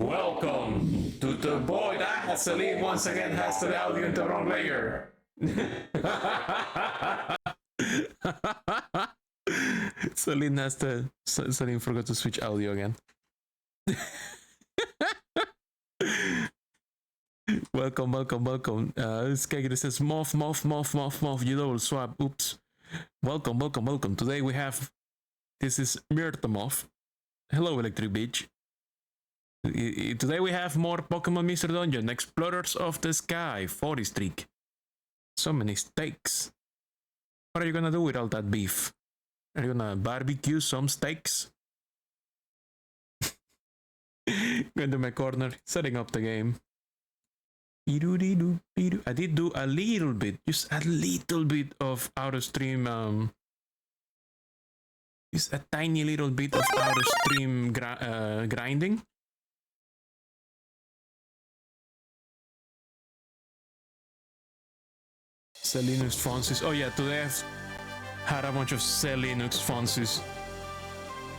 Welcome to the boy that Celine once again has the audio in the wrong layer. Celine forgot to switch audio again. welcome. This is Moth. You double swap. Oops. Welcome. Today we have. This is Moth. Hello, Electric Beach. Today we have more Pokemon Mystery Dungeon, Explorers of the Sky, 40 streak. So many steaks. What are you gonna do with all that beef? Are you gonna barbecue some steaks? Going to my corner, setting up the game. I did do a little bit, just a little bit of out-of-stream, just a tiny little bit of out-of-stream grinding. Linux Fonsis. Oh yeah, today I've had a bunch of Linux Fonsis.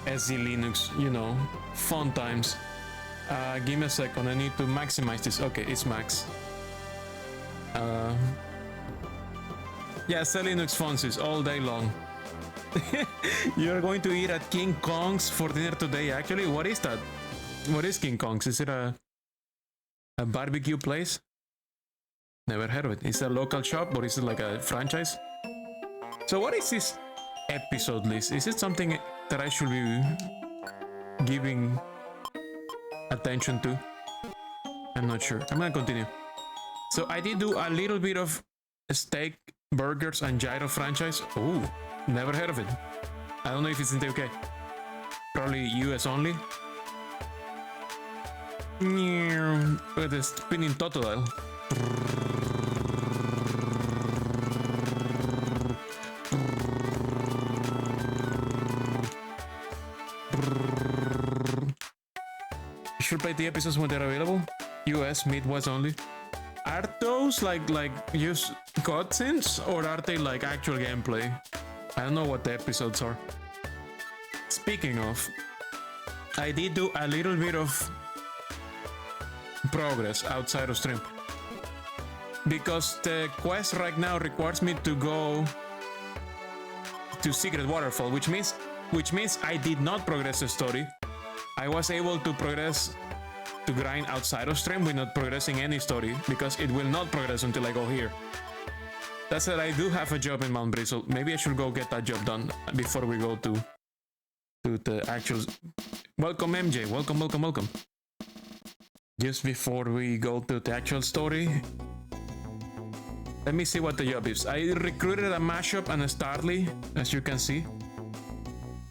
SZ Linux, you know, fun times. Give me a second, I need to maximize this. Okay, it's max. Yeah, Linux Fonsis all day long. You're going to eat at King Kong's for dinner today, actually? What is that? What is King Kong's? Is it a barbecue place? Never heard of it. Is it a local shop or is it like a franchise? So what is this episode list? Is it something that I should be giving attention to? I'm not sure. I'm gonna continue. So I did do a little bit of steak, burgers, and gyro franchise. Oh, never heard of it. I don't know if it's in the UK. Probably US only. Look at this spinning totodile. Should play the episodes when they're available. US, Midwest only. Are those like just cutscenes or are they like actual gameplay? I don't know what the episodes are. Speaking of, I did do a little bit of progress outside of stream because the quest right now requires me to go to Secret Waterfall, which means I did not progress the story. I was able to progress to grind outside of stream without progressing any story because it will not progress until I go here. That said, I do have a job in Mount Bristle. Maybe I should go get that job done before we go to the actual. Welcome, MJ. Welcome. Just before we go to the actual story, let me see what the job is. I recruited a mashup and a Starly, as you can see.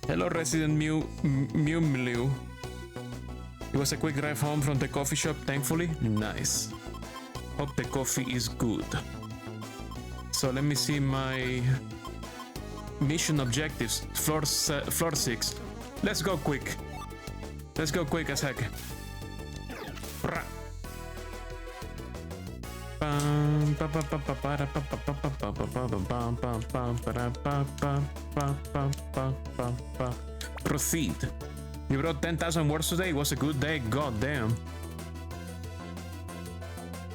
Hello, Resident Mew. It was a quick drive home from the coffee shop, thankfully. Nice. Hope the coffee is good. So let me see my mission objectives. Floor 6. Let's go quick. Let's go quick as heck. Proceed. You wrote 10,000 words today. It was a good day. God damn.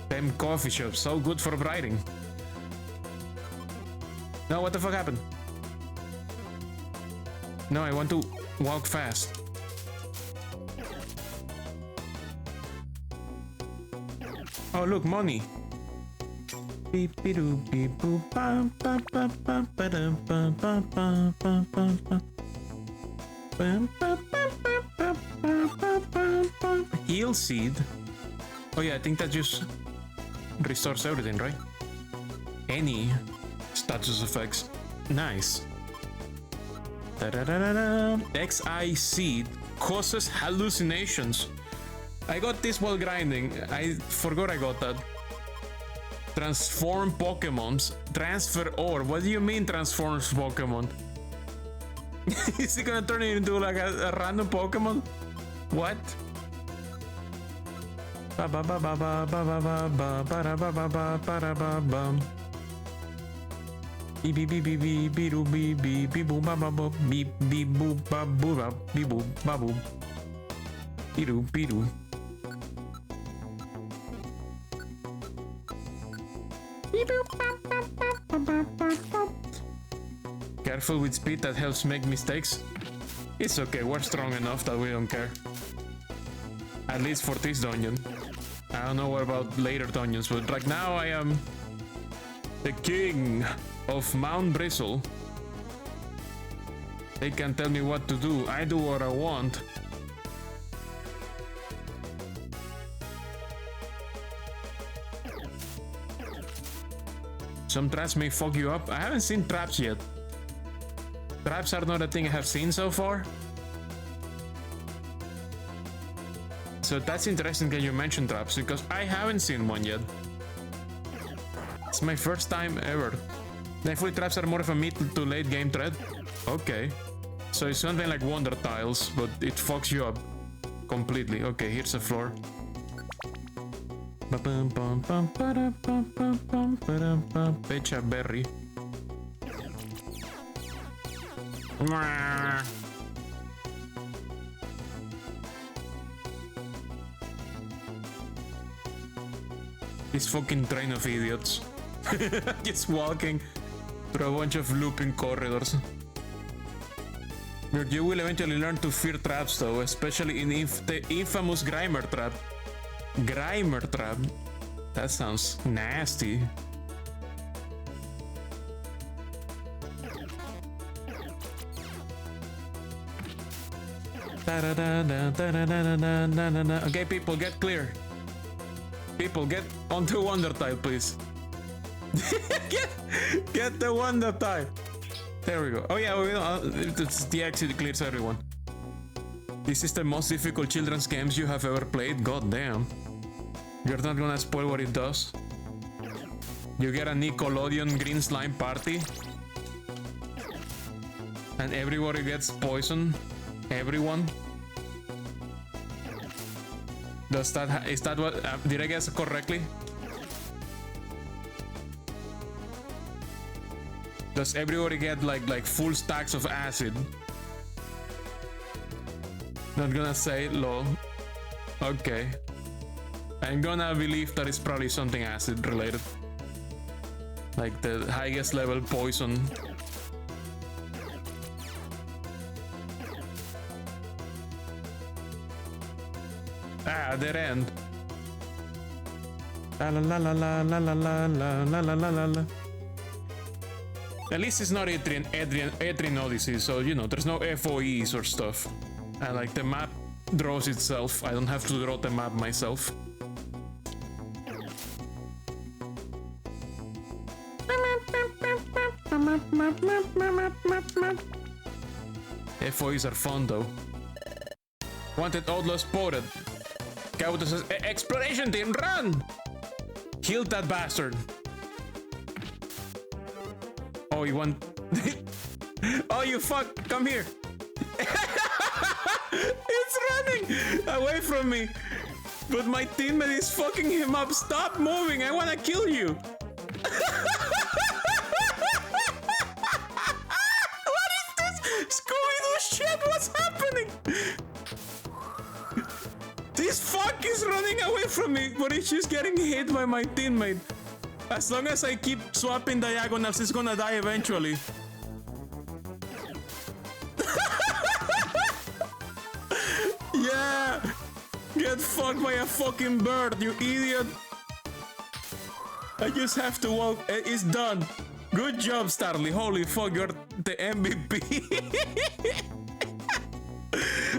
Them coffee shops, so good for writing. No, what the fuck happened? No, I want to walk fast. Oh, look, money. Heal seed. Oh yeah, I think that just restores everything, right? Any status effects. Nice. XI seed causes hallucinations. I got this while grinding. I forgot I got that. Transform Pokemons. Transfer ore. What do you mean transforms Pokemon? Is he gonna turn it into like a random Pokemon? What? Careful with speed, that helps make mistakes. It's okay, we're strong enough that we don't care. At least for this dungeon. I don't know what about later dungeons, but right now I am the king of Mount Bristle. They can tell me what to do. I do what I want. Some traps may fuck you up. I haven't seen traps yet. Traps are not a thing I have seen so far. So that's interesting that you mentioned traps, because I haven't seen one yet. It's my first time ever. Thankfully, traps are more of a mid to late game threat. Okay. So it's something like wonder tiles, but it fucks you up completely. Okay, here's a floor. Pecha berry. This fucking train of idiots. Just walking through a bunch of looping corridors. You will eventually learn to fear traps though, especially in the infamous Grimer trap. Grimer trap? That sounds nasty. Okay, people, get clear. People, get onto Wonder Tile, please. get the Wonder Tile. There we go. Oh yeah, it's the exit clears everyone. This is the most difficult children's games you have ever played. God damn. You're not gonna spoil what it does. You get a Nickelodeon green slime party. And everybody gets poison. Everyone. Is that what, did I guess correctly? Does everybody get like full stacks of acid? Not gonna say lol. Okay. I'm gonna believe that it's probably something acid related. Like the highest level poison. Ah, dead end. La la la la la la la la la la la la. At least it's not Adrian Odyssey, so you know there's no FOEs or stuff. And like the map draws itself. I don't have to draw the map myself. FOEs are fun though. Wanted outlaw spotted. Kabuto says, exploration team, run! Kill that bastard. Oh, you want... Oh, you fuck! Come here! It's running away from me! But my teammate is fucking him up! Stop moving! I wanna kill you! What is this? Scooby-Doo shit! What's happening? This fuck is running away from me, but it's just getting hit by my teammate. As long as I keep swapping diagonals, it's gonna die eventually. Yeah! Get fucked by a fucking bird, you idiot! I just have to walk. It's done. Good job, Starly. Holy fuck, you're the MVP.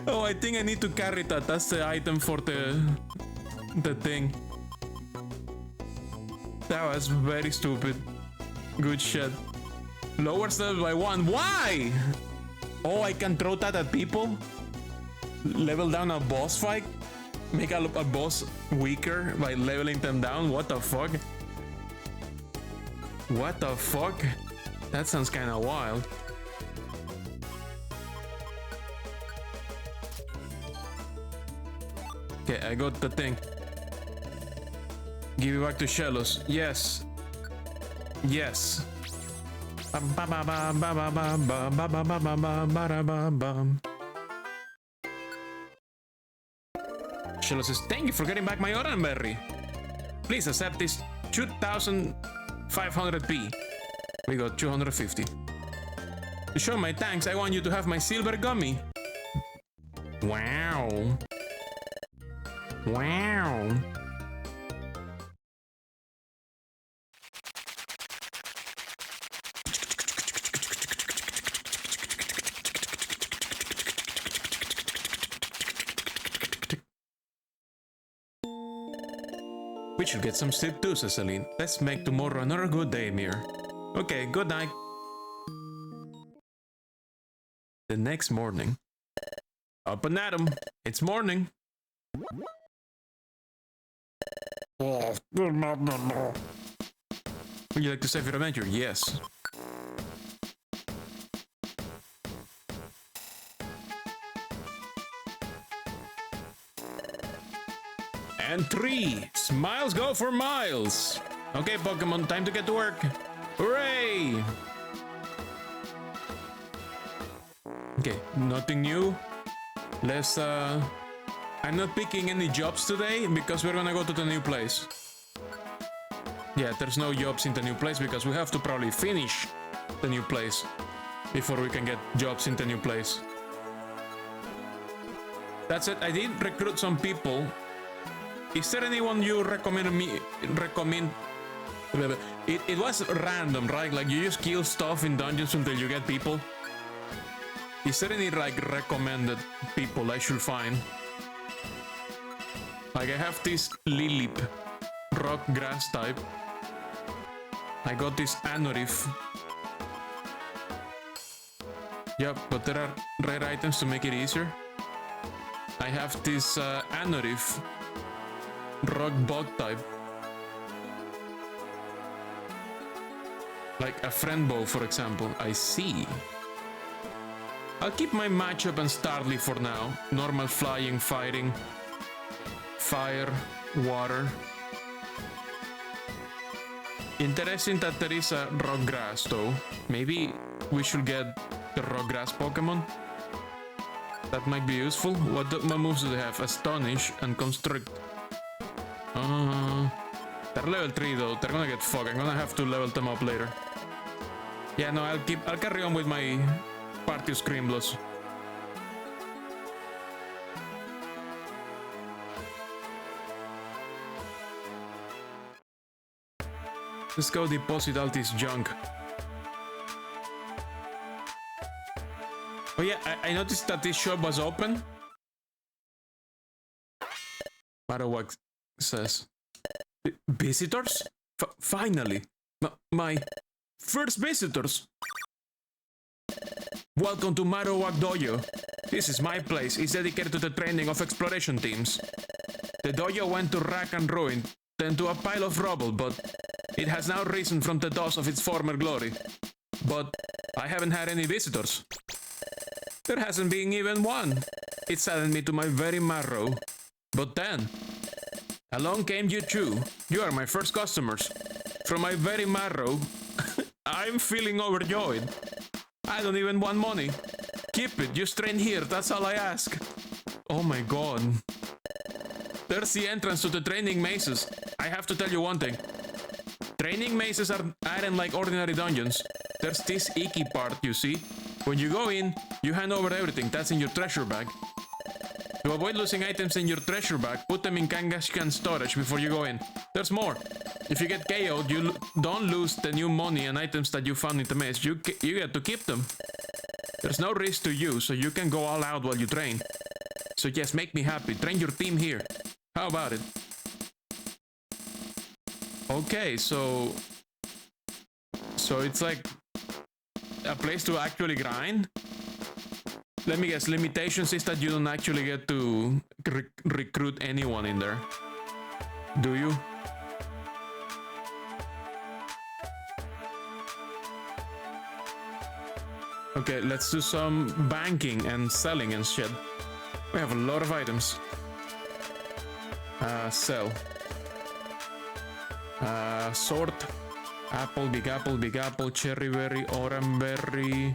Oh, I think I need to carry that. That's the item for the thing. That was very stupid. Good shit. Lowers level by 1. Why? Oh, I can throw that at people? Level down a boss fight? Make a boss weaker by leveling them down? What the fuck? What the fuck? That sounds kinda wild. Okay, I got the thing. Give it back to Shellos. Yes. Yes. Shellos says, thank you for getting back my orange berry. Please accept this 2,000 500p. We got 250. To show my thanks, I want you to have my silver gummy. Wow. Wow. We should get some sleep too, Cecily. Let's make tomorrow another good day, Mir. Okay, good night. The next morning. Up and at 'em. It's morning. Would you like to save your adventure? Yes. And 3. Smiles go for miles. Okay, Pokemon, time to get to work. Hooray! Okay, nothing new. Let's, I'm not picking any jobs today because we're gonna go to the new place. Yeah, there's no jobs in the new place because we have to probably finish the new place before we can get jobs in the new place. That's it. I did recruit some people. Is there anyone you recommend? It was random, right? Like you just kill stuff in dungeons until you get people. Is there any like recommended people I should find? Like I have this Lilip, rock grass type. I got this Anorif. Yep, but there are rare items to make it easier. I have this Anorif, rock bug type. Like a friend bow, for example. I see. I'll keep my matchup and Starly for now. Normal flying, fighting, fire, water. Interesting that there is a rock grass though. Maybe we should get the rock grass Pokemon. That might be useful. What moves do they have? Astonish and Constrict. They're level 3 though. They're gonna get fucked. I'm gonna have to level them up later. Yeah, no, I'll carry on with my party Screambloods. Let's go deposit all this junk. Oh yeah, I noticed that this shop was open. Marowak says, visitors? Finally, my first visitors. Welcome to Marowak Dojo. This is my place. It's dedicated to the training of exploration teams. The dojo went to rack and ruin, then to a pile of rubble, but it has now risen from the dust of its former glory. But I haven't had any visitors. There hasn't been even one. It saddened me to my very marrow. But then, along came you two. You are my first customers. From my very marrow, I'm feeling overjoyed. I don't even want money. Keep it, just train here, that's all I ask. Oh my god. There's the entrance to the training mazes. I have to tell you one thing. Training mazes aren't like ordinary dungeons. There's this icky part, you see? When you go in, you hand over everything that's in your treasure bag. To avoid losing items in your treasure bag, put them in Kangaskhan storage before you go in. There's more. If you get KO'd, you don't lose the new money and items that you found in the maze. You get to keep them. There's no risk to you, so you can go all out while you train. So yes, make me happy. Train your team here. How about it? Okay, so it's like a place to actually grind? Let me guess, limitations is that you don't actually get to recruit anyone in there. Do you? Okay, let's do some banking and selling and shit. We have a lot of items. Sell. Sort. Apple, big apple, cherry berry, orange berry.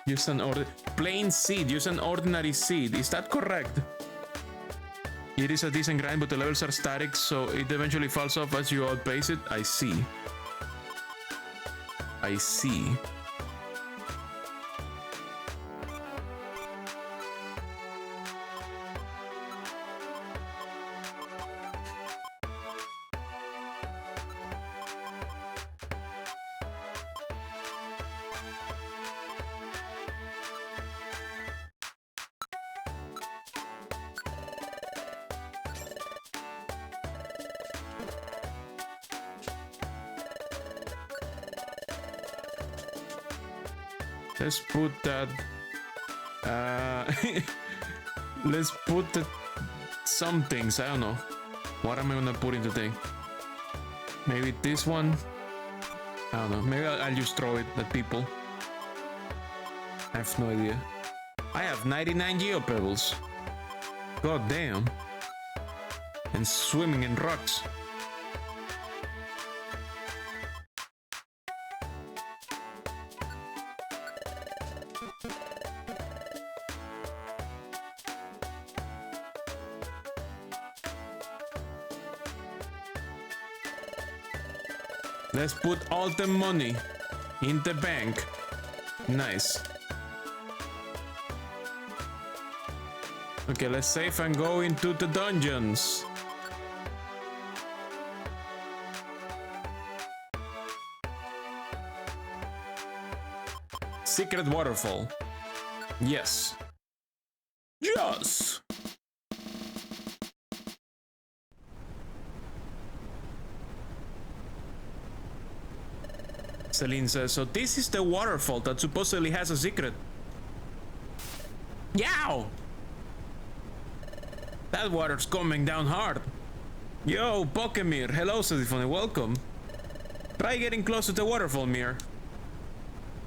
Use an plain seed. Use an ordinary seed. Is that correct? It is a decent grind, but the levels are static, so it eventually falls off as you outpace it. I see. I see. Let's put that. Let's put some things. I don't know. What am I gonna put in the thing? Maybe this one. I don't know. Maybe I'll just throw it at people. I have no idea. I have 99 geopebbles. God damn. And swimming in rocks. Let's put all the money in the bank. Nice. Okay, let's save and go into the dungeons. Secret waterfall. Yes. Yes. Celine says, so this is the waterfall that supposedly has a secret. Yow! That water's coming down hard. Yo, Pokemir. Hello, Sedifone. Welcome. Try getting close to the waterfall, Mir.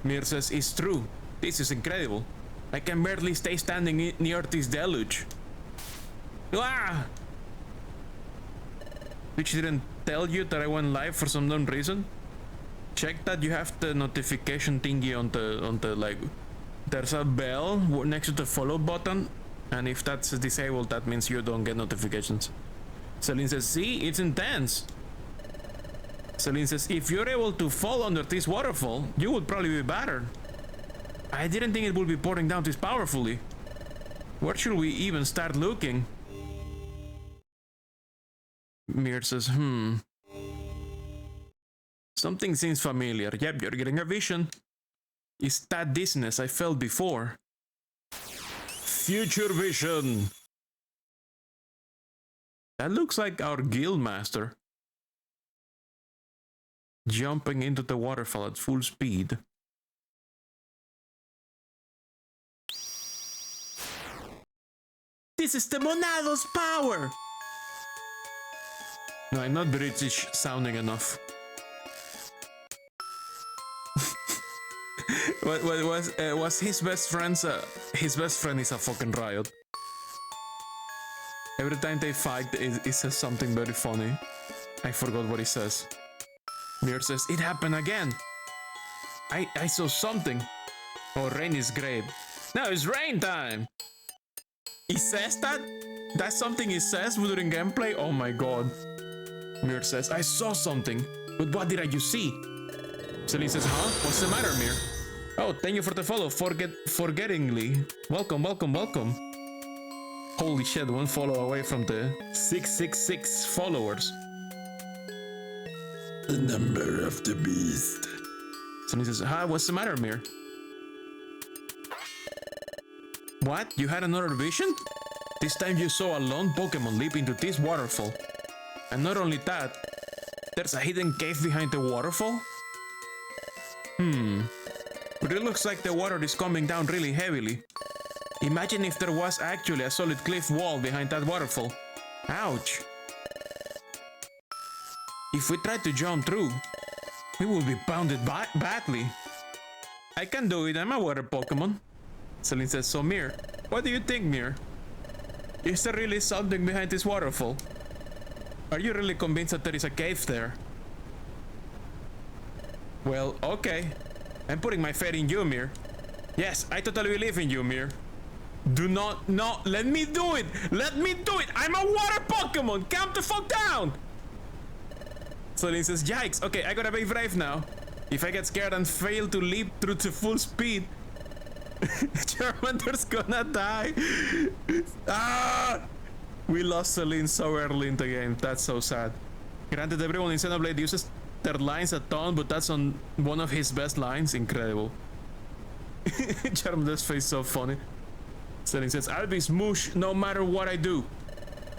Mir says, it's true. This is incredible. I can barely stay standing near this deluge. Ah! Which didn't tell you that I went live for some dumb reason? Check that you have the notification thingy on the like, there's a bell next to the follow button, and if that's disabled, that means you don't get notifications. Celine says, see, it's intense. Celine says, if you're able to fall under this waterfall, you would probably be battered. I didn't think it would be pouring down this powerfully. Where should we even start looking? Mir says, something seems familiar. Yep, you're getting a vision. It's that dizziness I felt before. Future vision. That looks like our guild master. Jumping into the waterfall at full speed. This is the Monado's power! No, I'm not British sounding enough. What was his best friend's his best friend is a fucking riot. Every time they fight, it says something very funny. I forgot what he says. Mir says, it happened again. I saw something. Oh, rain is great. Now it's rain time. He says that? That's something he says during gameplay? Oh my god. Mir says, I saw something. But what did I just see? Celine says, huh? What's the matter, Mir? Oh, thank you for the follow. Forgettingly. Welcome, welcome, welcome. Holy shit, one follow away from the 666 followers. The number of the beast. Celine says, hi, what's the matter, Mir? What? You had another vision? This time you saw a lone Pokemon leap into this waterfall. And not only that, there's a hidden cave behind the waterfall? But it looks like the water is coming down really heavily. Imagine if there was actually a solid cliff wall behind that waterfall. Ouch. If we try to jump through, we will be pounded badly. I can do it, I'm a water Pokemon. Celine says, so Mir, what do you think, Mir? Is there really something behind this waterfall? Are you really convinced that there is a cave there? Well, okay. I'm putting my faith in you, Mir. Yes, I totally believe in you, Mir. Do not, no, let me do it. Let me do it. I'm a water Pokemon. Calm the fuck down. Celine says, yikes. Okay, I gotta be brave now. If I get scared and fail to leap through to full speed, Charmander's gonna die. Ah! We lost Celine so early in the game. That's so sad. Granted, everyone in Xenoblade uses their lines a ton, but that's on one of his best lines. Incredible. Charmander's face so funny. Celine says, I'll be smoosh no matter what I do.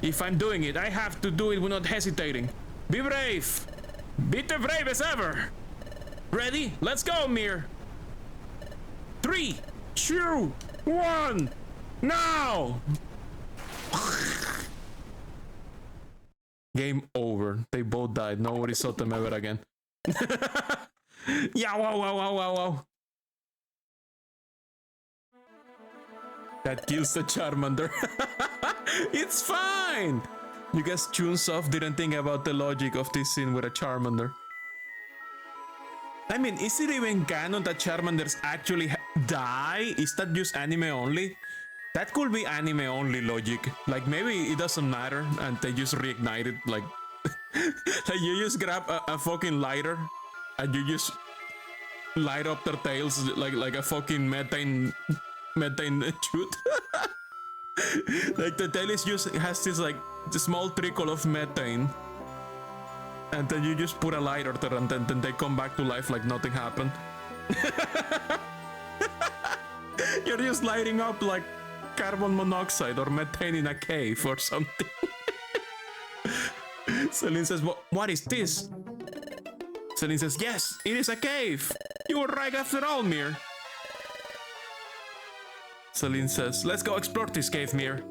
If I'm doing it, I have to do it without hesitating. Be brave. Be the bravest ever. Ready? Let's go, Mir. 3, 2, 1. Now. Game over. They both died. Nobody saw them ever again. Yeah, wow. That kills the Charmander. It's fine. You guys Chunsoft didn't think about the logic of this scene with a Charmander. I mean, is it even canon that Charmanders actually die? Is that just anime only? That could be anime only logic. Like, maybe it doesn't matter and they just reignite it. Like, like you just grab a fucking lighter and you just light up their tails like a fucking methane shoot. Like the tail is just has this like small trickle of methane. And then you just put a lighter there and then they come back to life like nothing happened. You're just lighting up like carbon monoxide or methane in a cave or something. Celine says, what is this? Celine says, yes, it is a cave. You were right after all, Mir. Celine says, let's go explore this cave, Mir.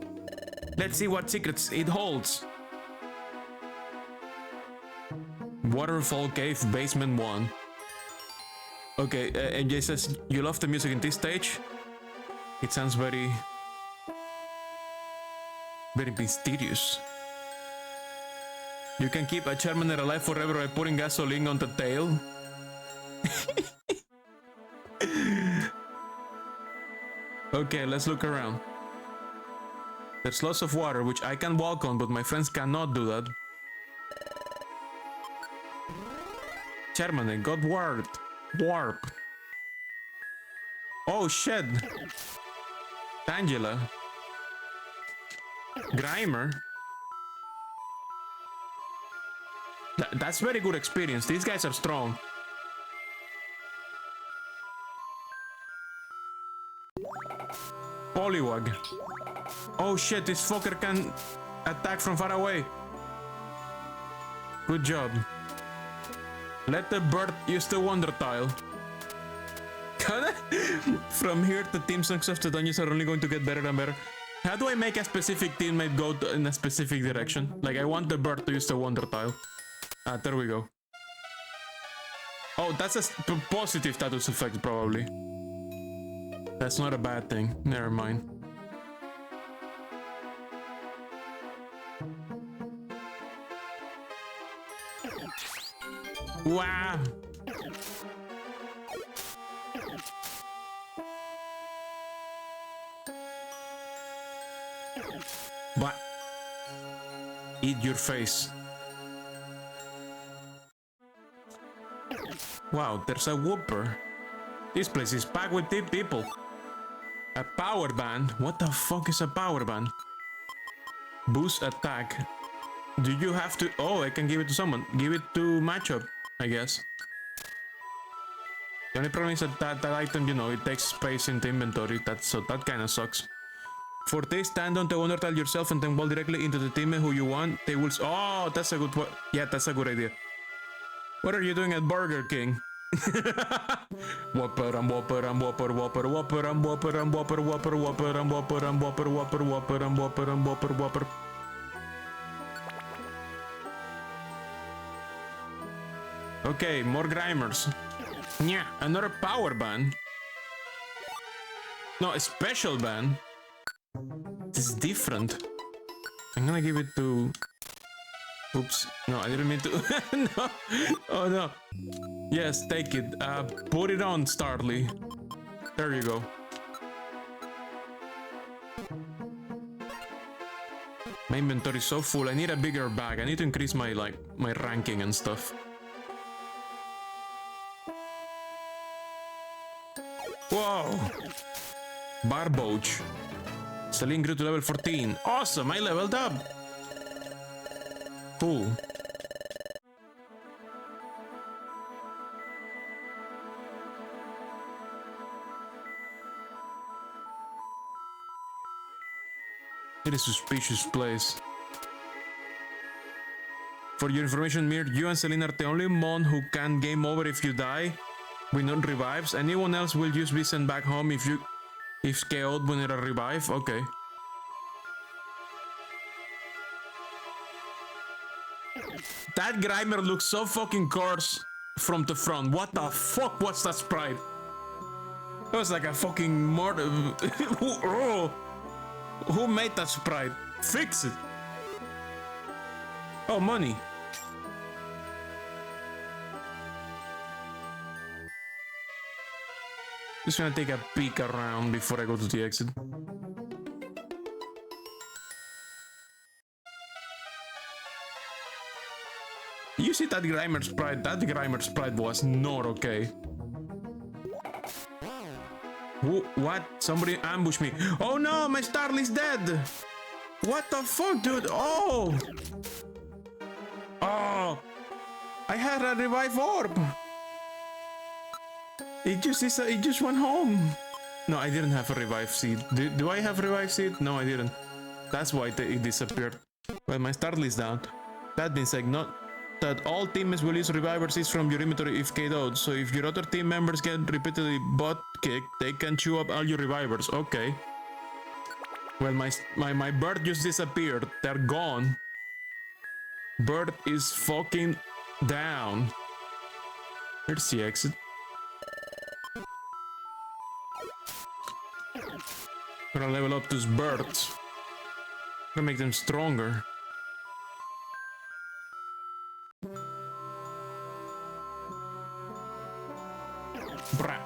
Let's see what secrets it holds. Waterfall Cave, Basement 1. Okay, MJ says, you love the music in this stage? It sounds very mysterious. You can keep a Charmander alive forever by putting gasoline on the tail. Okay, let's look around. There's lots of water, which I can walk on, but my friends cannot do that. Charmander got warped. Warp. Oh shit. Tangela. Grimer. That's very good experience. These guys are strong. Poliwag. Oh shit, this fucker can attack from far away. Good job. Let the bird use the Wonder Tile. From here, the team songs of the dungeons are only going to get better and better. How do I make a specific teammate go in a specific direction? Like, I want the bird to use the Wonder Tile. Ah, there we go. Oh, that's a positive status effect, probably. That's not a bad thing. Never mind. Wow. What? Eat your face. Wow, there's a whooper. This place is packed with deep people. A power band? What the fuck is a power band? Boost attack. Do you have to... Oh, I can give it to someone. Give it to matchup, I guess. The only problem is that item, you know, it takes space in the inventory. So that kind of sucks. For this, stand on the Wonder Tile yourself and then walk directly into the teammate who you want. They will... Oh, that's a good... Yeah, that's a good idea. What are you doing at Burger King? Whopper and whopper and whopper whopper whopper and whopper and whopper whopper whopper and whopper and whopper whopper whopper and whopper and whopper whopper. Okay, more Grimers. Yeah, another power band. No, a special band. This is different. I'm gonna give it to... Oops. No, I didn't mean to... No. Oh, no. Yes, take it. Put it on, Starly. There you go. My inventory is so full. I need a bigger bag. I need to increase my my ranking and stuff. Whoa! Barboach. Celine grew to level 14. Awesome! I leveled up. Cool. It is a suspicious place. For your information, Mir, you and Celine are the only Mon who can game over if you die with no revives. Anyone else will just be sent back home if KO'd when it a revive. Okay. That Grimer looks so fucking coarse from the front. What the fuck was that sprite? It was like a fucking murder. Who made that sprite? Fix it. Oh, money. Just gonna take a peek around before I go to the exit. You see that Grimer sprite? That Grimer sprite was not okay. What? Somebody ambushed me. Oh no, my Starly's dead. What the fuck, dude? Oh! Oh! I had a revive orb. It just went home. No, I didn't have a revive seed. Do I have a revive seed? No, I didn't. That's why it disappeared. Well, my Starly's down. That being said, not that all teammates will use reviver seeds from your inventory if KO'd. So if your other team members get repeatedly butt kicked, they can chew up all your revivers. Okay. Well, my bird just disappeared. They're gone. Bird is fucking down. Here's the exit. Gonna level up those birds. Gonna make them stronger. Brat.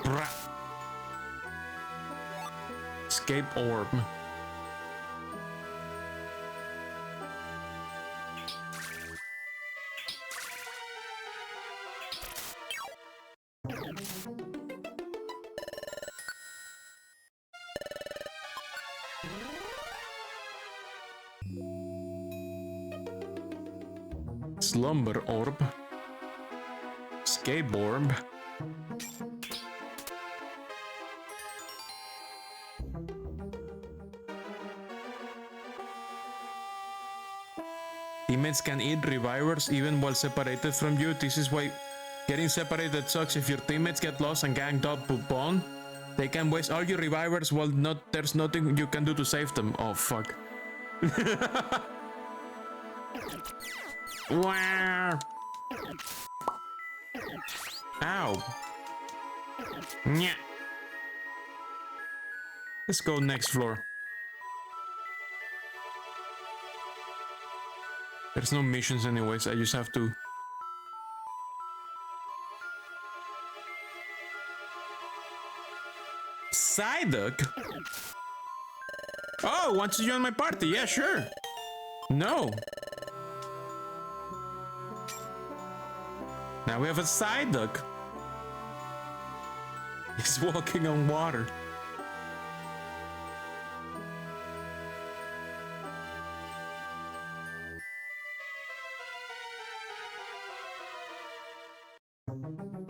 Brat. Escape orb. Slumber orb. Escape orb. Teammates can eat revivers even while separated from you. This is why getting separated sucks. If your teammates get lost and ganged up upon, they can waste all your revivers while there's nothing you can do to save them. Oh fuck. Wow. Ow. Nya. Let's go next floor. There's no missions anyways, I just have to... Psyduck? Oh, wants to join my party? Yeah, sure. No. Now we have a Psyduck. He's walking on water.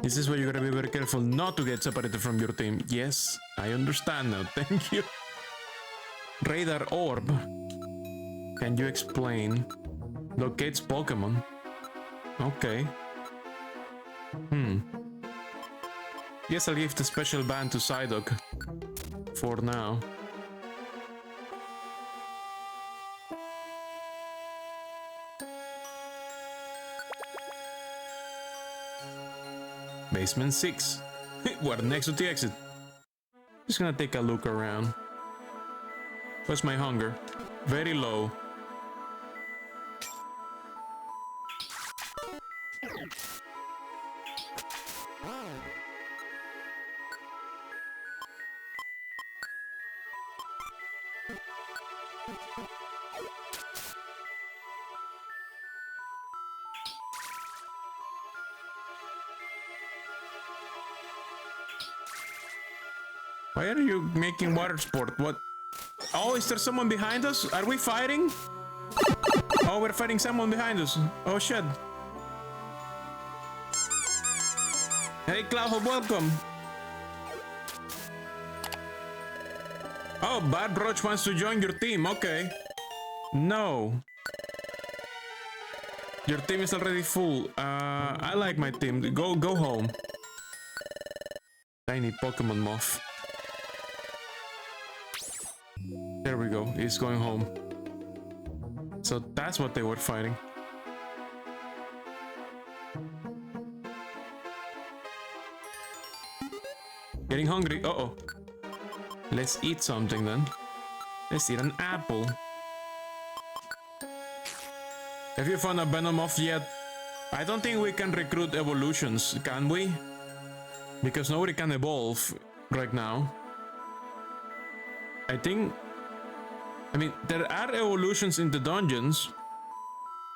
This is where you gotta be very careful not to get separated from your team. Yes, I understand now. Thank you. Radar orb. Can you explain? Locates Pokemon. Okay. Guess I'll give the special band to Psyduck. For now. Basement 6. We're next to the exit. Just gonna take a look around. What's my hunger? Very low. Why are you making water sport? What? Oh, is there someone behind us? Are we fighting? Oh, we're fighting someone behind us. Oh, shit. Hey, Cloudhope, welcome. Oh, Bad Broach wants to join your team. Okay. No. Your team is already full. I like my team. Go home. Tiny Pokemon Moth. There we go. He's going home. So that's what they were fighting. Getting hungry. Uh-oh. Let's eat something then. Let's eat an apple. Have you found a Venomoth yet? I don't think we can recruit evolutions, can we? Because nobody can evolve right now. I mean, there are evolutions in the dungeons.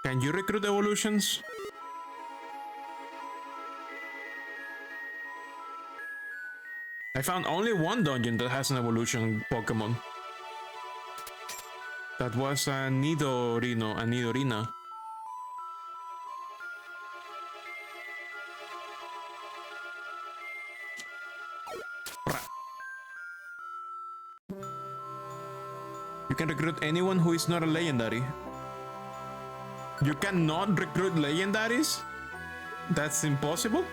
Can you recruit evolutions? I found only one dungeon that has an evolution Pokemon. That was a Nidorina. You can recruit anyone who is not a legendary. You cannot recruit legendaries? That's impossible?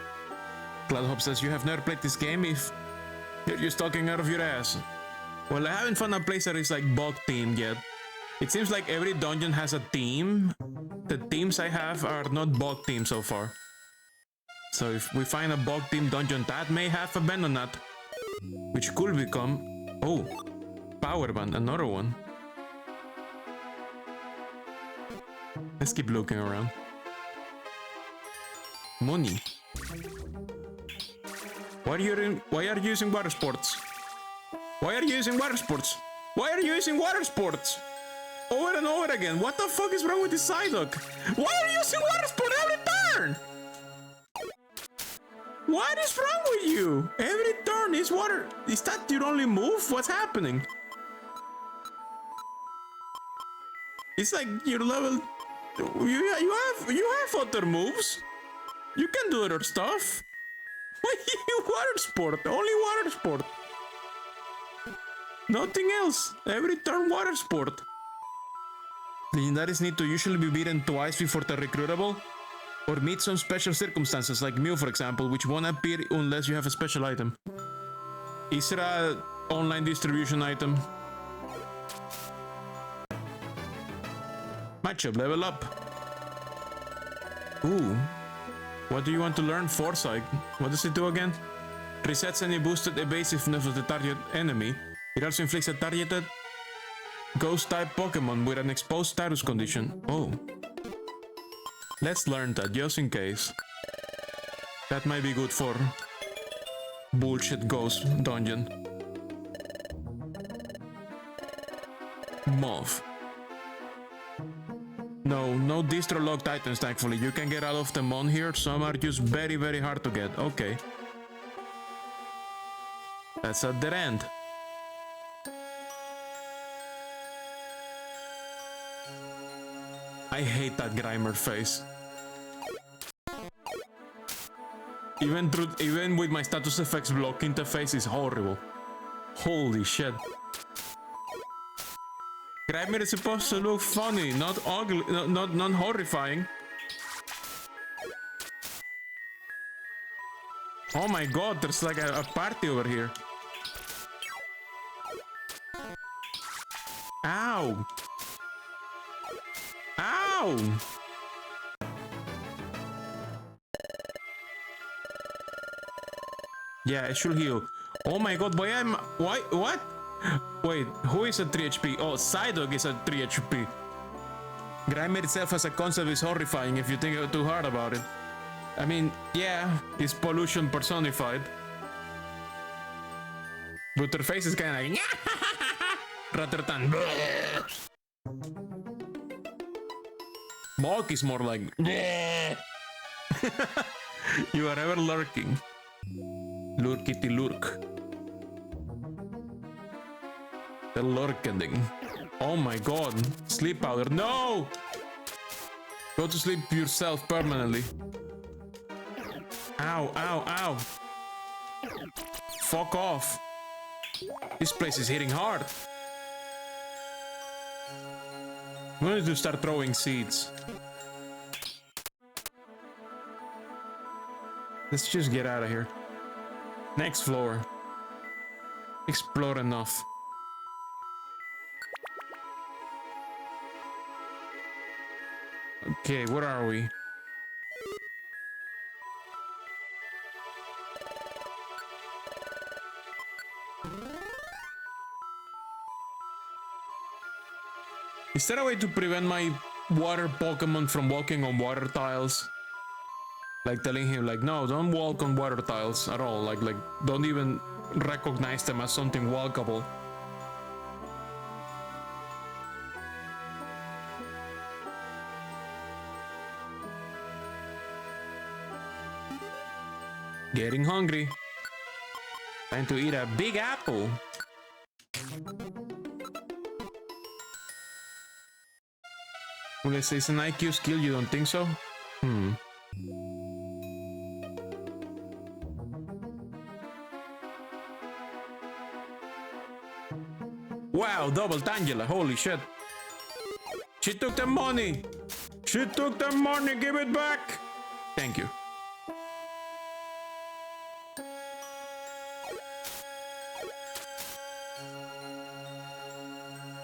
Cloudhope says you have never played this game if you're just talking out of your ass. Well, I haven't found a place that is like bug themed yet. It seems like every dungeon has a theme. The themes I have are not bug themed so far. So if we find a bug themed dungeon that may have a Venonat, which could become... Oh, Power Band, another one. Let's keep looking around. Money. Why are you using water sports? Why are you using water sports? Why are you using water sports? Over and over again. What the fuck is wrong with this Psyduck? Why are you using water sport every turn? What is wrong with you? Every turn is water. Is that your only move? What's happening? It's like your level. You have other moves. You can do other stuff. Why you water sport? Only water sport. Nothing else. Every turn water sport. Legendaries need to usually be beaten twice before they're recruitable, or meet some special circumstances, like Mew, for example, which won't appear unless you have a special item. Is there a online distribution item? Matchup, level up. Ooh. What do you want to learn? Foresight. What does it do again? Resets any boosted evasiveness of the target enemy. It also inflicts a targeted Ghost-type Pokemon with an exposed status condition. Oh. Let's learn that, just in case. That might be good for bullshit ghost dungeon. Moth. No distro-locked items, thankfully. You can get out of them on here. Some are just very, very hard to get. Okay. That's a dead end. I hate that Grimer face. Even with my status effects blocking the face is horrible. Holy shit. Grimer is supposed to look funny, not ugly, not horrifying. Oh my god, there's like a party over here. Ow! Ow! Yeah, it should heal. Oh my god, what? Wait, who is at 3 HP? Oh, Psyduck is at 3 HP. Grimer itself as a concept is horrifying if you think too hard about it. I mean, yeah, it's pollution personified. But her face is kinda like rather than Moth is more like you are ever lurking. Lurkity lurk. The lurkening. Oh my god. Sleep powder. No! Go to sleep yourself permanently. Ow, ow, ow. Fuck off. This place is hitting hard. I'm going to start throwing seeds. Let's just get out of here. Next floor. Explore enough. Okay, where are we? Is there a way to prevent my water Pokemon from walking on water tiles? Like telling him, like, no, don't walk on water tiles at all. Like, don't even recognize them as something walkable. Getting hungry. Time to eat a big apple. Well, it's an IQ skill, you don't think so? Wow, double Tangela, holy shit. She took the money. She took the money, give it back. Thank you.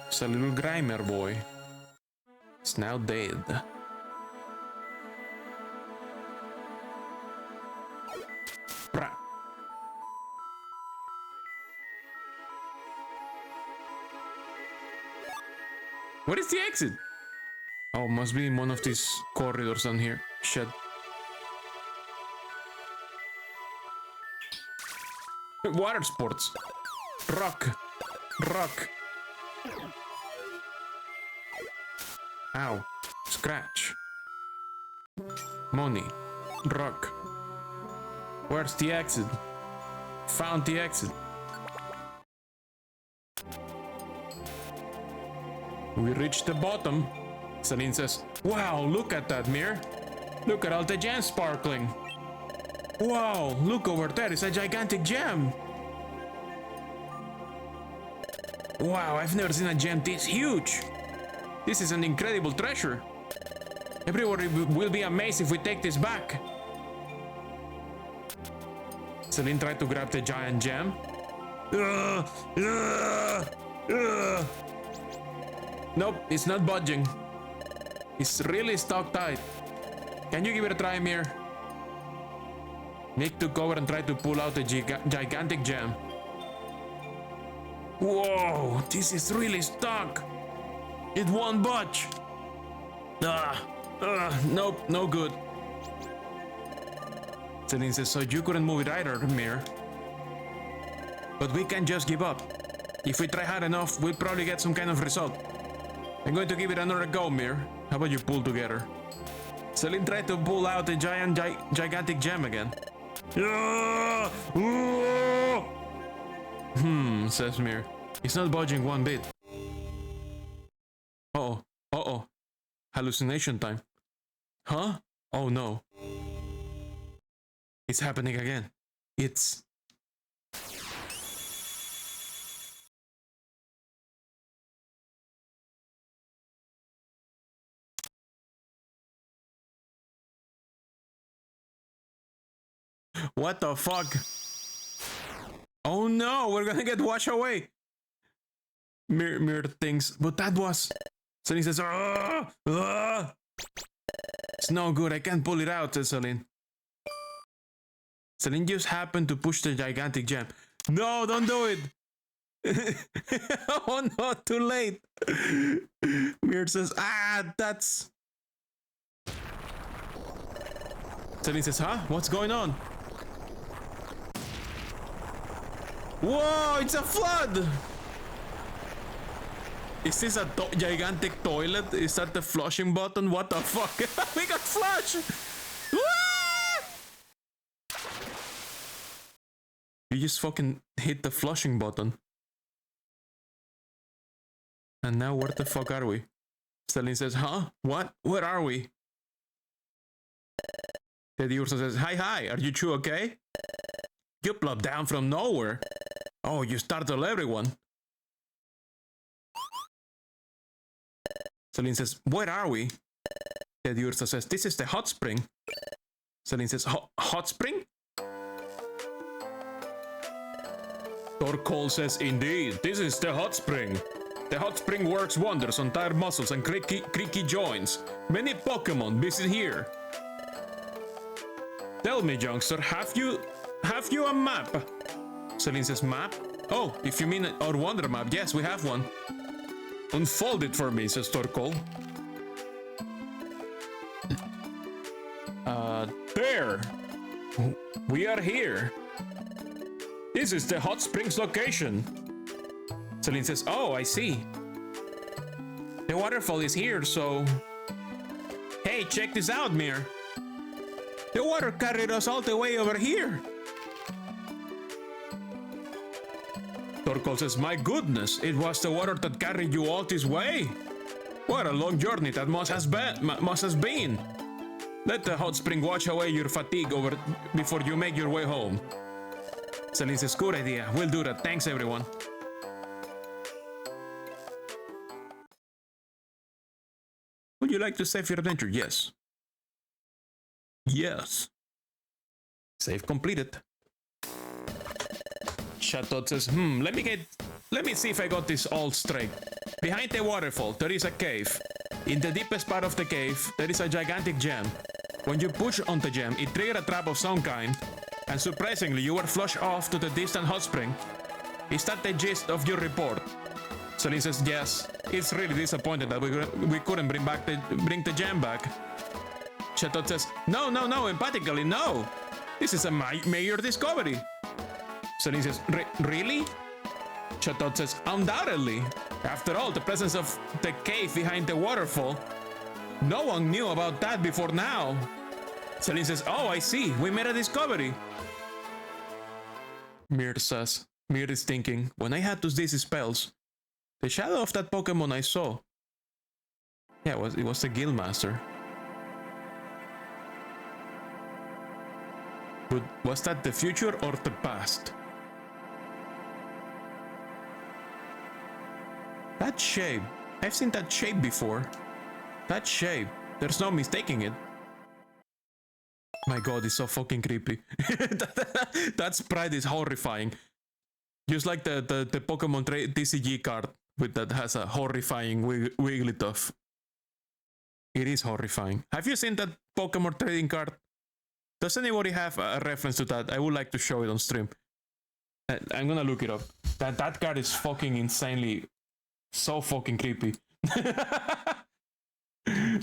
It's a little Grimer boy. It's now dead. Brah. What is the exit? Oh, must be in one of these corridors down here. Shit. Water sports. Rock. Rock. Ow. Scratch. Money. Rock. Where's the exit? Found the exit. We reached the bottom. Celine says, wow, look at that mirror. Look at all the gems sparkling. Wow, look over there, it's a gigantic gem. Wow, I've never seen a gem this huge. This is an incredible treasure. Everybody will be amazed if we take this back. Celine tried to grab the giant gem. Nope, it's not budging. It's really stuck tight. Can you give it a try, Mir? Nick took over and tried to pull out the gigantic gem. Whoa, this is really stuck. It won't budge. Nope, no good. Celine says, so you couldn't move it either, Mir. But we can't just give up. If we try hard enough, we'll probably get some kind of result. I'm going to give it another go, Mir. How about you pull together? Celine tried to pull out the gigantic gem again. Says Mir. It's not budging one bit. Uh-oh. Uh-oh. Hallucination time. Huh? Oh no. It's happening again. It's... What the fuck? Oh no, we're gonna get washed away. Mirror things, but that was... Celine says, it's no good, I can't pull it out, says Celine. Celine just happened to push the gigantic gem. No, don't do it. Oh no, too late. Mirror says, that's... Celine says, huh? What's going on? Whoa, it's a flood! Is this a gigantic toilet? Is that the flushing button? What the fuck? We got flushed! You just fucking hit the flushing button. And now where the fuck are we? Celine says, huh? What? Where are we? Teddy Ursa says, hi, are you two okay? You plopped down from nowhere. Oh, you startled everyone. Celine says, where are we? Teddy Ursa says, this is the hot spring. Celine says, hot spring? Torkoal says, indeed, this is the hot spring. The hot spring works wonders on tired muscles and creaky joints. Many Pokemon visit here. Tell me, youngster, have you a map? Celine says, map? Oh, if you mean our wonder map, yes, we have one. Unfold it for me, says Torkoal. There! We are here. This is the hot springs location. Celine says, oh, I see. The waterfall is here, so... Hey, check this out, Mir. The water carried us all the way over here. Torkoal says, my goodness, it was the water that carried you all this way. What a long journey that must have been. Let the hot spring wash away your fatigue before you make your way home. Celine says, good idea. We'll do that. Thanks, everyone. Would you like to save your adventure? Yes. Yes. Save completed. Chatot says, let me see if I got this all straight. Behind the waterfall, there is a cave. In the deepest part of the cave, there is a gigantic gem. When you push on the gem, it triggers a trap of some kind. And surprisingly, you were flushed off to the distant hot spring. Is that the gist of your report? Celine says, yes. It's really disappointing that we couldn't bring the gem back. Chatot says, no, emphatically, no. This is a major discovery. Celine says, really? Chatot says, undoubtedly. After all, the presence of the cave behind the waterfall, no one knew about that before now. Celine says, oh, I see. We made a discovery. Mir says, Mir is thinking, when I had these spells, the shadow of that Pokemon I saw. Yeah, it was the Guildmaster. But was that the future or the past? That shape. I've seen that shape before. That shape. There's no mistaking it. My god, it's so fucking creepy. That sprite is horrifying. Just like the Pokemon TCG card that has a horrifying Wigglytuff. It is horrifying. Have you seen that Pokemon trading card? Does anybody have a reference to that? I would like to show it on stream. I'm gonna look it up. That card is fucking insanely... so fucking creepy.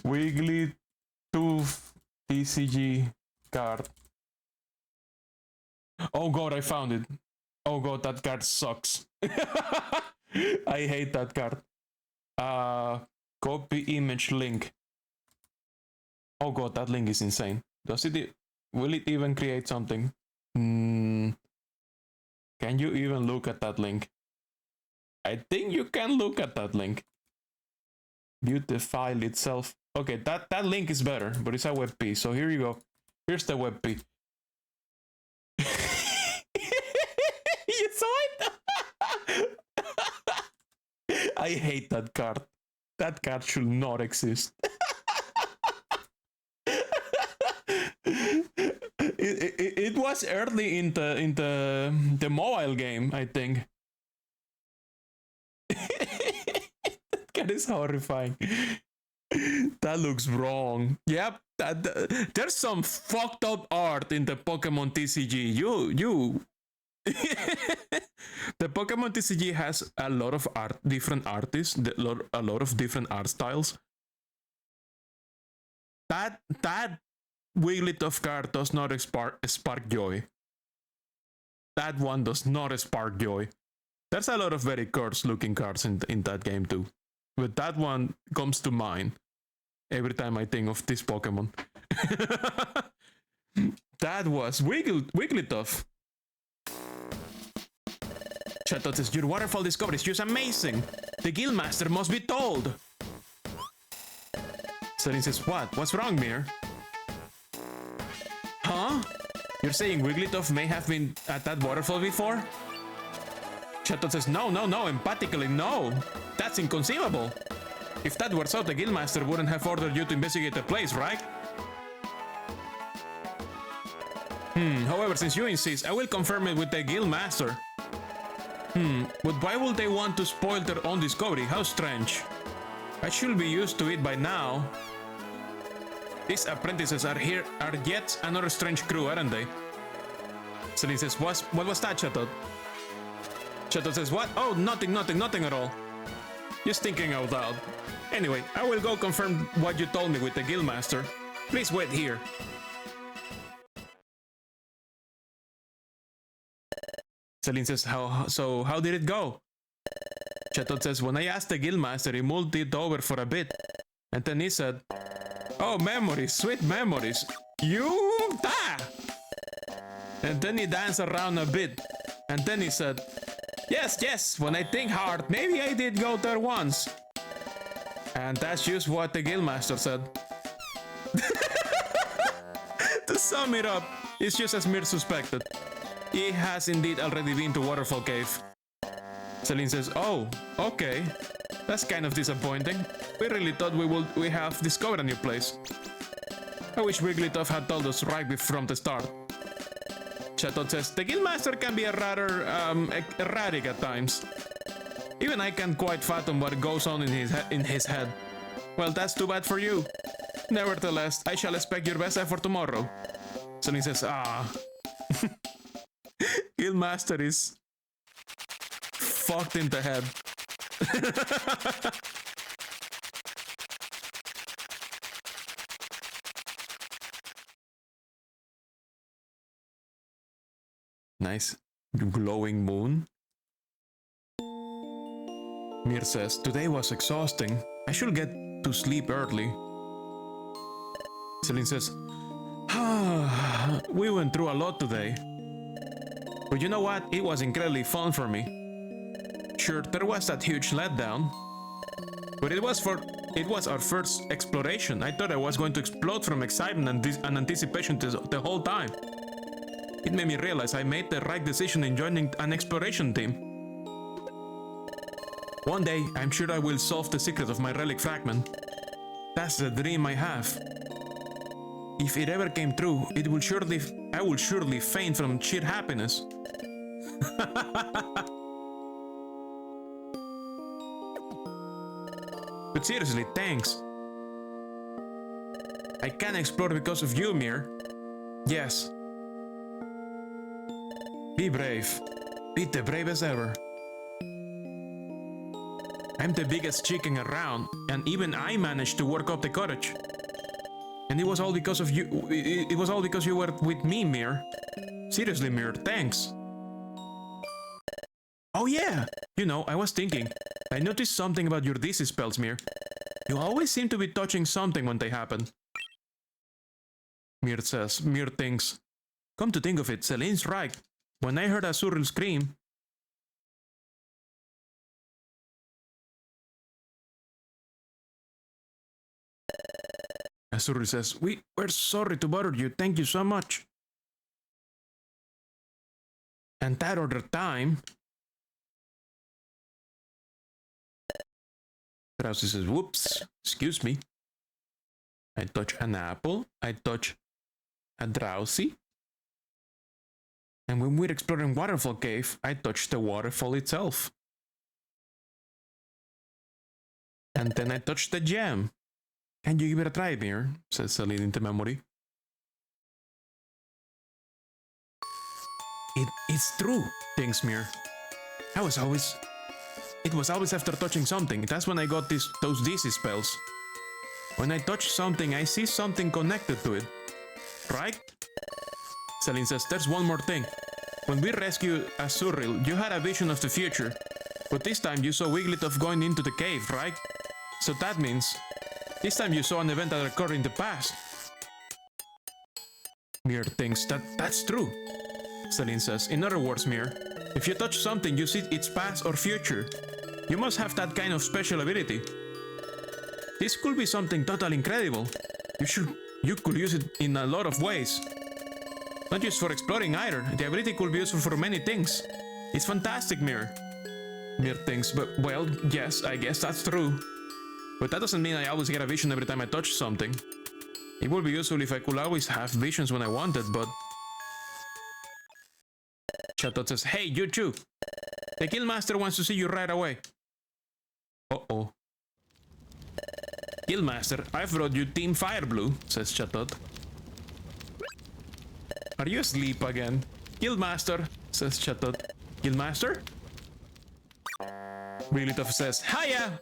Wigglytuff TCG card. Oh god, I found it. Oh god, that card sucks. I hate that card. Copy image link. Oh god, that link is insane. Will it even create something? Can you even look at that link? I think you can look at that link. View the file itself. Okay, that link is better, but it's a WebP. So here you go. Here's the WebP. You saw it? I hate that card. That card should not exist. It was early in the mobile game, I think. That card is horrifying. That looks wrong. Yep, there's some fucked up art in the Pokemon TCG. You. The Pokemon TCG has a lot of different artists, a lot of different art styles. That Wigglytuff card does not spark joy. That one does not spark joy. There's a lot of very cursed looking cards in that game too. But that one comes to mind every time I think of this Pokemon. That was Wigglytuff. Chatot says, your waterfall discovery is just amazing. The Guildmaster must be told. Celine says, what? What's wrong, Mir? Huh? You're saying Wigglytuff may have been at that waterfall before? Chatot says, no, emphatically no. That's inconceivable. If that were so, the Guildmaster wouldn't have ordered you to investigate the place, right? However, since you insist, I will confirm it with the Guildmaster. But why would they want to spoil their own discovery? How strange. I should be used to it by now. These apprentices are yet another strange crew, aren't they? Celine says, what was that, Chatot? Chatot says, what? Oh, nothing at all. Just thinking out loud. Anyway, I will go confirm what you told me with the Guildmaster. Please wait here. Celine says, how did it go? Chatot says, when I asked the Guildmaster, he mulled it over for a bit. And then he said, oh, memories, sweet memories. And then he danced around a bit. And then he said, yes, when I think hard, maybe I did go there once. And that's just what the Guildmaster said. To sum it up, it's just as Mir suspected. He has indeed already been to Waterfall Cave. Celine says, oh, okay. That's kind of disappointing. We really thought we have discovered a new place. I wish Wigglytuff had told us right from the start. Chatot says, the Guildmaster can be a rather erratic at times. Even I can't quite fathom what goes on in his head. Well, that's too bad for you. Nevertheless, I shall expect your best effort tomorrow. Celine says, Guildmaster is fucked in the head. Nice. Glowing moon. Mir says, today was exhausting. I should get to sleep early. Celine says, we went through a lot today. But you know what? It was incredibly fun for me. Sure, there was that huge letdown. But it was our first exploration. I thought I was going to explode from excitement and anticipation the whole time. It made me realize I made the right decision in joining an exploration team. One day, I'm sure I will solve the secret of my relic fragment. That's the dream I have. If it ever came true, I will surely faint from sheer happiness. But seriously, thanks. I can explore because of you, Mir. Yes. Be brave. Be the bravest ever. I'm the biggest chicken around, and even I managed to work up the courage. And it was all because of you. It was all because you were with me, Mir. Seriously, Mir, thanks. Oh yeah! You know, I was thinking. I noticed something about your DC spells, Mir. You always seem to be touching something when they happen. Mir thinks. Come to think of it, Celine's right. When I heard Azurill scream... Azurill says, we're sorry to bother you, thank you so much. And that other time... Drowsy says, whoops, excuse me. I touch an apple, I touch a Drowsy. And when we're exploring Waterfall Cave, I touch the waterfall itself. And then I touch the gem. Can you give it a try, Mir? Says Celine into memory. It's true, thinks Mir. It was always after touching something. That's when I got those DC spells. When I touch something, I see something connected to it. Right? Celine says, there's one more thing. When we rescued Azurill, you had a vision of the future. But this time you saw Wigglytuff going into the cave, right? So that means... this time you saw an event that occurred in the past. Mir thinks that's true. Celine says, in other words, Mir, if you touch something, you see its past or future. You must have that kind of special ability. This could be something totally incredible. You could use it in a lot of ways. Not just for exploring either. The ability could be useful for many things. It's fantastic, Mirror. Mirror things, but well, yes, I guess that's true. But that doesn't mean I always get a vision every time I touch something. It would be useful if I could always have visions when I wanted, but... Chatot says, hey, you two! The Guildmaster wants to see you right away. Uh-oh. Guildmaster, I've brought you Team Fireblue, says Chatot. Are you asleep again? Guildmaster, says Chatot. Guildmaster? Wigglytuff says, hiya!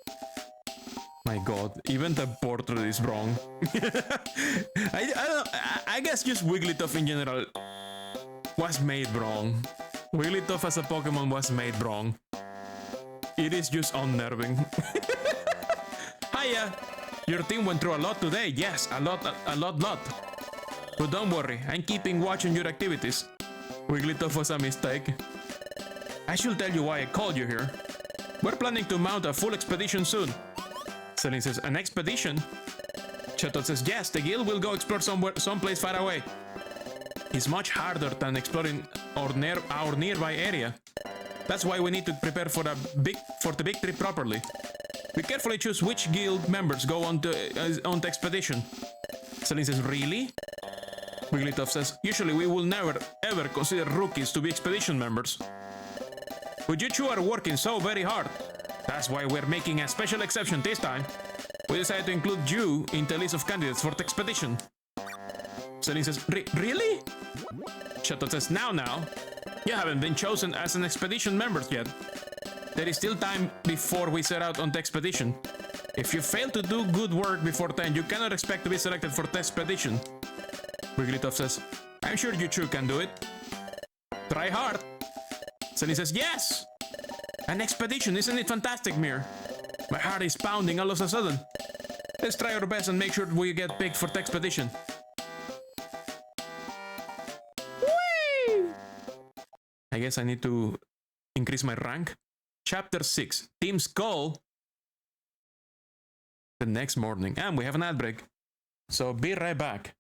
My god, even the portrait is wrong. I guess just Wigglytuff in general was made wrong. Wigglytuff as a Pokemon was made wrong. It is just unnerving. Hiya! Your team went through a lot today. Yes, a lot. But don't worry, I'm keeping watch on your activities. Wigglytuff was a mistake. I should tell you why I called you here. We're planning to mount a full expedition soon. Celine says, an expedition? Chatot says, yes, the guild will go explore someplace far away. It's much harder than exploring our nearby area. That's why we need to prepare for the big trip properly. We carefully choose which guild members go on the expedition. Celine says, really? Wigglytuff says, usually we will never ever consider rookies to be expedition members. But you two are working so very hard. That's why we're making a special exception this time. We decided to include you in the list of candidates for the expedition. Celine says, really? Chatot says, now. You haven't been chosen as an expedition member yet. There is still time before we set out on the expedition. If you fail to do good work before then, you cannot expect to be selected for the expedition. Wigglytuff says, I'm sure you two can do it. Try hard. Celine says, yes! An expedition, isn't it fantastic, Mir? My heart is pounding all of a sudden. Let's try our best and make sure we get picked for the expedition. Whee! I guess I need to increase my rank. Chapter 6, Team Skull. The next morning, and we have an ad break. So be right back.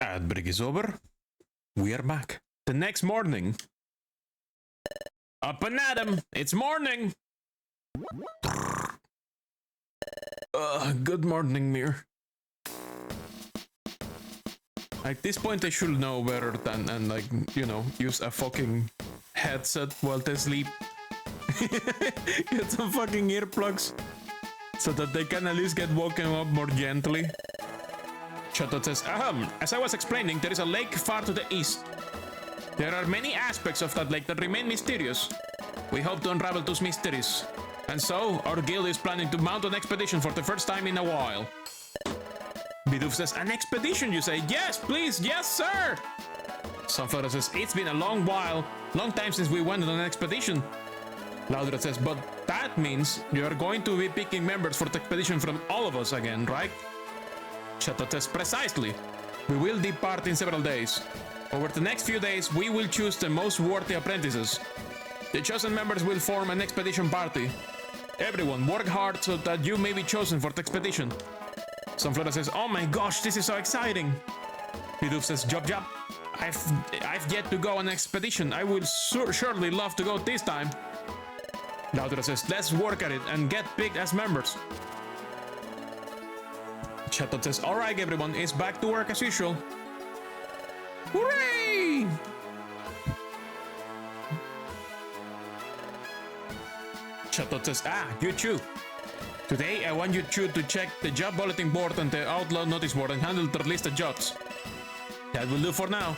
That break is over. We are back. The next morning. Up and at 'em! It's morning! Good morning, Mir. At this point, I should know better than like, you know, use a fucking headset while they sleep. Get some fucking earplugs so that they can at least get woken up more gently. Chatot says, as I was explaining, there is a lake far to the east. There are many aspects of that lake that remain mysterious. We hope to unravel those mysteries. And so, our guild is planning to mount an expedition for the first time in a while. Bidoof says, an expedition, you say? Yes, please, yes, sir! Sunflower says, it's been a long time since we went on an expedition. Loudred says, but that means you are going to be picking members for the expedition from all of us again, right? Chatot says, precisely. We will depart in several days. Over the next few days, we will choose the most worthy apprentices. The chosen members will form an expedition party. Everyone, work hard so that you may be chosen for the expedition. Sunflower says, oh my gosh, this is so exciting. Bidoof says, Job. I've yet to go on an expedition. I will surely love to go this time. Laudra says, let's work at it and get picked as members. Chatot says, alright everyone, it's back to work as usual. Hooray! Chatot says, you two. Today I want you two to check the job bulletin board and the outlaw notice board and handle the list of jobs. That will do for now.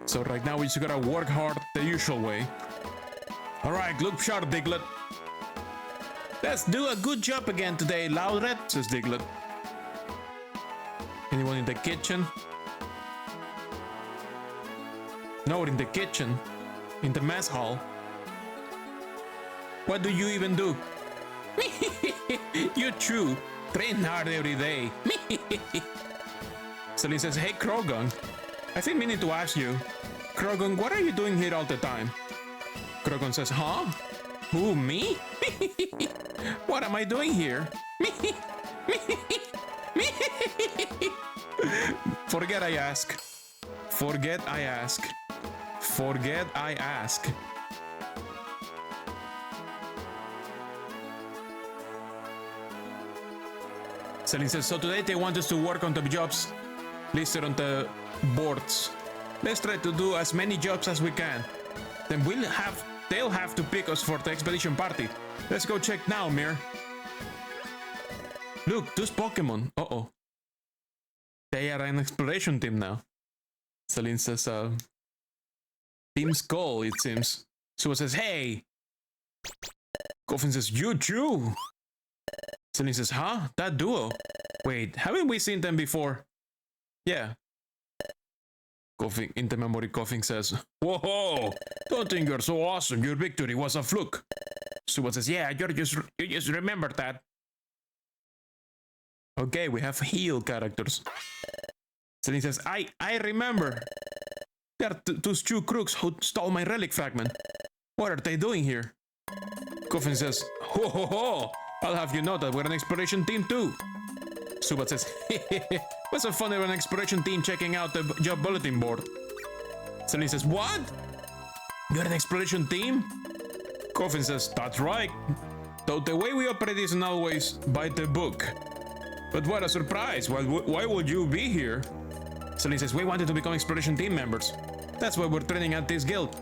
So right now we just gotta work hard the usual way. Alright, look sharp, Diglett. Let's do a good job again today, Loudred, says Diglett. Anyone in the kitchen? No, in the kitchen. In the mess hall. What do you even do? You true. Train hard every day. Celine says, hey Krogon. I've been meaning to ask you. Krogon, what are you doing here all the time? Krogon says, huh? Who, me? What am I doing here? Forget I ask. Forget I ask. Forget I ask. Celine says, so today they want us to work on the jobs listed on the boards. Let's try to do as many jobs as we can. Then they'll have to pick us for the expedition party. Let's go check now, Mir. Look, those Pokemon. Uh-oh. They are an exploration team now. Celine says, Team Skull, it seems. Suba says, hey! Coffin says, you too! Celine says, huh? That duo? Wait, haven't we seen them before? Yeah. Coughing, in the memory, Coughing says, whoa! Don't think you're so awesome, your victory was a fluke. Suba says, yeah, you just remember that. Okay, we have heal characters. Celine says, I remember. There are those two crooks who stole my relic fragment. What are they doing here? Coffin says, ho ho ho! I'll have you know that we're an exploration team too. Subat says, what's so funny of an exploration team checking out the job bulletin board? Celine says, what? You're an exploration team? Coffin says, that's right. Though the way we operate isn't always by the book. But what a surprise! Why would you be here? Celine says, we wanted to become exploration team members. That's why we're training at this guild.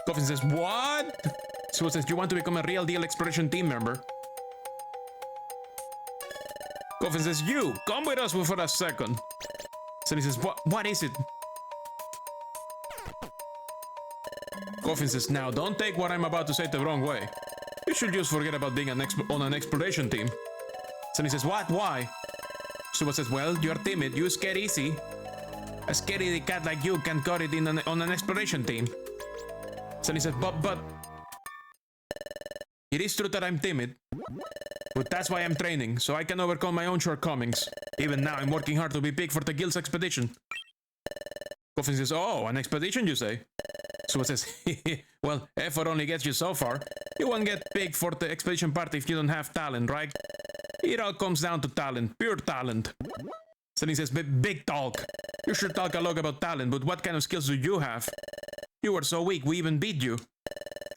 Coffin says, what? Subat says, you want to become a real deal exploration team member? Coffin says, you, come with us for a second. Celine says, what is it? Coffin says, now don't take what I'm about to say the wrong way. You should just forget about being on an exploration team. Celine says, what? Why? Suba says, well, you're timid, you scare easy. A scary cat like you can cut it on an exploration team. Celine says, but... It is true that I'm timid. But that's why I'm training, so I can overcome my own shortcomings. Even now, I'm working hard to be picked for the guild's expedition. Coffin says, oh, an expedition, you say? Suba says, well, effort only gets you so far. You won't get picked for the expedition party if you don't have talent, right? It all comes down to talent, pure talent. Celine says, big talk. You should talk a lot about talent, but what kind of skills do you have? You were so weak, we even beat you.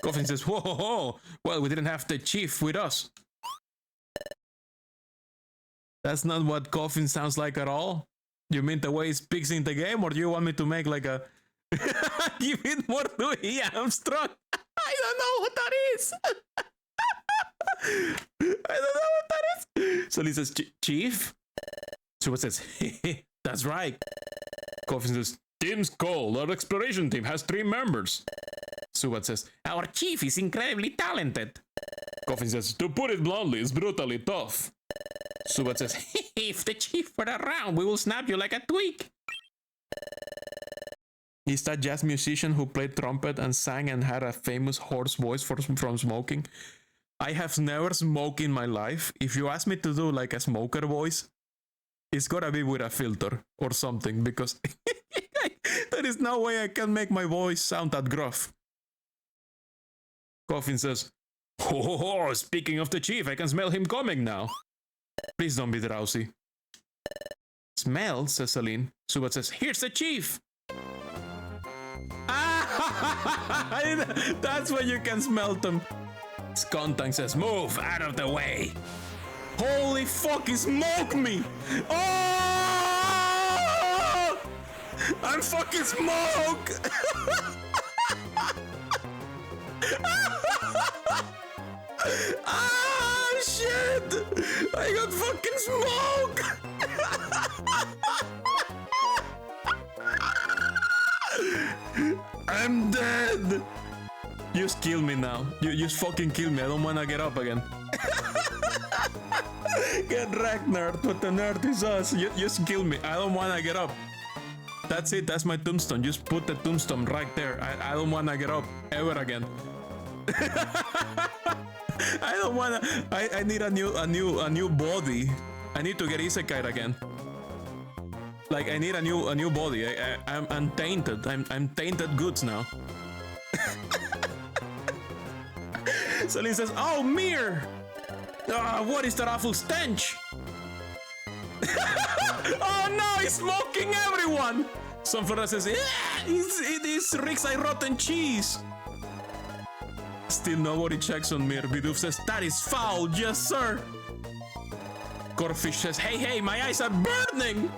Coffin says, whoa, ho, ho. Well, we didn't have the chief with us. That's not what Coffin sounds like at all. You mean the way he speaks in the game, or do you want me to make like a... Give it more to Ian Armstrong? I don't know what that is. I don't know what that is. So he says, Chief? Subat says, that's right. Coffin says, team's called. Our exploration team has 3 members. Subat says, our chief is incredibly talented. Coffin says, to put it bluntly, it's brutally tough. Subat says, if the chief were around, we will snap you like a twig. Is that jazz musician who played trumpet and sang and had a famous hoarse voice from smoking? I have never smoked in my life. If you ask me to do like a smoker voice, it's gotta be with a filter or something, because there is no way I can make my voice sound that gruff. Coffin says, oh, speaking of the chief, I can smell him coming now. Please don't be drowsy. Smell, says Celine. Subat says, here's the chief. That's why you can smell them. Skontang says, move out of the way. Holy fuck, he smoked me. Oh! I'm fucking smoke. Ah, shit. I got fucking smoke. I'm dead. Just kill me now. You just fucking kill me. I don't wanna get up again. Get wrecked, nerd. But the nerd is us. Just kill me. I don't wanna get up. That's it. That's my tombstone. Just put the tombstone right there. I don't wanna get up ever again. I don't wanna. I need a new body. I need to get isekai again. Like I need a new body. I'm tainted. I'm tainted goods now. Celine says, "Oh, Mir! What is that awful stench?" Oh no, he's smoking everyone! Sunflower says, "Yeah, it reeks like rotten cheese." Still nobody checks on Mir. Bidoof says, "That is foul, yes sir." Corfish says, hey, my eyes are burning."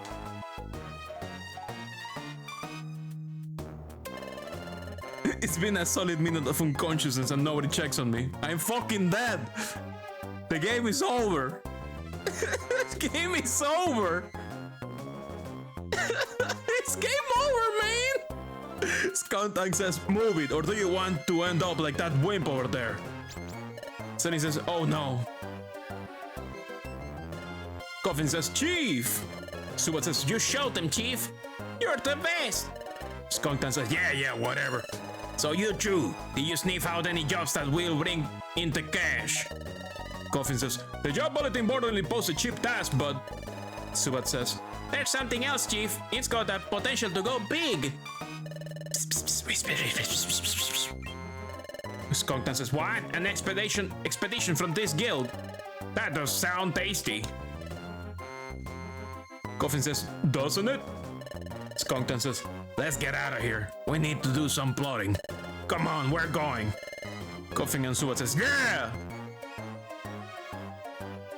It's been a solid minute of unconsciousness and nobody checks on me. I'm fucking dead. The game is over. The game is over. It's game over, man. Skontang says, "Move it, or do you want to end up like that wimp over there?" Sunny says, "Oh no." Coffin says, "Chief." Subat says, "You showed them, Chief. You're the best." Skontang says, Yeah, whatever. So you two, did you sniff out any jobs that will bring in the cash? Coffin says, "The job bulletin board only posts a cheap task, but..." Subat says, "There's something else, Chief. It's got the potential to go big." Skonktan says, "What? An expedition from this guild? That does sound tasty." Coffin says, "Doesn't it?" Skonktan says, "Let's get out of here. We need to do some plotting. Come on, we're going." Coffin and Subat says, "Yeah!"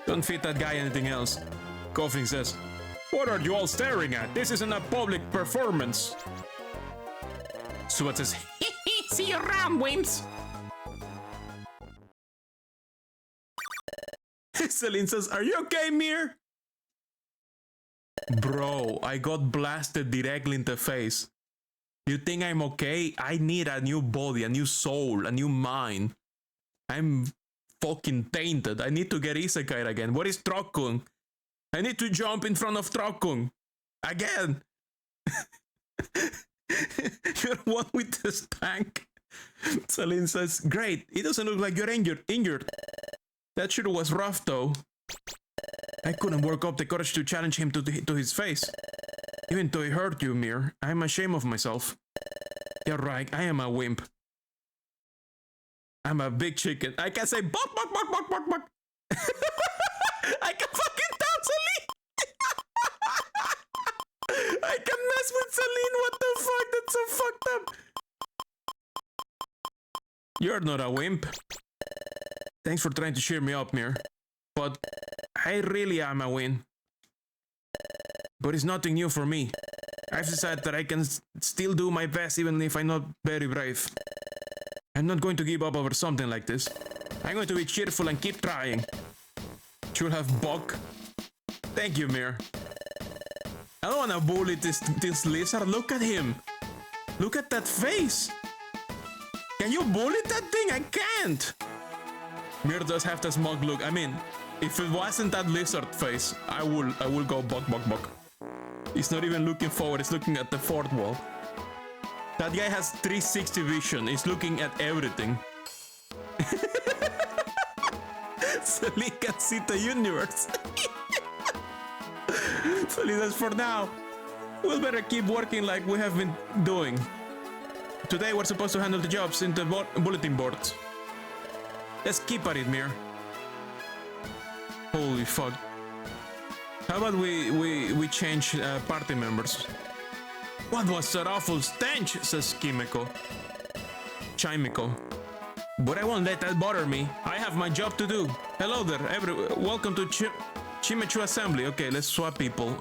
Don't feed that guy anything else. Coffin says, "What are you all staring at? This isn't a public performance." Subat says, "See you around, wimps." Celine says, "Are you okay, Mir?" Bro, I got blasted directly in the face. You think I'm okay? I need a new body, a new soul, a new mind. I'm fucking tainted. I need to get isekai again. What is Trokkung? I need to jump in front of Trokkung. Again. You're one with the stank. Celine says, "Great. It doesn't look like you're injured. That sure was rough though. I couldn't work up the courage to challenge him to his face. Even though he hurt you, Mir, I'm ashamed of myself. You're right, I am a wimp. I'm a big chicken. I can say buck, buck, buck, buck, buck, buck." I can fucking tell Celine. kiss with Celine. What the fuck? That's so fucked up. You're not a wimp. Thanks for trying to cheer me up, Mir. But I really am a win. But it's nothing new for me. I've decided that I can still do my best even if I'm not very brave. I'm not going to give up over something like this. I'm going to be cheerful and keep trying. Should have Buck. Thank you, Mir. I don't want to bully this lizard. Look at him. Look at that face. Can you bully that thing? I can't. Mir does have the smug look. I mean, if it wasn't that lizard face, I will go Buck. He's not even looking forward. He's looking at the fourth wall. That guy has 360 vision. He's looking at everything. So he can see the universe. So he says, for now, we'll better keep working like we have been doing. Today we're supposed to handle the jobs in the bulletin boards. Let's keep at it, Mir. Holy fuck. How about we change party members? What was that awful stench, says Chimico. But I won't let that bother me. I have my job to do. Hello there, welcome to Chimichu Assembly. Okay, let's swap people.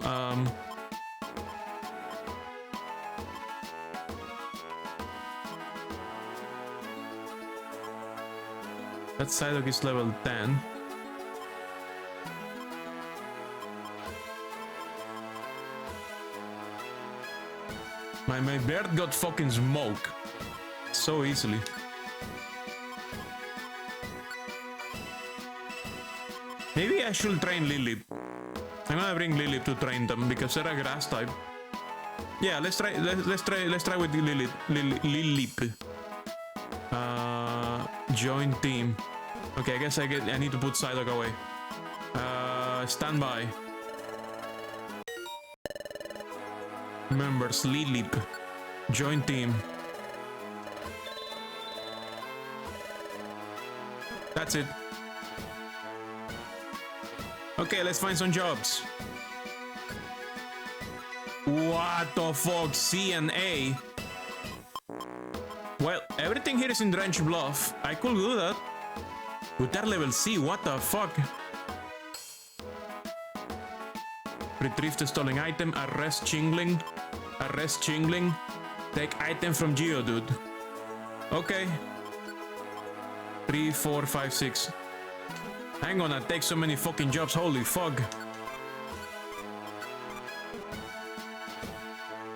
That Psylocke is level 10. My beard got fucking smoke. So easily. Maybe I should train Lilip. I'm gonna bring Lilip to train them because they're a grass type. Yeah, let's try with Lilip. Join team. Okay, I guess I need to put Psylocke away. Stand by. Members, Lilip. Join team. That's it. Okay, let's find some jobs. What the fuck? C and A? Well, everything here is in Drench Bluff. I could do that. With that level C, what the fuck? Retrieve the stolen item, arrest Chingling. Take item from Geodude. Okay. 3, 4, 5, 6. I'm gonna take so many fucking jobs, holy fuck.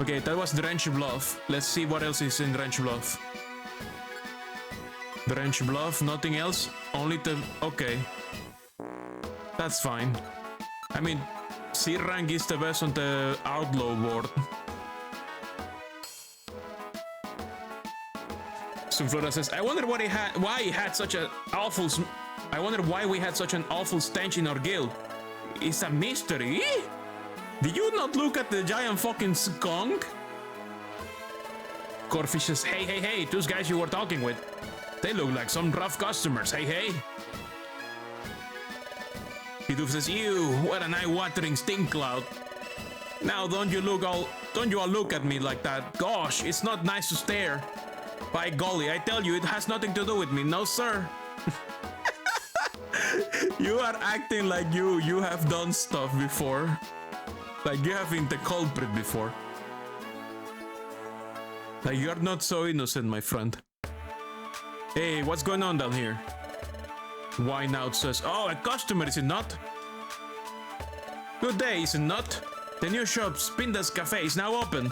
Okay, that was Drench Bluff. Let's see what else is in Drench Bluff. Drench Bluff, nothing else? Only the... okay. That's fine. I mean, C rank is the best on the Outlaw board. Flora says, I wonder why he had such an awful... I wonder why we had such an awful stench in our guild. It's a mystery. Did you not look at the giant fucking skunk? Corfish says, hey, those guys you were talking with. They look like some rough customers, hey. Pidoof says, ew, what an eye-watering stink cloud. Now don't you all look at me like that. Gosh, it's not nice to stare. By golly, I tell you, it has nothing to do with me. No, sir. You are acting like you have done stuff before. Like you have been the culprit before. Like you're not so innocent, my friend. Hey, what's going on down here? Wineout says, oh, a customer, is it not? Good day, is it not? The new shop, Spindas Cafe, is now open.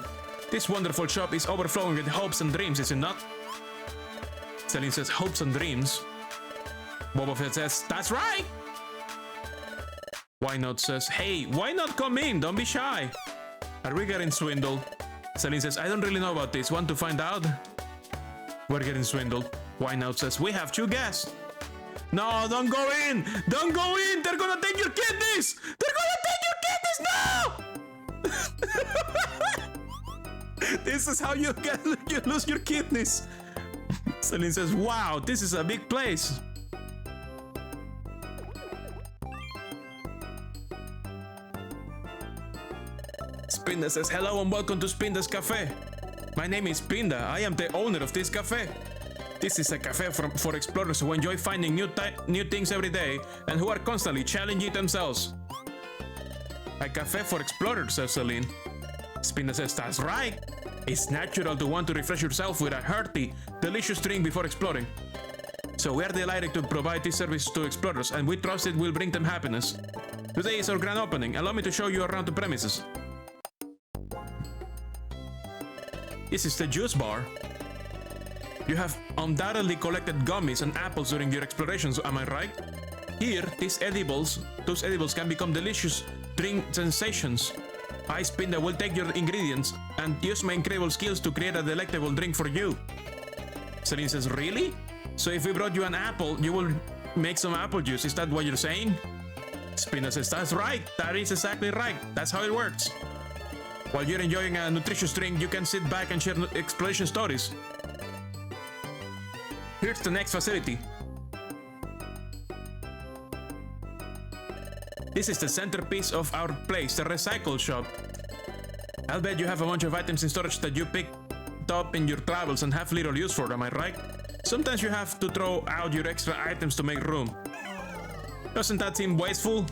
This wonderful shop is overflowing with hopes and dreams, is it not? Celine says, hopes and dreams. Boba Fett says, that's right! Why not says, hey, why not come in? Don't be shy. Are we getting swindled? Celine says, I don't really know about this. Want to find out? We're getting swindled. Why not says, we have 2 guests. No, don't go in! Don't go in! They're gonna take your kidneys! They're gonna take your kidneys! No! This is how you lose your kidneys. Celine says, wow, this is a big place. Spinda says, hello and welcome to Spinda's Cafe. My name is Spinda. I am the owner of this cafe. This is a cafe for explorers who enjoy finding new things every day and who are constantly challenging themselves. A cafe for explorers, says Celine. Spinda says, that's right. It's natural to want to refresh yourself with a hearty, delicious drink before exploring. So we are delighted to provide this service to explorers, and we trust it will bring them happiness. Today is our grand opening. Allow me to show you around the premises. This is the juice bar. You have undoubtedly collected gummies and apples during your explorations, am I right? Here, those edibles can become delicious drink sensations. I, Spinda, will take your ingredients and use my incredible skills to create a delectable drink for you. Celine says, really? So if we brought you an apple, you will make some apple juice, is that what you're saying? Spinda says, that's right, that is exactly right, that's how it works. While you're enjoying a nutritious drink, you can sit back and share exploration stories. Here's the next facility. This is the centerpiece of our place, the recycle shop. I'll bet you have a bunch of items in storage that you picked up in your travels and have little use for, am I right? Sometimes you have to throw out your extra items to make room. Doesn't that seem wasteful?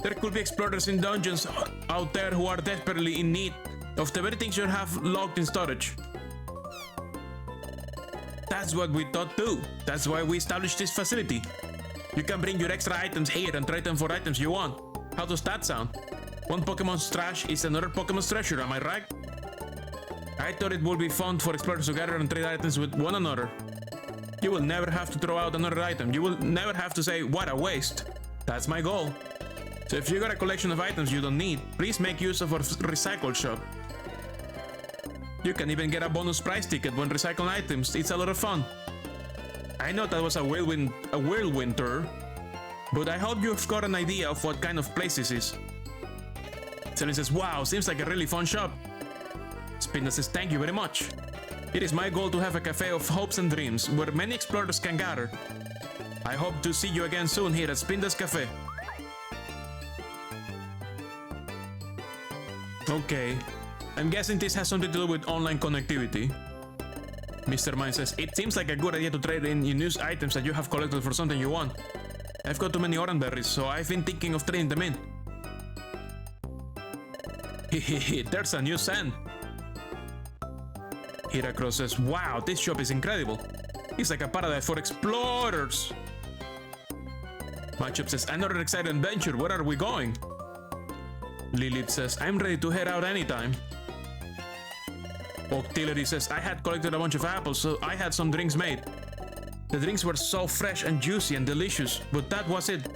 There could be explorers in dungeons out there who are desperately in need of the very things you have locked in storage. That's what we thought too. That's why we established this facility. You can bring your extra items here and trade them for items you want. How does that sound? One Pokemon's trash is another Pokemon's treasure, am I right? I thought it would be fun for explorers to gather and trade items with one another. You will never have to throw out another item. You will never have to say, what a waste. That's my goal. So if you got a collection of items you don't need, please make use of our recycle shop. You can even get a bonus prize ticket when recycling items. It's a lot of fun. I know that was a whirlwind tour, but I hope you've got an idea of what kind of place this is. Celine says, wow, seems like a really fun shop. Spinda says, thank you very much. It is my goal to have a cafe of hopes and dreams where many explorers can gather. I hope to see you again soon here at Spinda's Cafe. Okay, I'm guessing this has something to do with online connectivity. Mr. Mine says, it seems like a good idea to trade in used items that you have collected for something you want. I've got too many orange berries, so I've been thinking of trading them in. Hehehe, there's a new scent. Hiracross says, wow, this shop is incredible. It's like a paradise for explorers. Matchup says, another exciting adventure, where are we going? Lilith says, I'm ready to head out anytime. Octillery says, I had collected a bunch of apples, so I had some drinks made. The drinks were so fresh and juicy and delicious, but that was it.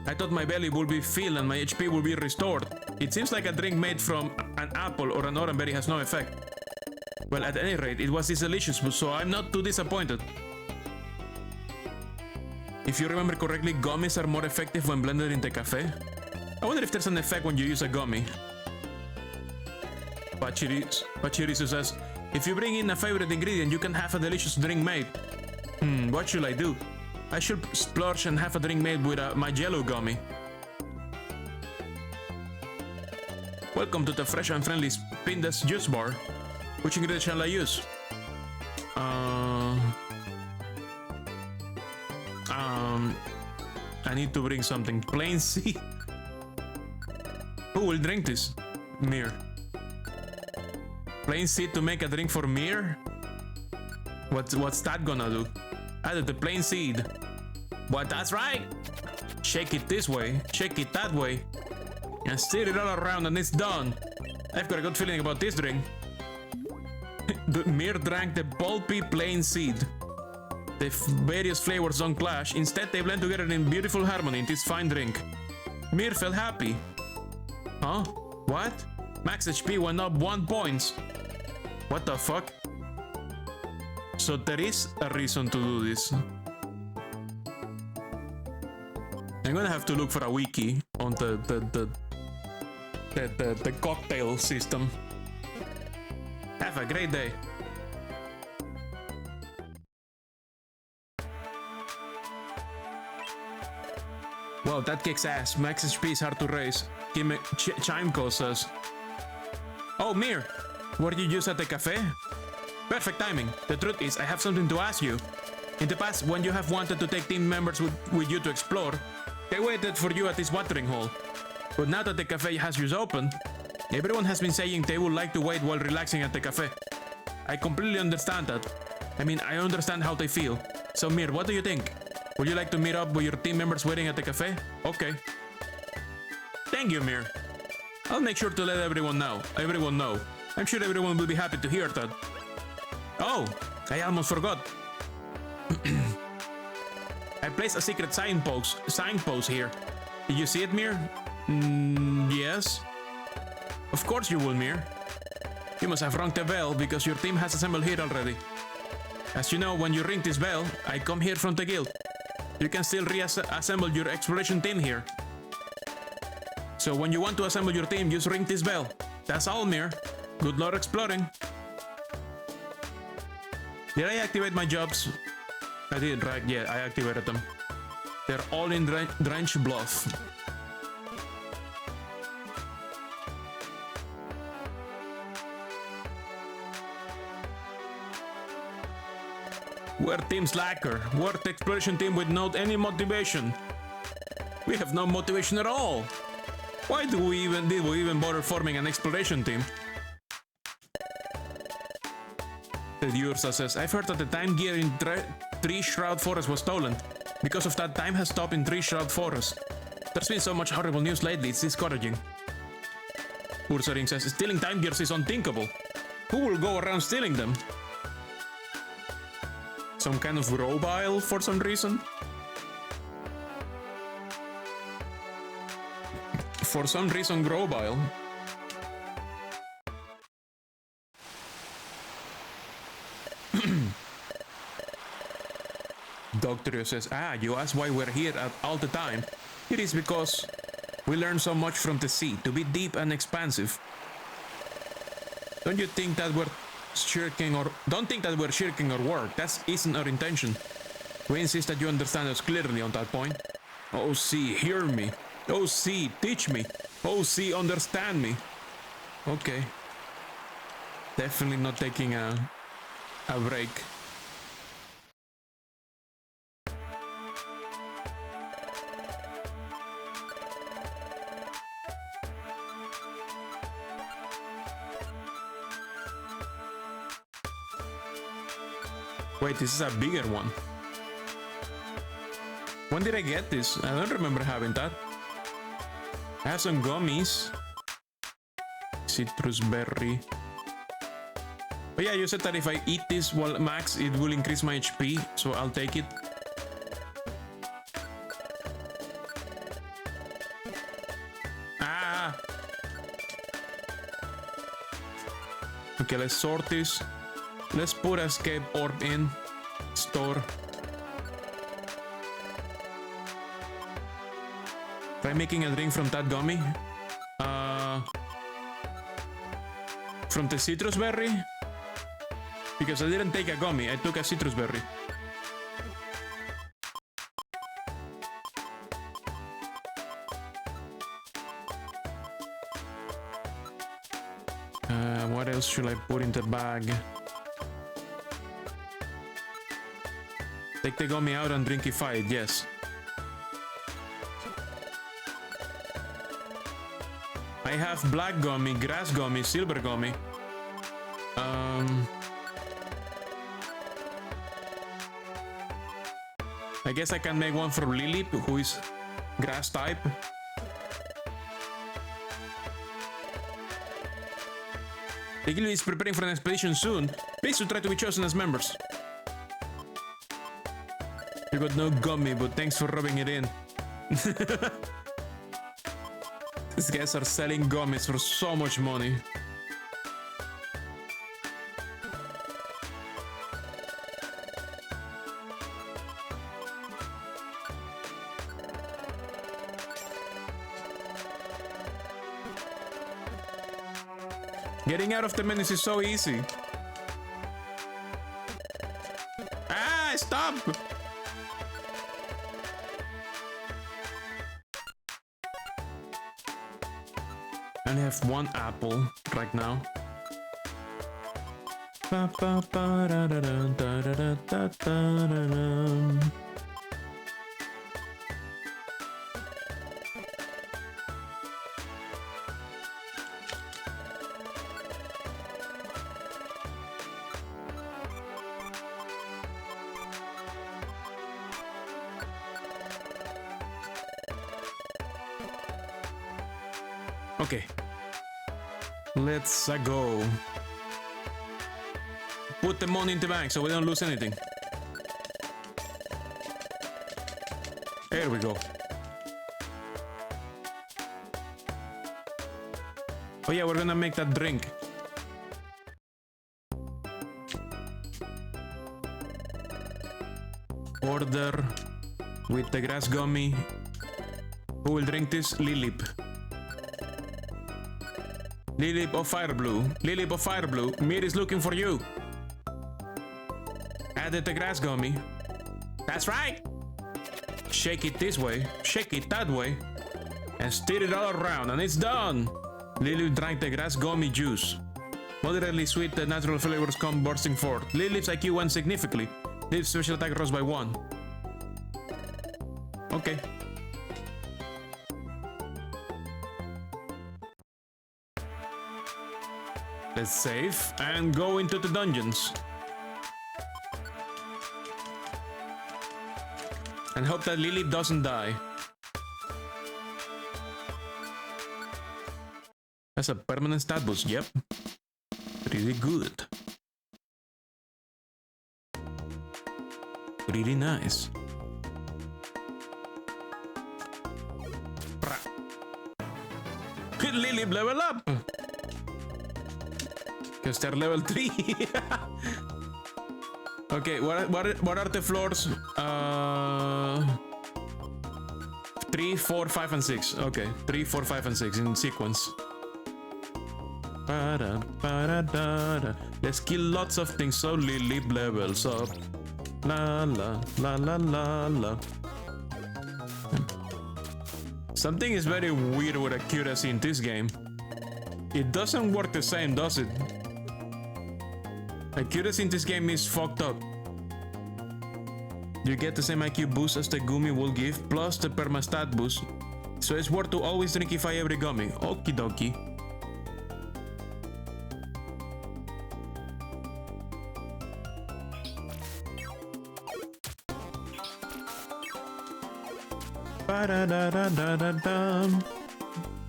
I thought my belly would be filled and my HP would be restored. It seems like a drink made from an apple or an orange berry has no effect. Well, at any rate, it was delicious, so I'm not too disappointed. If you remember correctly, gummies are more effective when blended in the cafe. I wonder if there's an effect when you use a gummy. Pachirisu says, if you bring in a favorite ingredient, you can have a delicious drink made. What should I do? I should splurge and have a drink made with my yellow gummy. Welcome to the fresh and friendly Spinda's juice bar. Which ingredient shall I use? I need to bring something. Plain sea. Who will drink this? Mir. Plain seed to make a drink for Mir? What's that gonna do? Added the plain seed. But that's right! Shake it this way, shake it that way, and stir it all around and it's done. I've got a good feeling about this drink. The Mir drank the pulpy plain seed. The various flavors don't clash, instead they blend together in beautiful harmony in this fine drink. Mir felt happy. Huh? What? Max HP went up 1 point. What the fuck? So there is a reason to do this. I'm gonna have to look for a wiki on the cocktail system. Have a great day. Wow, that kicks ass. Max HP is hard to raise. Chimeco says, Oh, Mir, were you just at the cafe? Perfect timing. The truth is, I have something to ask you. In the past, when you have wanted to take team members with you to explore, they waited for you at this watering hole. But now that the cafe has just opened, everyone has been saying they would like to wait while relaxing at the cafe. I completely understand that. I mean, I understand how they feel. So Mir, what do you think? Would you like to meet up with your team members waiting at the cafe? Okay. Thank you, Mir. I'll make sure to let everyone know. I'm sure everyone will be happy to hear that. Oh, I almost forgot. I placed a secret signpost here. Did you see it, Mir? Yes. Of course you will, Mir. You must have rung the bell because your team has assembled here already. As you know, when you ring this bell, I come here from the guild. You can still reassemble your exploration team here. So when you want to assemble your team, just ring this bell. That's all, Mir. Good luck exploring. Did I activate my jobs? I did, right? Yeah, I activated them. They're all in Drench Bluff. We're Team Slacker. We're the exploration team without any motivation. We have no motivation at all. Why did we even bother forming an exploration team? The Ursa says, I've heard that the time gear in Tree Shroud Forest was stolen. Because of that, time has stopped in Tree Shroud Forest. There's been so much horrible news lately, it's discouraging. Ursaring says, stealing time gears is unthinkable. Who will go around stealing them? Some kind of robile for some reason? For some reason, robile. Doctor says, you ask why we're here all the time. It is because we learn so much from the sea, to be deep and expansive. Don't think that we're shirking our work. That isn't our intention. We insist that you understand us clearly on that point. Oh, sea, hear me. Oh, sea, teach me. Oh, sea, understand me. Okay. Definitely not taking a break. Wait, this is a bigger one. When did I get this? I don't remember having that. I have some gummies. Citrus berry. But yeah, you said that if I eat this while max, it will increase my HP, so I'll take it. Ah! Okay, let's sort this. Let's put escape orb in. Store. Try making a drink from that gummy. From the citrus berry? Because I didn't take a gummy, I took a citrus berry. What else should I put in the bag? Take the gummy out and drinkify it, yes. I have black gummy, grass gummy, silver gummy. I guess I can make one for Lily, who is grass type. The guild is preparing for an expedition soon. Please to try to be chosen as members. You got no gummy, but thanks for rubbing it in. These guys are selling gummies for so much money. Getting out of the menus is so easy. Ah, stop! only have one apple right now. Okay, let's go. Put the money in the bank so we don't lose anything. There we go. Oh yeah, we're gonna make that drink. Order with the grass gummy. Who will drink this? Lilip. Lilip of Fire Blue. Lilip of Fire Blue. Mir is looking for you. Added the grass gummy. That's right. Shake it this way. Shake it that way. And stir it all around. And it's done. Lilip drank the grass gummy juice. Moderately sweet, the natural flavors come bursting forth. Lilip's IQ went significantly. Lilip's special attack rose by 1. Okay. Let's save and go into the dungeons. And hope that Lilip doesn't die. That's a permanent stat boost, yep. Pretty good. Pretty nice. Lilip level up! Because they're level 3. Okay, what are the floors? 3, 4, 5, and 6. Okay, 3, 4, 5, and 6 in sequence. Let's kill lots of things so Lilip levels up. La la la la la la. Something is very weird with accuracy in this game. It doesn't work the same, does it? Accuracy in this game is fucked up. You get the same IQ boost as the gummy will give, plus the perma-stat boost. So it's worth to always drinkify every gummy. Okie dokie.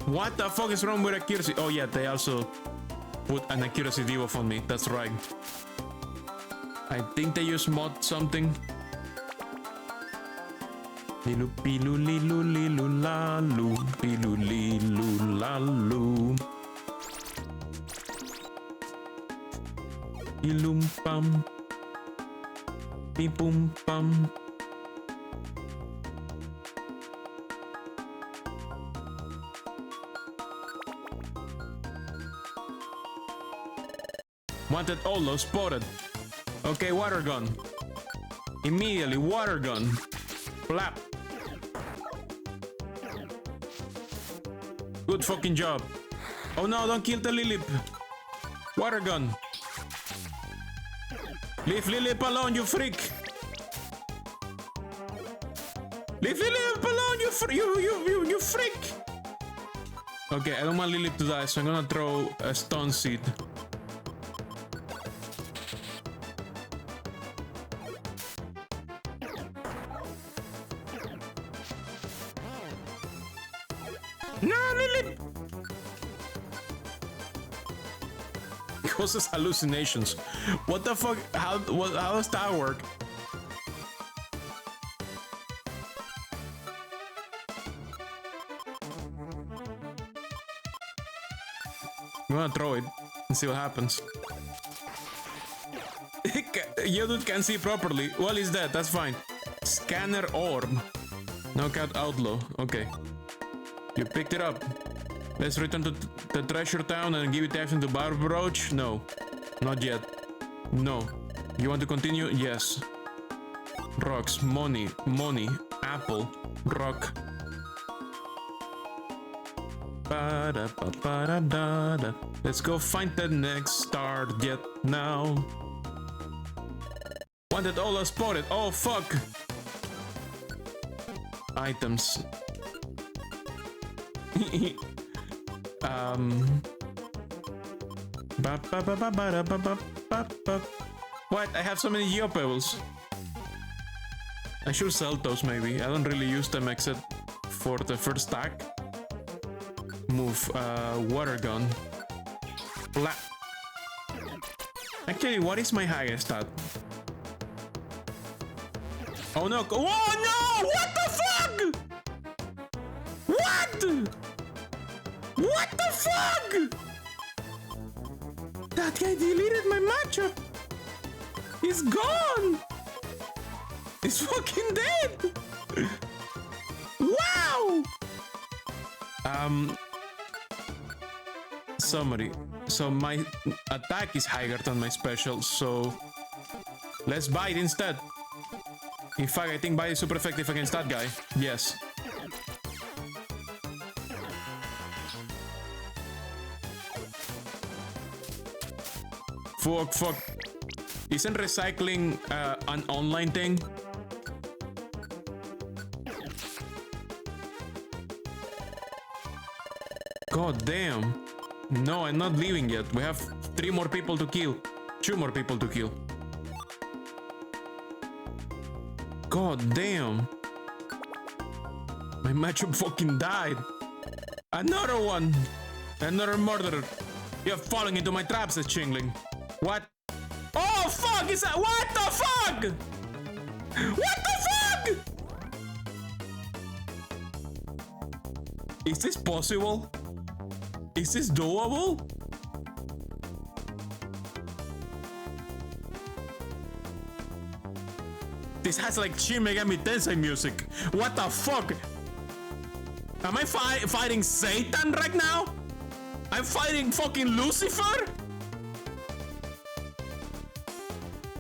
What the fuck is wrong with accuracy? Oh yeah, they also put an accuracy debuff on me. That's right. I think they use Moth something. Lilu pilu lilu lilu lalu pilu lilu lalu. Ilum pam. Pipum pam. Wanted Olo spotted. Okay, water gun. Immediately, water gun. Flap. Good fucking job. Oh no, don't kill the Lilip. Water gun. Leave Lilip alone, you freak. Leave Lilip alone, you freak. Okay, I don't want Lilip to die, so I'm gonna throw a stun seed. No, Lilip! It causes hallucinations. What the fuck? How does that work? I'm gonna throw it and see what happens. You dude can't see properly. Well, he's dead. That's fine. Scanner orb. Knockout outlaw. Okay. You picked it up. Let's return to the treasure town and give it action to Barb Roach? No. Not yet. No. You want to continue? Yes. Rocks. Money. Money. Apple. Rock. Ba-da-ba-ba-da-da-da. Let's go find the next target now. Wanted all spotted. Oh fuck. Items. What? I have so many geopebbles. I should sell those maybe. I don't really use them except for the first stack. Move water gun. Actually, what is my highest stat? Oh no! Oh no! What the fuck? What? What the fuck? That guy deleted my matchup. He's gone. He's fucking dead. Wow. Summary. So my attack is higher than my special, so let's bite instead. In fact, I think bite is super effective against that guy. Yes. Fuck. Isn't recycling an online thing? God damn. No, I'm not leaving yet. We have 3 more people to kill. 2 more people to kill. God damn. My matchup fucking died. Another one. Another murderer. You're falling into my traps, says Chingling. What? Oh fuck! Is that what the fuck? What the fuck? Is this possible? Is this doable? This has like Shin Megami Tensei music. What the fuck? Am I fighting Satan right now? I'm fighting fucking Lucifer?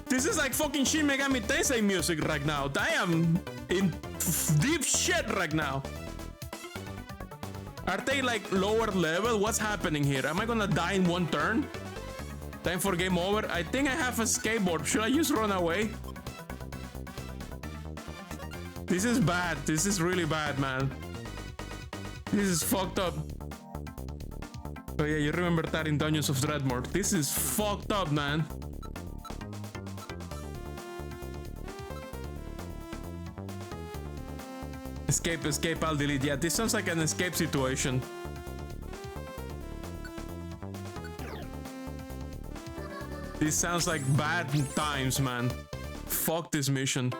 This is like fucking Shin Megami Tensei music right now. I am in deep shit right now. Are they like lower level? What's happening here? Am I gonna die in 1 turn? Time for game over? I think I have a skateboard. Should I just run away? This is bad. This is really bad, man. This is fucked up. Oh yeah, you remember that in Dungeons of Dreadmore. This is fucked up, man. Escape, I'll delete. Yeah, this sounds like an escape situation. This sounds like bad times, man. Fuck this mission.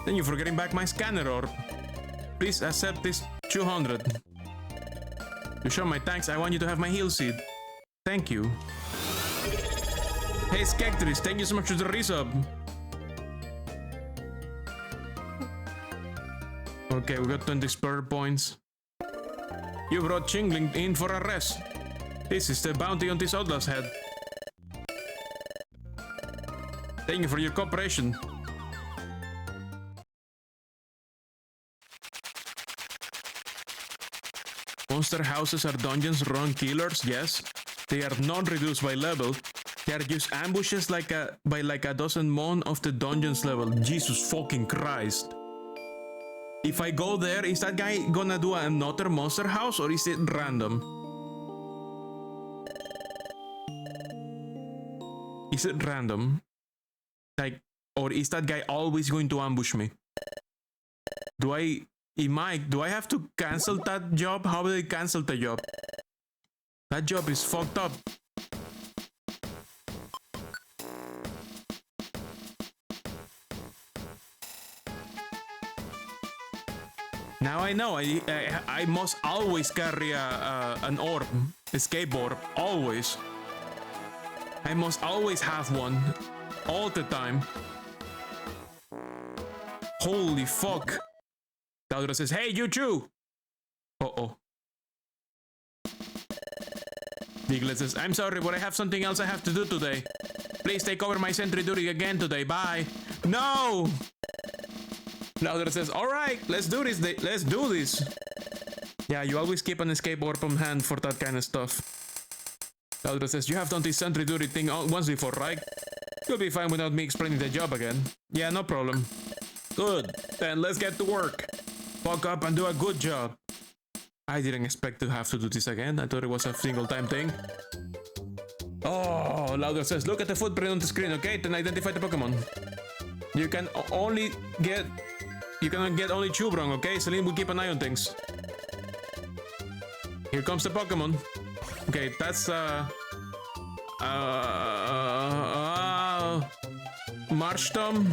Thank you for getting back my scanner orb. Please accept this 200. To show my thanks, I want you to have my heal seed. Thank you. Hey Skectris, thank you so much for the resub. Okay, we got 20 spur points. You brought Chingling in for a rest. This is the bounty on this outlaw's head. Thank you for your cooperation. Monster houses are dungeons run killers, yes. They are not reduced by level. They are just ambushes by like a dozen mon of the dungeon's level. Jesus fucking Christ. If I go there, is that guy gonna do another monster house or is it random? Is it random? Like, or is that guy always going to ambush me? Do I have to cancel that job? How will I cancel the job? That job is fucked up. Now I know I must always carry an orb, escape orb, always. I must always have one, all the time. Holy fuck. Daudra says, hey, you too! Uh-oh. Diglett says, I'm sorry, but I have something else I have to do today. Please take over my sentry duty again today, bye. No! Louder says, alright, let's do this. Let's do this. Yeah, you always keep an escape orb on hand for that kind of stuff. Louder says, you have done this sentry duty thing once before, right? You'll be fine without me explaining the job again. Yeah, no problem. Good. Then let's get to work. Fuck up and do a good job. I didn't expect to have to do this again. I thought it was a single time thing. Oh, Louder says, look at the footprint on the screen, okay? Then identify the Pokemon. You can only get... You cannot get only two wrong, okay? Celine will keep an eye on things. Here comes the Pokemon. Okay, that's Marshtomp.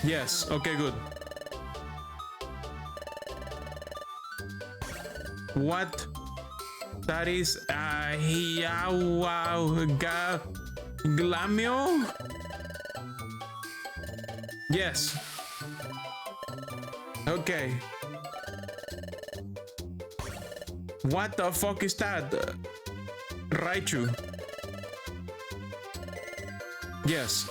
Yes, okay, good. What? That is Glamio? Yes. Okay. What the fuck is that? Raichu. Yes.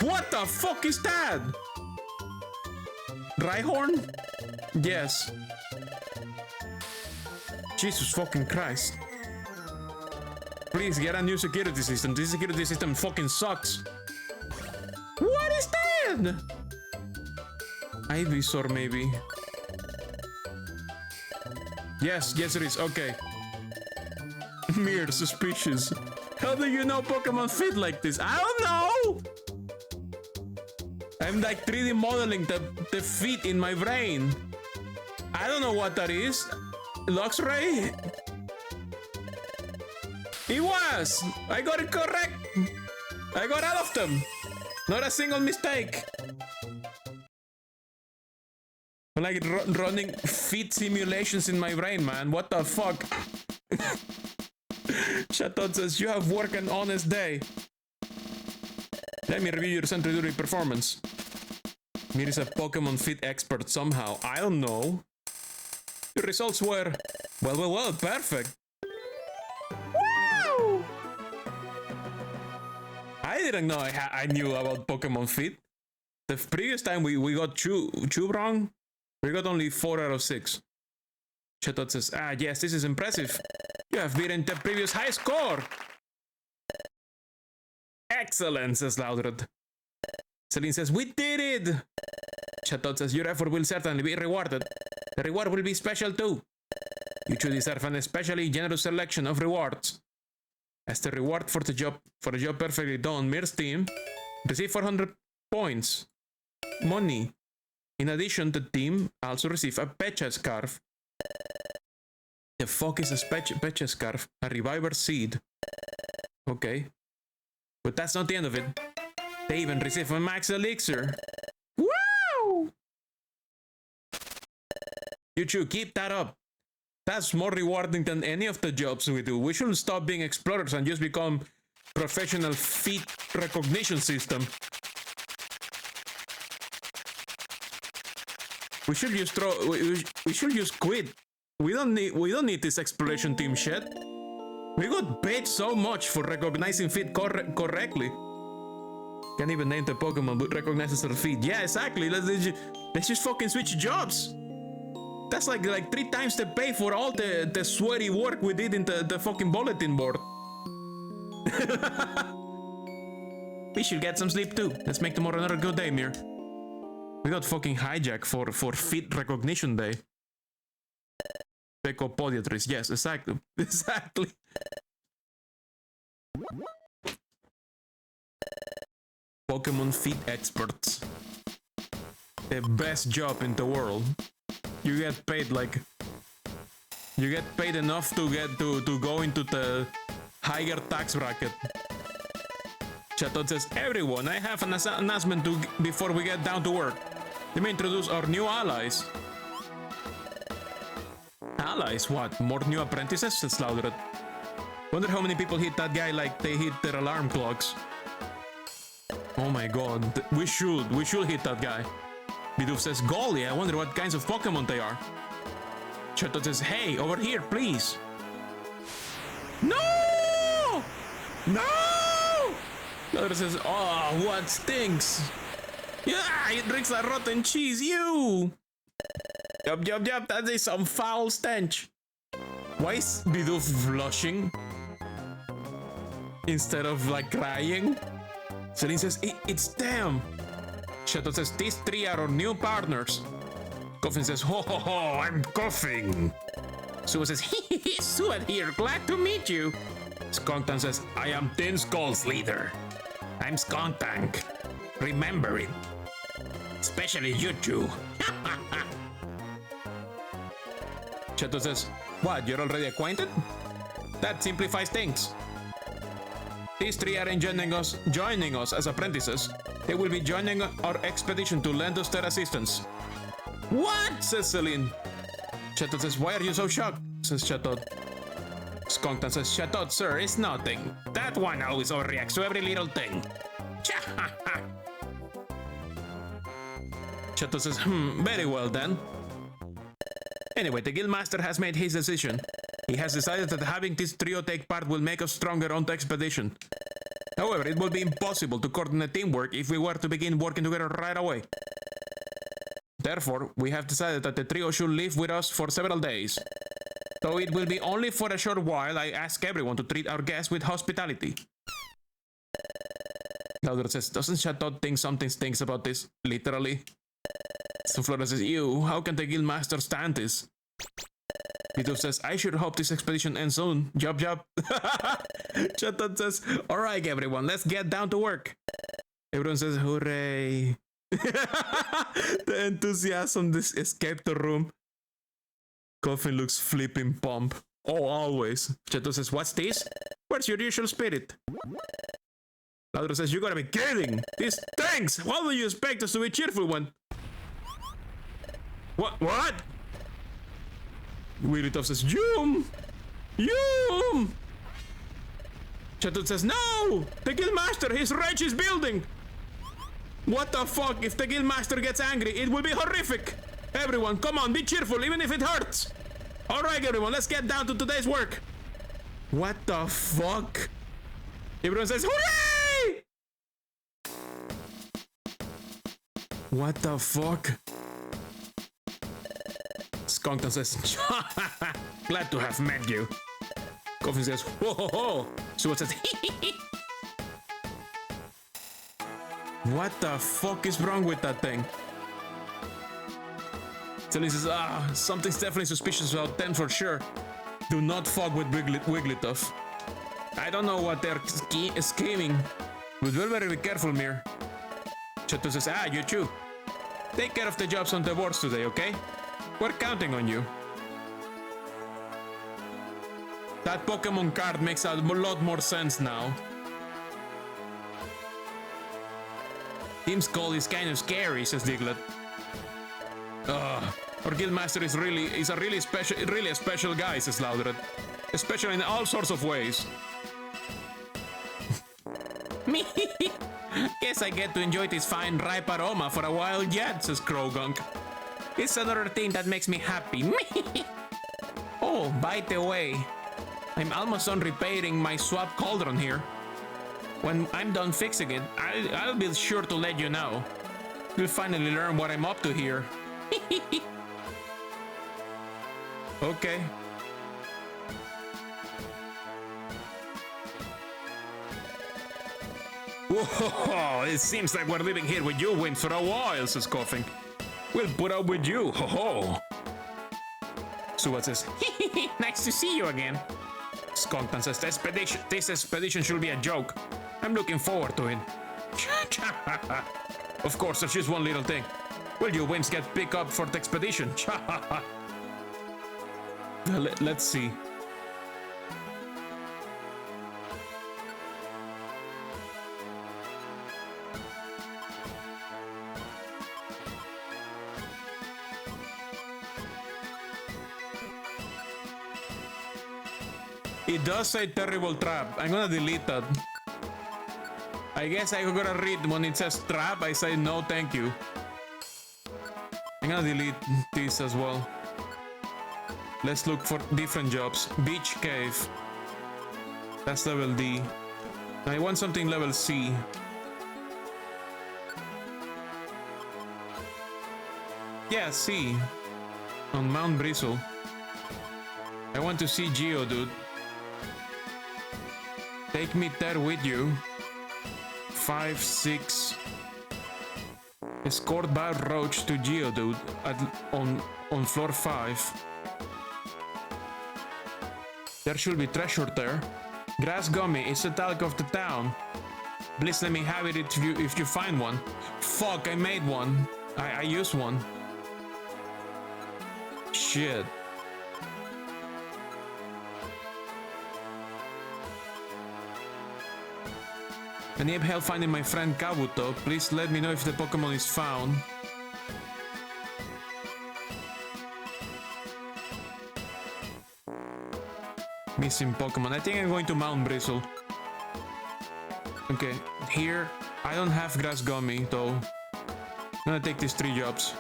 What the fuck is that? Rhyhorn? Yes. Jesus fucking Christ. Please get a new security system. This security system fucking sucks. What is that? Ivysaur maybe. Yes, yes it is. Okay. Mere suspicious. How do you know Pokemon fit like this? I don't know! I'm like 3D modeling the feet in my brain. I don't know what that is. Luxray? It was! I got it correct! I got all of them! Not a single mistake! I'm like running feet simulations in my brain, man. What the fuck? Chatot says, you have worked an honest day. Let me review your Sentry Duty performance. Mir is a Pokemon Fit expert somehow. I don't know. Your results were... Well, perfect. Wow! I didn't know I knew about Pokemon Fit. The previous time we got two wrong. We got only 4 out of 6. Chatot says, yes, this is impressive. You have beaten the previous high score. Excellent, says Loudred. Celine says, we did it! Chatot says, your effort will certainly be rewarded. The reward will be special too. You should deserve an especially generous selection of rewards. As the reward for the job perfectly done, Mir's team receive 400 points. Money. In addition, the team also receive a Pecha scarf. The fuck is a Pecha scarf? A Reviver seed. Okay. But that's not the end of it. They even receive a max elixir. Wow! You two, keep that up. That's more rewarding than any of the jobs we do. We should stop being explorers and just become professional feat recognition system. We should just we should just quit. We don't need this exploration team shit. We got paid so much for recognizing feet correctly. Can't even name the Pokemon but recognizes their feet. Yeah, exactly. Let's just fucking switch jobs. That's like 3 times the pay for all the sweaty work we did in the fucking bulletin board. We should get some sleep too. Let's make tomorrow another good day, Mir. We got fucking hijack for feet recognition day. Pecopodiatrist, yes, exactly. Exactly. Pokemon feet experts. The best job in the world. You get paid like... You get paid enough to get to go into the higher tax bracket. Chatot says, everyone, I have an announcement before we get down to work. Let me introduce our new allies. Allies? What? More new apprentices? Says Loudred. Wonder how many people hit that guy like they hit their alarm clocks. Oh my god. We should hit that guy. Bidoof says, golly, I wonder what kinds of Pokemon they are. Chatot says, hey, over here, please. No! No! The other says, oh, what stinks? Yeah, it reeks like rotten cheese, you! Yup, that is some foul stench. Why is Bidoof blushing? Instead of like crying? Celine says, it's them. Shadow says, these three are our new partners. Coffin says, ho ho ho, I'm coughing. Sue says, hee Suet here, glad to meet you. Skunktank says, I am Tin Skull's leader. I'm Skunktank. Remember it. Especially you two. Shadow says, what, you're already acquainted? That simplifies things. These three are joining us as apprentices. They will be joining our expedition to lend us their assistance. What? Says Celine. Chatot says, why are you so shocked? Says Chatot. Skunktank says, Chatot, sir, it's nothing. That one always overreacts to every little thing. Chatot says, very well then. Anyway, the Guildmaster has made his decision. He has decided that having this trio take part will make us stronger on the expedition. However, it will be impossible to coordinate teamwork if we were to begin working together right away. Therefore, we have decided that the trio should live with us for several days. Though it will be only for a short while, I ask everyone to treat our guests with hospitality. Lauderdale says, doesn't Chatot think something stinks about this? Literally. Sunflora says, ew, how can the Guildmaster stand this? Bidoof says, I should hope this expedition ends soon. Job. Chatot says, alright everyone, let's get down to work. Everyone says, hooray. The enthusiasm this escaped the room. Coffin looks flipping pump. Oh, always. Chatot says, what's this? Where's your usual spirit? Lauderdale says, you gotta be kidding. This stinks. Why would you expect us to be cheerful when... What? Wigglytuff says, Yum! Chatot says, no! The Guildmaster, his rage is building! What the fuck? If the Guildmaster gets angry, it will be horrific! Everyone, come on, be cheerful, even if it hurts! Alright, everyone, let's get down to today's work! What the fuck? Everyone says, hooray! What the fuck? Skunktank says, glad to have met you. Coffin says, ho ho ho. Suet says, what the fuck is wrong with that thing? Celine says, something's definitely suspicious about them for sure. Do not fuck with Wigglytuff. I don't know what they're scheming. But better be careful, Mir. Chatot says, you too. Take care of the jobs on the boards today, okay? We're counting on you. That Pokemon card makes a lot more sense now. Team Skull is kind of scary, says Diglett. Our Guildmaster is a really special guy, says Lauderdale. Special in all sorts of ways. Me, guess I get to enjoy this fine ripe aroma for a while yet, says Krogunk. It's another thing that makes me happy. Oh, by the way, I'm almost done repairing my swap cauldron here. When I'm done fixing it, I'll be sure to let you know. You'll finally learn what I'm up to here. Okay. Whoa, it seems like we're living here with you, Wind, for a while, says Coughing. We'll put up with you, ho ho. Suet says, nice to see you again. Skunktank says, this expedition should be a joke. I'm looking forward to it. Of course, there's just one little thing. Will you Winds get picked up for the expedition? Let's see. It does say terrible trap. I'm gonna delete that. I guess I gotta read when it says trap. I say no, thank you. I'm gonna delete this as well. Let's look for different jobs. Beach cave. That's level D. I want something level C. Yeah, C. On Mount Bristle. I want to see Geodude. Take me there with you. 5, 6. Escort by Roach to Geodude on floor 5. There should be treasure there. Grass Gummy is the talc of the town. Please let me have it if you find one. Fuck, I made one. I used one. Shit. I need help finding my friend Kabuto. Please let me know if the Pokemon is found. Missing Pokemon. I think I'm going to Mount Bristle. Okay, here I don't have Grass Gummy though. I'm gonna take these 3 jobs.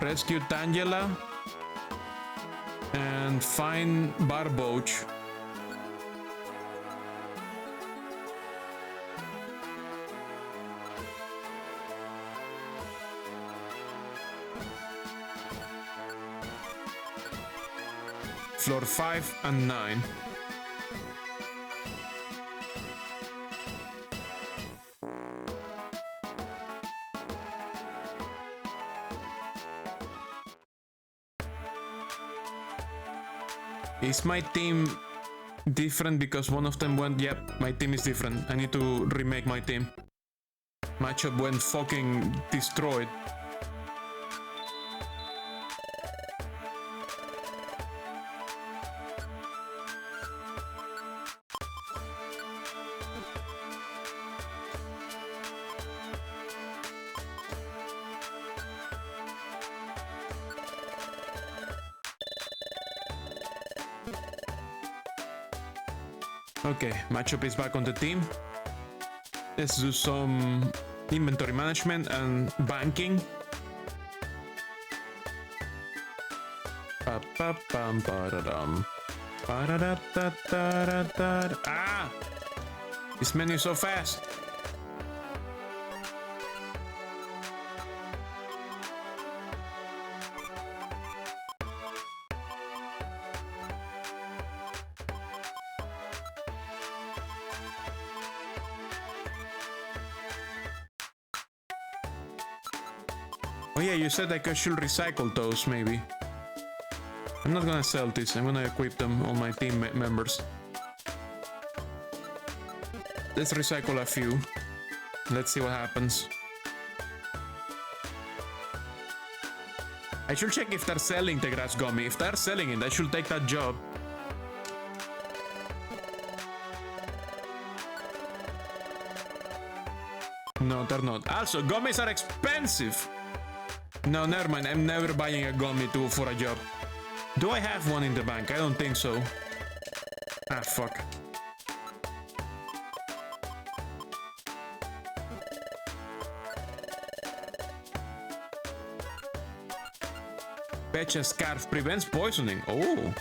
Rescue Tangela and find Barboach. Floor 5 and 9. Is my team different because one of them went? Yep, my team is different. I need to remake my team. Matchup went fucking destroyed. Okay, matchup is back on the team. Let's do some inventory management and banking. Ah! This menu is so fast. Oh yeah, you said I should recycle those, maybe. I'm not gonna sell this, I'm gonna equip them on my team members. Let's recycle a few. Let's see what happens. I should check if they're selling the Grass Gummy. If they're selling it, I should take that job. No, they're not. Also, gummies are expensive! No, never mind. I'm never buying a gummy for a job. Do I have one in the bank? I don't think so. Ah, fuck. Pecha Scarf prevents poisoning. Oh.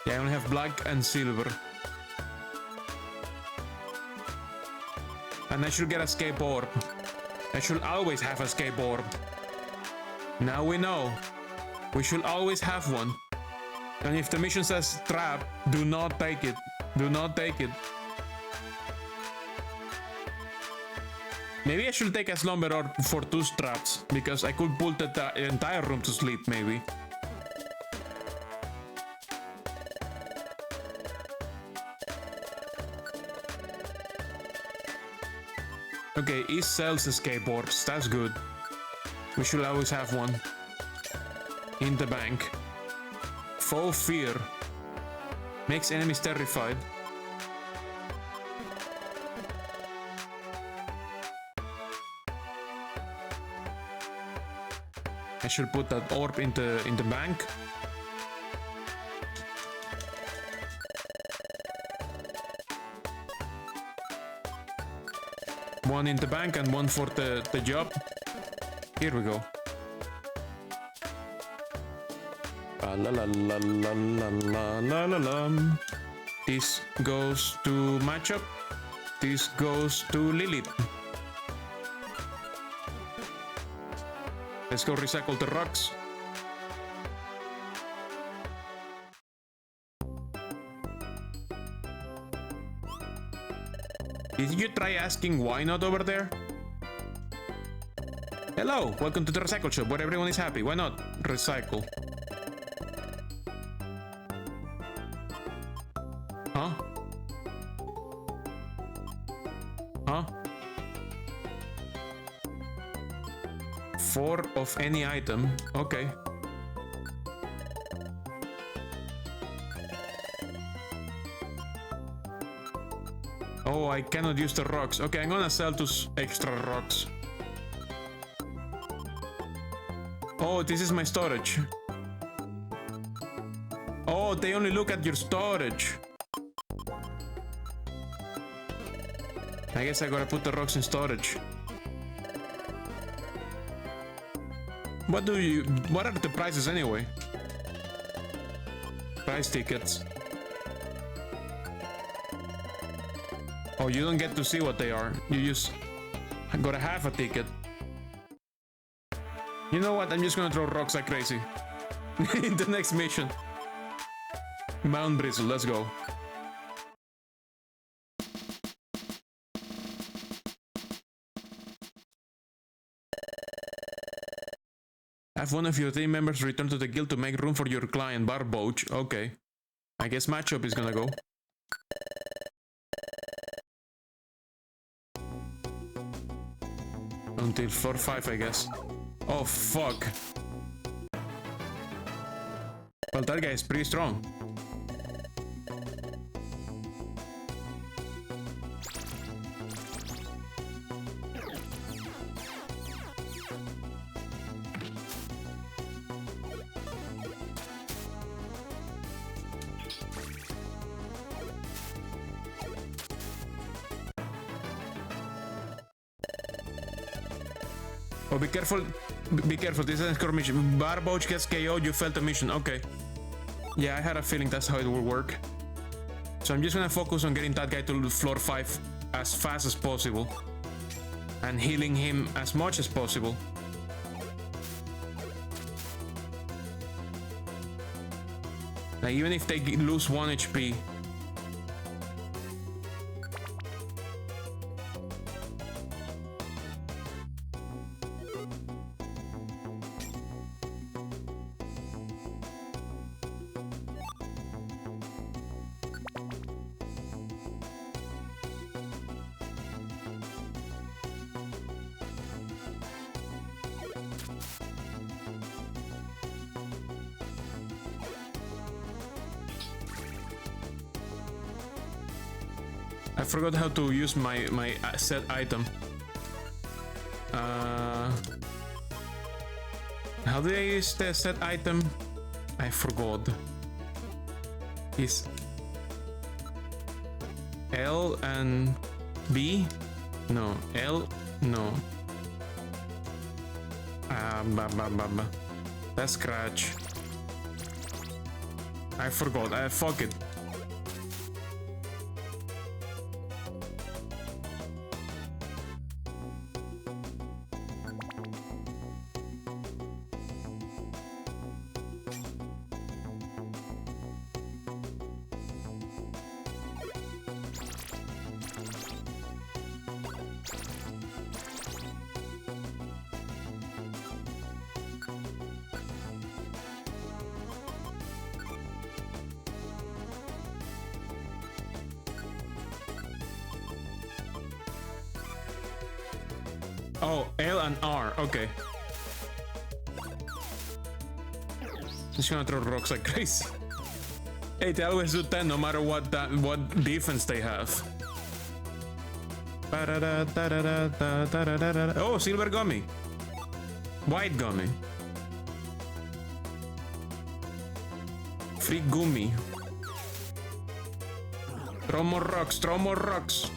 Yeah, I only have black and silver. And I should get escape orb. I should always have escape orb. Now we know. We should always have one. And if the mission says trap, do not take it. Do not take it. Maybe I should take a slumber orb for 2 traps, because I could pull the entire room to sleep, maybe. Okay, East sells escape orbs. That's good. We should always have one. In the bank. Faux fear. Makes enemies terrified. I should put that orb in the bank. One in the bank and one for the job. Here we go. La la la la la la la la la. This goes to matchup. This goes to Lilith. Let's go recycle the rocks. Did you try asking why not over there? Hello, welcome to the recycle shop where everyone is happy. Why not recycle? Huh? Huh? 4 of any item. Okay. Oh, I cannot use the rocks. Okay, I'm gonna sell those extra rocks. Oh, this is my storage. Oh, they only look at your storage. I guess I gotta put the rocks in storage. What are the prices anyway? Price tickets. Oh, you don't get to see what they are. You just got a half a ticket. You know what? I'm just gonna throw rocks like crazy. In the next mission. Mount Bristle, let's go. Have one of your team members return to the guild to make room for your client, Barboach. Okay. I guess matchup is gonna go. Until floor 5, I guess. Oh, fuck. Well, that guy is pretty strong. Oh, be careful. Be careful. This is a skirmish. Barboach gets KO'd. You failed the mission. Okay. Yeah, I had a feeling that's how it would work. So I'm just gonna focus on getting that guy to floor 5 as fast as possible. And healing him as much as possible. Like, even if they lose 1 HP. I forgot how to use my set item. How do I use the set item? I forgot. Is L and B? No, L, no. That's scratch. I forgot. Fuck it. Oh, L and R, okay. Just gonna throw rocks like crazy. Hey, they always do 10 no matter what defense they have. Oh, silver gummy. White gummy. Free gummy. Throw more rocks, throw more rocks.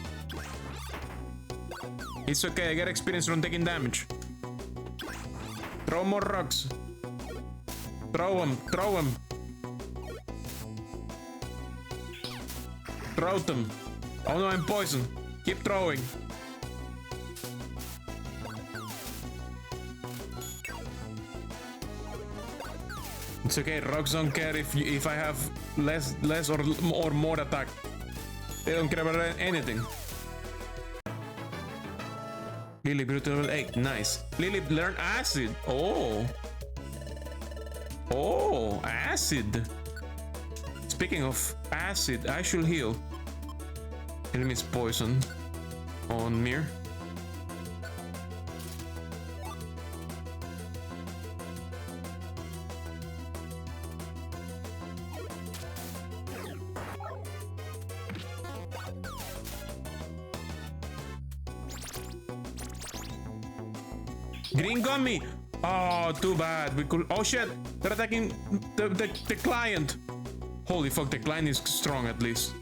It's okay, I get experience from taking damage. Throw more rocks. Throw them, throw them. Throw them. Oh no, I'm poisoned. Keep throwing. It's okay. Rocks don't care if I have less or more attack. They don't care about anything. Lily grew to level 8. Nice. Lily learned acid. Oh. Oh, acid. Speaking of acid, I should heal. Enemy's poison on Mir. Green got me. Oh, too bad. We could. Oh shit! They're attacking the client. Holy fuck! The client is strong at least.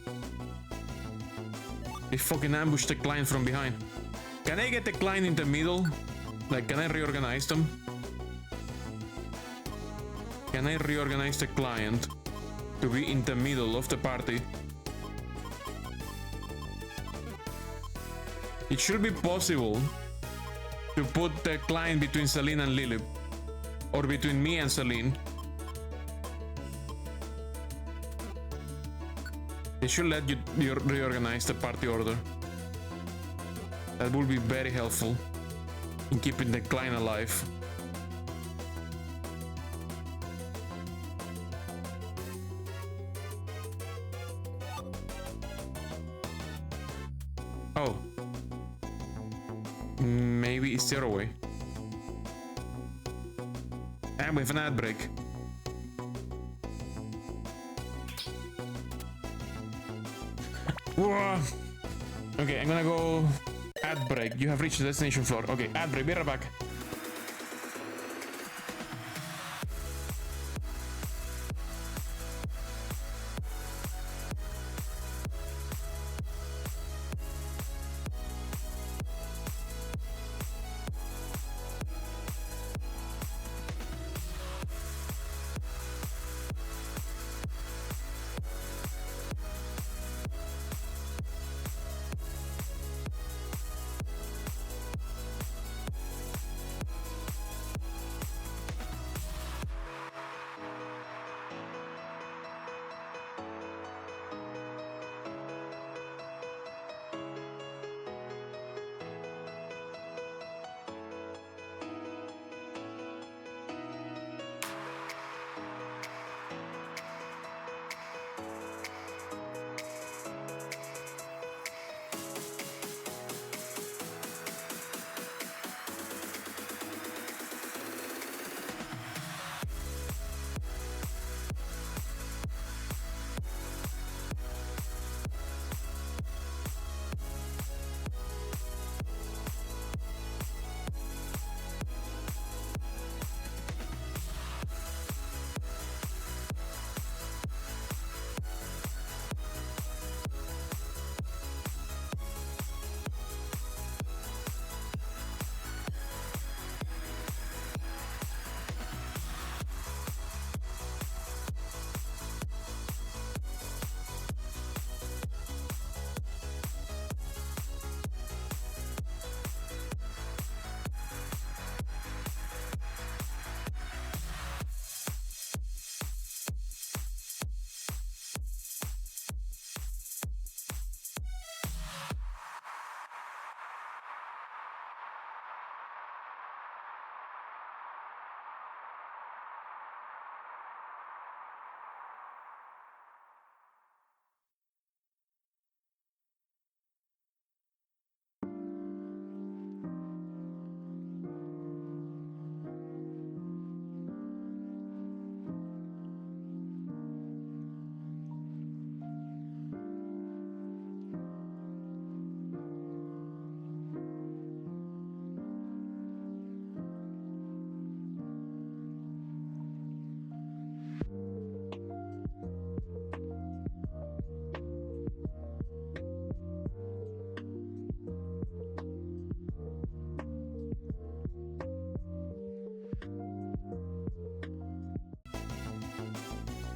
They fucking ambushed the client from behind. Can I get the client in the middle? Like, can I reorganize them? Can I reorganize the client to be in the middle of the party? It should be possible to put the client between Celine and Lilith, or between me and Celine. They should let you reorganize the party order. That will be very helpful in keeping the client alive. Oh. Maybe it's the other way. And we have an ad break. Whoa. Okay, I'm gonna go ad break. You have reached the destination floor. Okay, ad break. Be right back.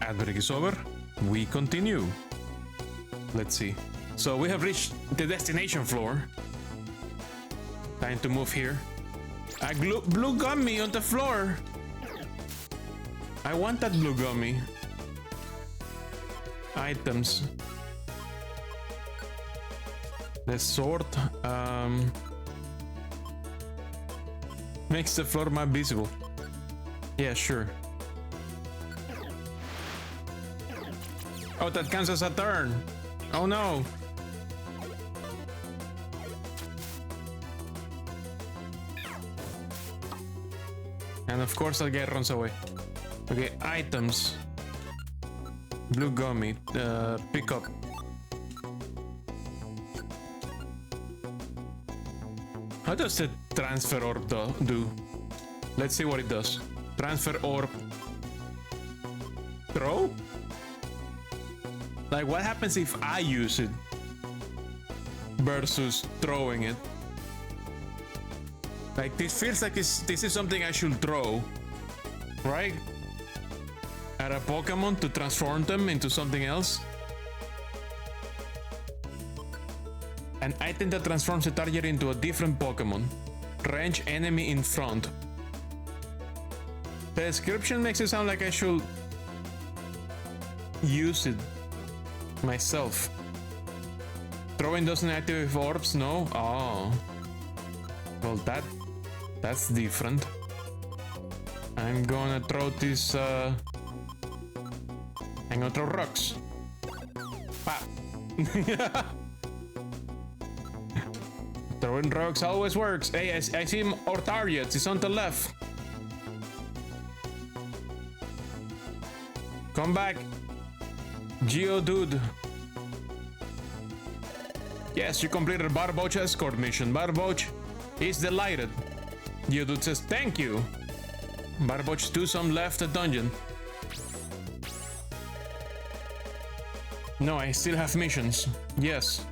Ad break is over. We continue. Let's see. So we have reached the destination floor. Time to move here. A blue gummy on the floor. I want that blue gummy. Items. The sword makes the floor more visible. Yeah, sure. Oh, that counts as a turn. Oh no. And of course that guy runs away. Okay, items. Blue gummy. Pick up. How does the transfer orb do? Let's see what it does. Transfer orb. Throw? Like, what happens if I use it versus throwing it? Like, this feels like this is something I should throw, right? At a Pokemon to transform them into something else. An item that transforms the target into a different Pokemon. Range enemy in front. The description makes it sound like I should use it myself. Throwing doesn't activate orbs, no? Oh. Well, that's different. I'm gonna throw this, I'm gonna throw rocks. Pop. Throwing rocks always works. Hey, I see our targets. It's on the left. Come back. Geodude. Yes, you completed Barboach escort mission. Barboach is delighted. Geodude says thank you. Barboach do some left the dungeon. No, I still have missions. Yes.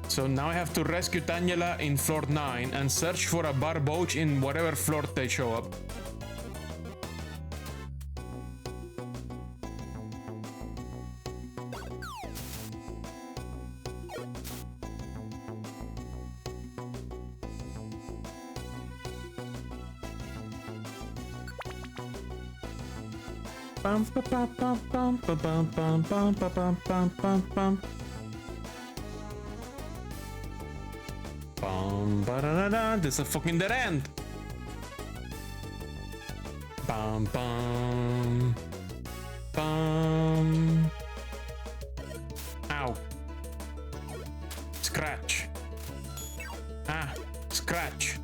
So now I have to rescue Tangela in floor 9 and search for a Barboach in whatever floor they show up. Bum ba ba bum bum ba bum bum bum ba bum bum bum bum. Bum ba da da da. This is a fucking dead end. Bum bum bum. Ow. Scratch. Ah, scratch.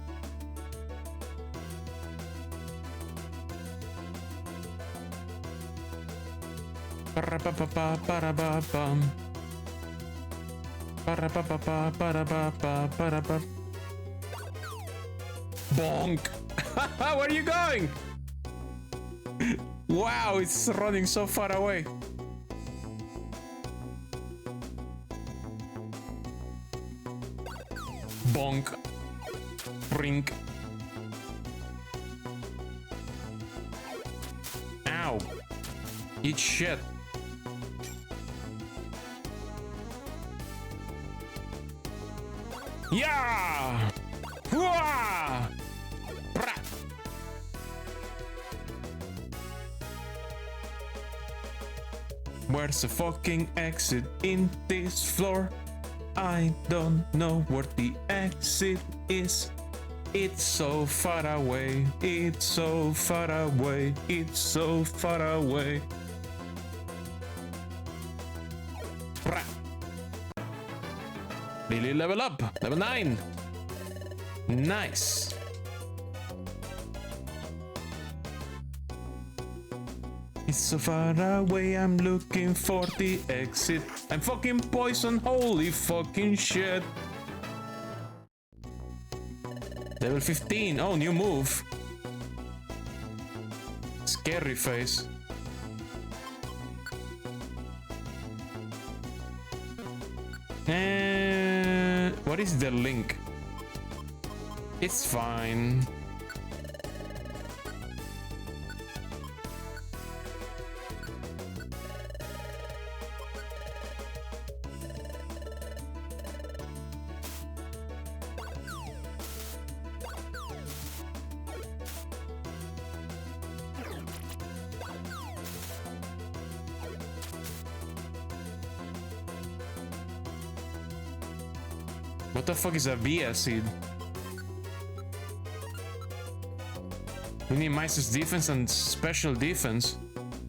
Bonk! Where are you going? Wow, it's running so far away. Bonk. Brink. Ow. Eat shit. Yeah! Wah! Bra! Where's the fucking exit in this floor? I don't know where the exit is. It's so far away. It's so far away. It's so far away. Bra! Really level up. Level 9. Nice. It's so far away, I'm looking for the exit. I'm fucking poison, holy fucking shit. Level 15. Oh, new move. Scary face. What is the link? It's fine. What the fuck is a Via seed? Minimizes defense and special defense.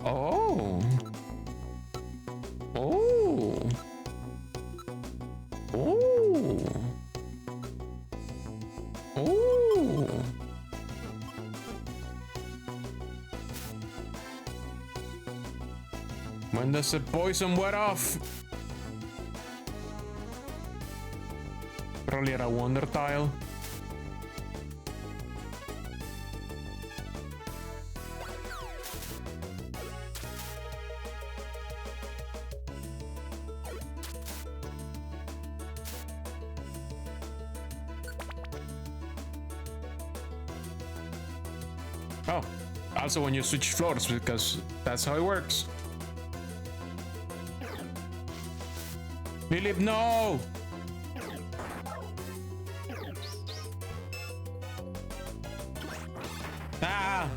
Oh. Oh. Oh. Oh. When does the poison wear off? Probably a wonder tile. Oh, also when you switch floors, because that's how it works. Philip, no! Ah!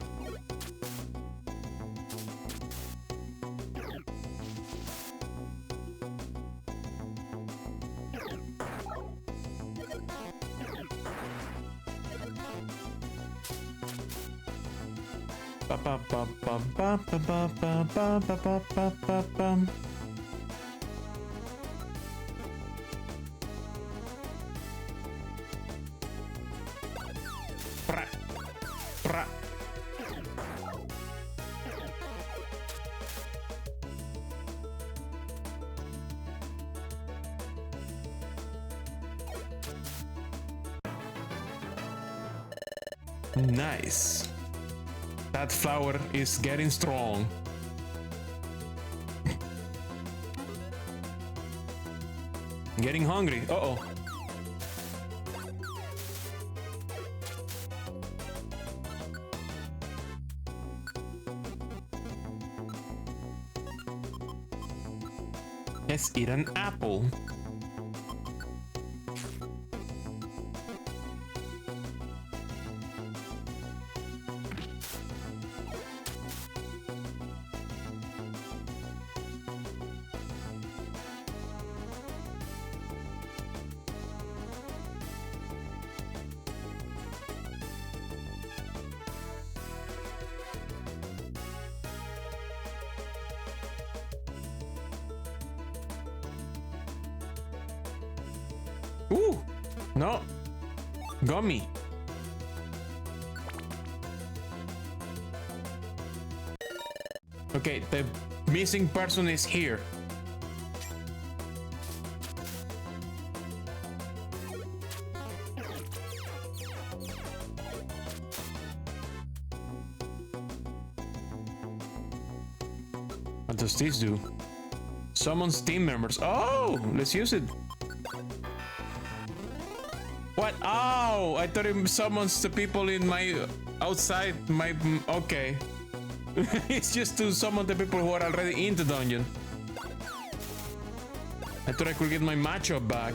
Ba ba ba ba ba ba ba ba ba ba ba ba ba. Pra. Pra. Nice. That flower is getting strong. Getting hungry. Uh-oh. Let's eat an apple. Ooh, no, gummy. Okay, the missing person is here. What does this do? Summons team members. Oh, let's use it. What? Oh, I thought it summons the people in my outside my. Okay. It's just to summon the people who are already in the dungeon. I thought I could get my matchup back.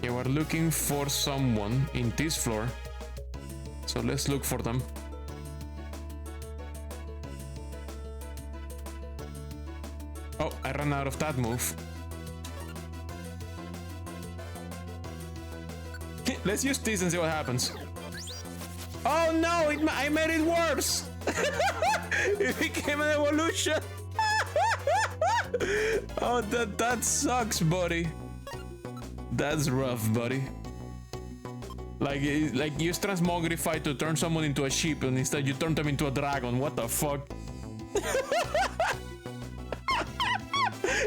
Yeah, we're looking for someone in this floor. So let's look for them. Oh, I ran out of that move. Let's use this and see what happens. Oh no, I made it worse! It became an evolution! Oh, that sucks, buddy. That's rough, buddy. Like use transmogrify to turn someone into a sheep and instead you turn them into a dragon. What the fuck?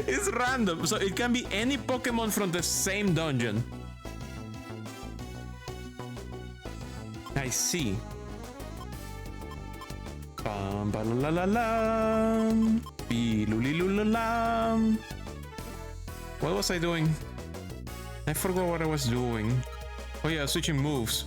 It's random, so it can be any Pokemon from the same dungeon. I see. Bam ba la la la. Be la. What was I doing? I forgot what I was doing. Oh yeah, switching moves.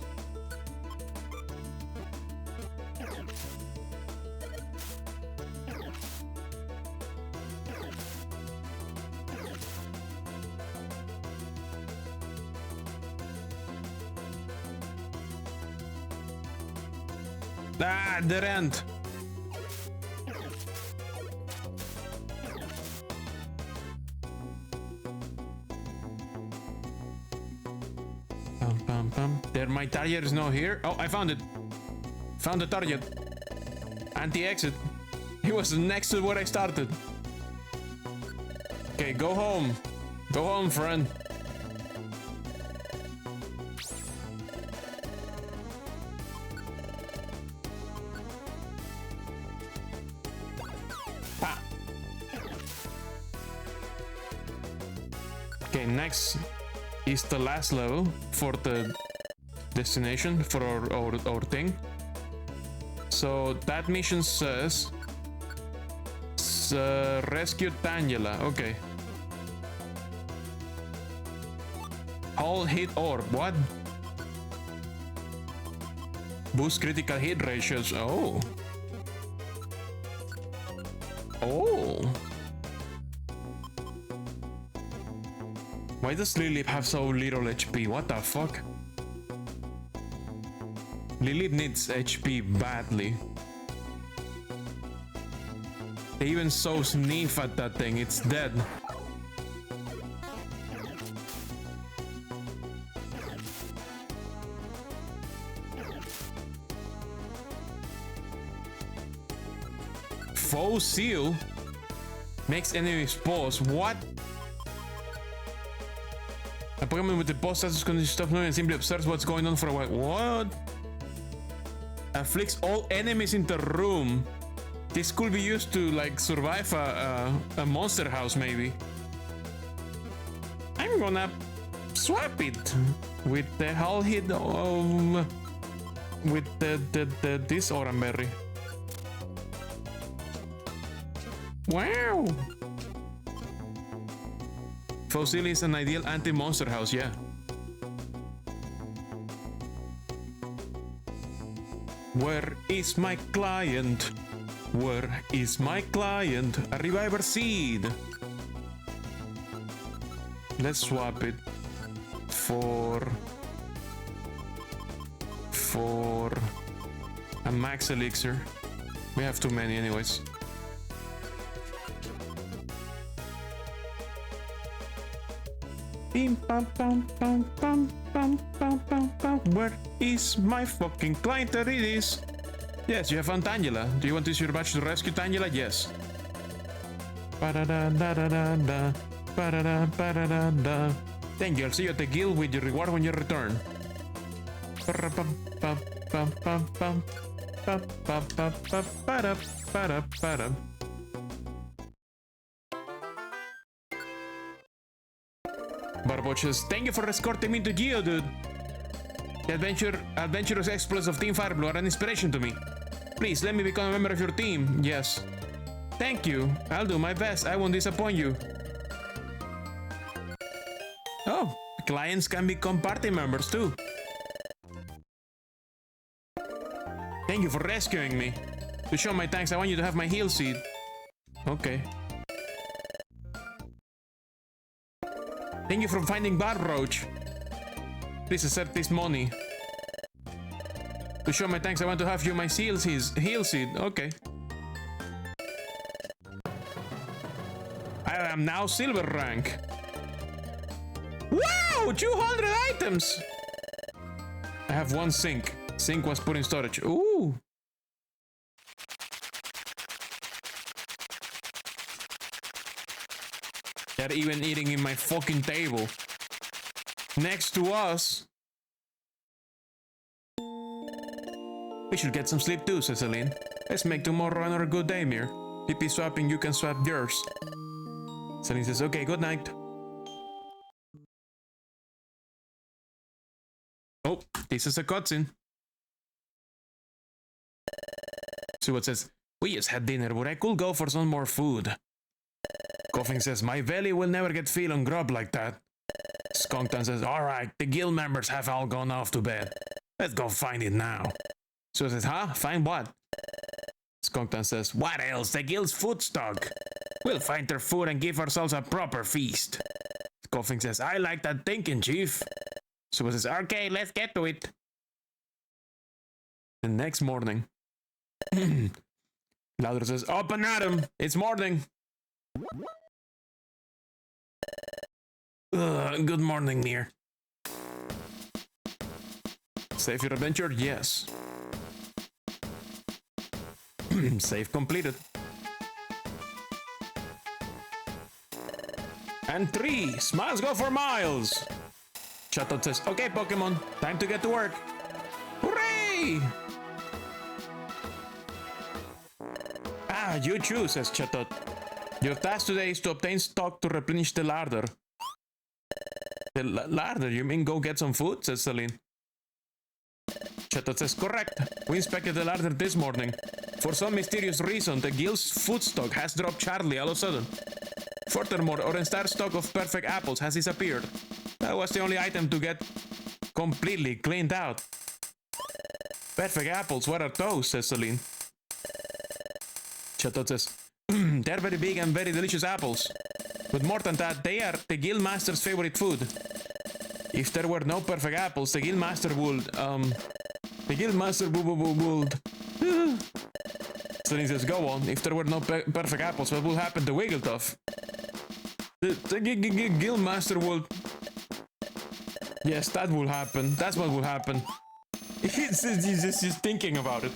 Ah, dead end. There, my target is not here. Oh, I found it. Found the target. Anti-exit. He was next to where I started. Okay, go home. Go home, friend. Ah. Okay, next is the last level for the destination for our thing. So that mission says rescue Tangela. Okay. All hit orb. What? Boost critical hit ratios. Oh. Oh. Why does Lilip have so little HP? What the fuck? Lilip needs HP badly. They even so sniff at that thing, it's dead. Foe seal makes enemies pause. What? A Pokemon with the pause status can stop moving and simply observes what's going on for a while. What? Afflicts all enemies in the room. This could be used to like survive a monster house maybe. I'm gonna swap it with the hull hit with this Oranberry. Wow. Fossil is an ideal anti-monster house, yeah. Where is my client? Where is my client? A reviver seed. Let's swap it for a max elixir. We have too many anyways. Bim, bam, bam, bam, bam, bam, bam, bam, bam. Where is my fucking client? There it is. Yes, you have found Tangela. Do you want to use your badge to rescue Tangela? Yes. Thank you. I'll see you at the guild with your reward when you return. Barboches, thank you for escorting me to Geo, dude. The adventurous exploits of Team Fireblue are an inspiration to me. Please, let me become a member of your team. Yes. Thank you. I'll do my best. I won't disappoint you. Oh, clients can become party members too. Thank you for rescuing me. To show my thanks, I want you to have my heal seed. Okay. Thank you for finding Barb Roach. Please accept this money. To show my thanks, I want to have you my heal seed. Okay. I am now silver rank. Wow! 200 items! I have one sink. Sink was put in storage. Ooh! They're even eating in my fucking table. Next to us. We should get some sleep too, says Celine. Let's make tomorrow another good day, Mir. PP swapping, you can swap yours. Celine says, okay, good night. Oh, this is a cutscene. Subat says, we just had dinner, but I could go for some more food. Coughing says, my belly will never get filled on grub like that. Skunktan says, alright, the guild members have all gone off to bed. Let's go find it now. Subat says, huh? Find what? Skunktan says, what else? The guild's food stock. We'll find their food and give ourselves a proper feast. Coughing says, I like that thinking, Chief. Subat says, okay, let's get to it. The next morning. Louder says, up and at 'em! It's morning! Good morning, Mir. Save your adventure? Yes. Save completed. And 3! Smiles go for miles! Chatot says, okay, Pokemon, time to get to work. Hooray! Ah, you choose, says Chatot. Your task today is to obtain stock to replenish the larder. The larder? You mean go get some food? Says Celine. Chatot says, correct. We inspected the larder this morning. For some mysterious reason, the guild's food stock has dropped sharply all of a sudden. Furthermore, our entire stock of perfect apples has disappeared. That was the only item to get completely cleaned out. Perfect apples, what are those? Says Celine. Chatot says, they're very big and very delicious apples. But more than that, they are the guild master's favorite food. If there were no perfect apples, the guild master would, the guild master would. Celine says, go on. If there were no perfect apples, what would happen to Wigglytuff? The guild master would. Yes, that will happen. That's what will happen. He's just thinking about it.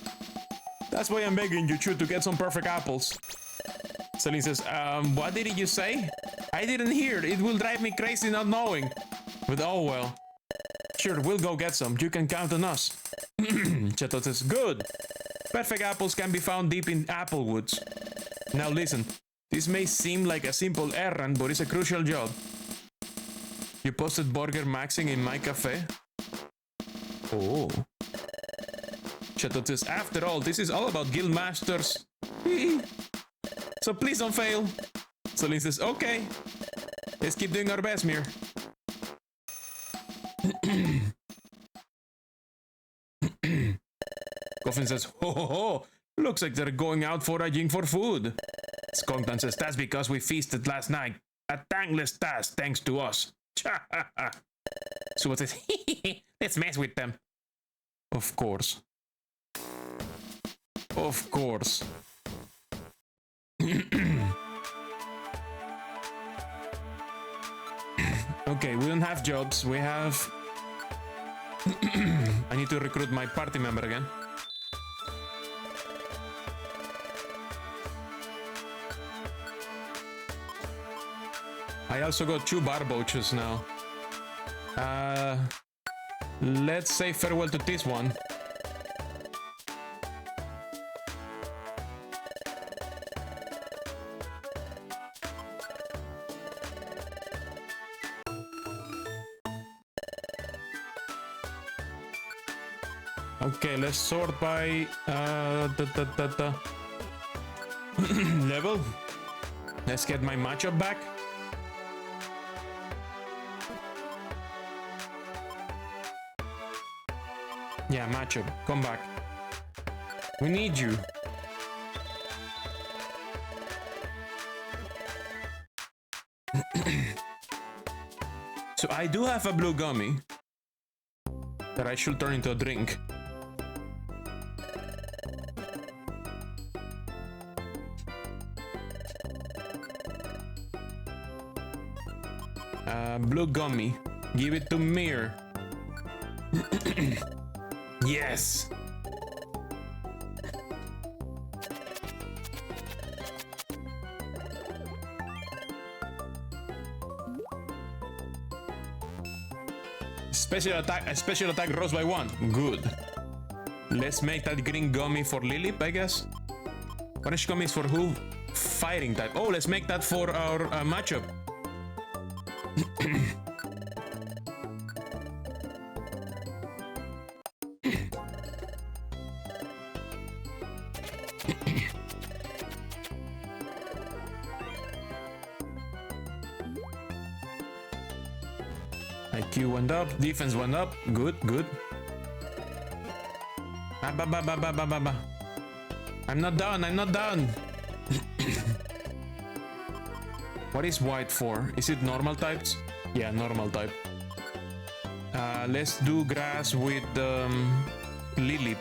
That's why I'm begging you, Chu, to get some perfect apples. Celine says, what did you say? I didn't hear. It will drive me crazy not knowing. But oh well. Sure, we'll go get some. You can count on us. Chatot says, good. Perfect apples can be found deep in apple woods. Now listen. This may seem like a simple errand, but it's a crucial job. You posted burger maxing in my cafe? Oh. Chatot says, after all, this is all about guild masters. So please don't fail. Celine says, okay. Let's keep doing our best, Mir. Coffin says, ho ho ho. Looks like they're going out foraging for food. Skunktan says, that's because we feasted last night. A thankless task thanks to us. Subat says, let's mess with them. Of course. Of course. Okay, we don't have jobs. We have... I need to recruit my party member again. I also got 2 barboaches now. Let's say farewell to this one. Okay, let's sort by level. Let's get my matchup back. Yeah, matchup, come back. We need you. So I do have a blue gummy that I should turn into a drink. Blue gummy. Give it to Mir. Yes. Special attack rose by 1. Good. Let's make that green gummy for Lilip, I guess. Orange gummy is for who? Fighting type. Oh, let's make that for our matchup. IQ went up, defense went up. Good, good. I'm not done, I'm not done. What is white for? Is it normal types? Yeah, normal type. Let's do grass with lily.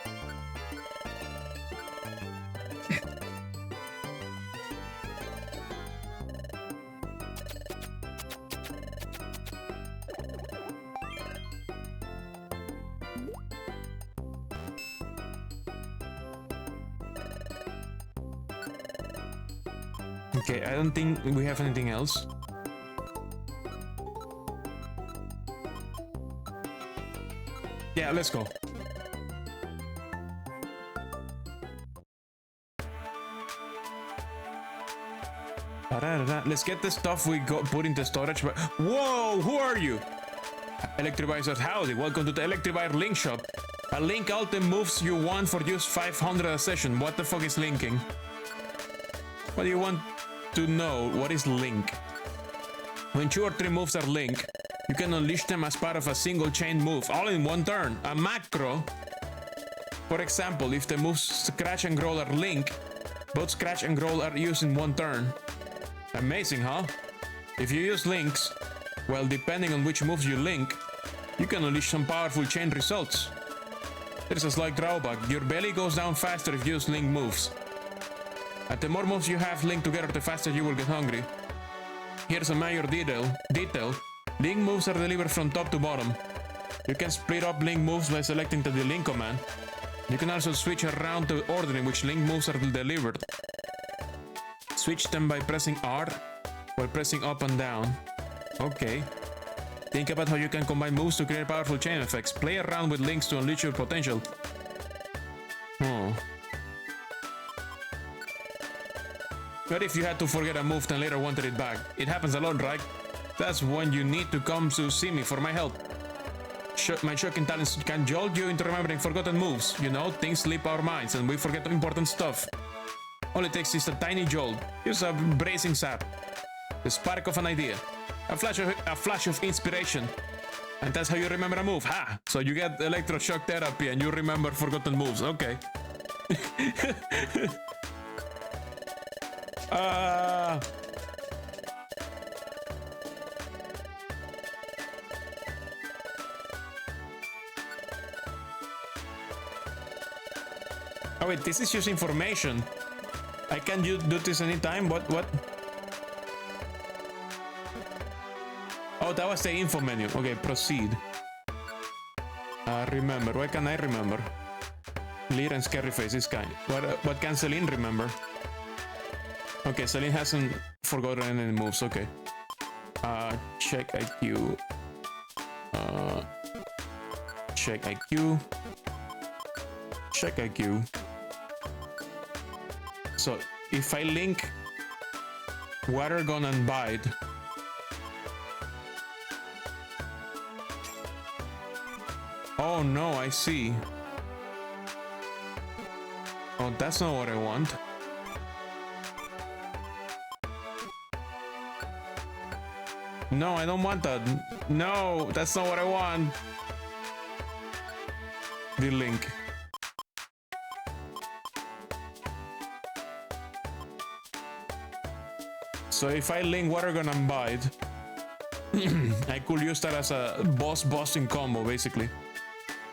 Okay, I don't think we have anything else. Yeah, let's go. Let's get the stuff we got put into storage. Whoa, who are you? Electrivire says, howdy, welcome to the Electrivire Link Shop. A link all the moves you want for just 500 a session. What the fuck is linking? What do you want to know? What is link? When 2 or 3 moves are linked, you can unleash them as part of a single chain move, all in one turn. A macro. For example, if the moves Scratch and Growl are linked, both Scratch and Growl are used in one turn. Amazing, huh? If you use links, well, depending on which moves you link, you can unleash some powerful chain results. There's a slight drawback. Your belly goes down faster if you use link moves. And the more moves you have linked together, the faster you will get hungry. Here's a major detail. Link moves are delivered from top to bottom. You can split up link moves by selecting the link command. You can also switch around the order in which link moves are delivered. Switch them by pressing R while pressing up and down. Okay. Think about how you can combine moves to create powerful chain effects. Play around with links to unleash your potential. Oh. What if you had to forget a move and later wanted it back? It happens a lot, right? That's when you need to come to see me for my help. My shocking talents can jolt you into remembering forgotten moves. You know, things slip our minds and we forget important stuff. All it takes is a tiny jolt. Use a bracing sap. The spark of an idea. A flash of inspiration. And that's how you remember a move. Ha! So you get electroshock therapy and you remember forgotten moves. Okay. Oh wait, this is just information. I can do this anytime? What? Oh, that was the info menu. Okay, proceed. Remember. What can I remember? Leer and Scary Face is kind. What can Celine remember? Okay, Celine hasn't forgotten any moves. Okay. Check IQ. Check IQ. Check IQ. So, if I link Water Gun and Bite, oh no, I see. Oh, that's not what I want. No, I don't want that. No, that's not what I want. The link. So if I link Water Gun and Bite, I could use that as a boss-busting combo, basically.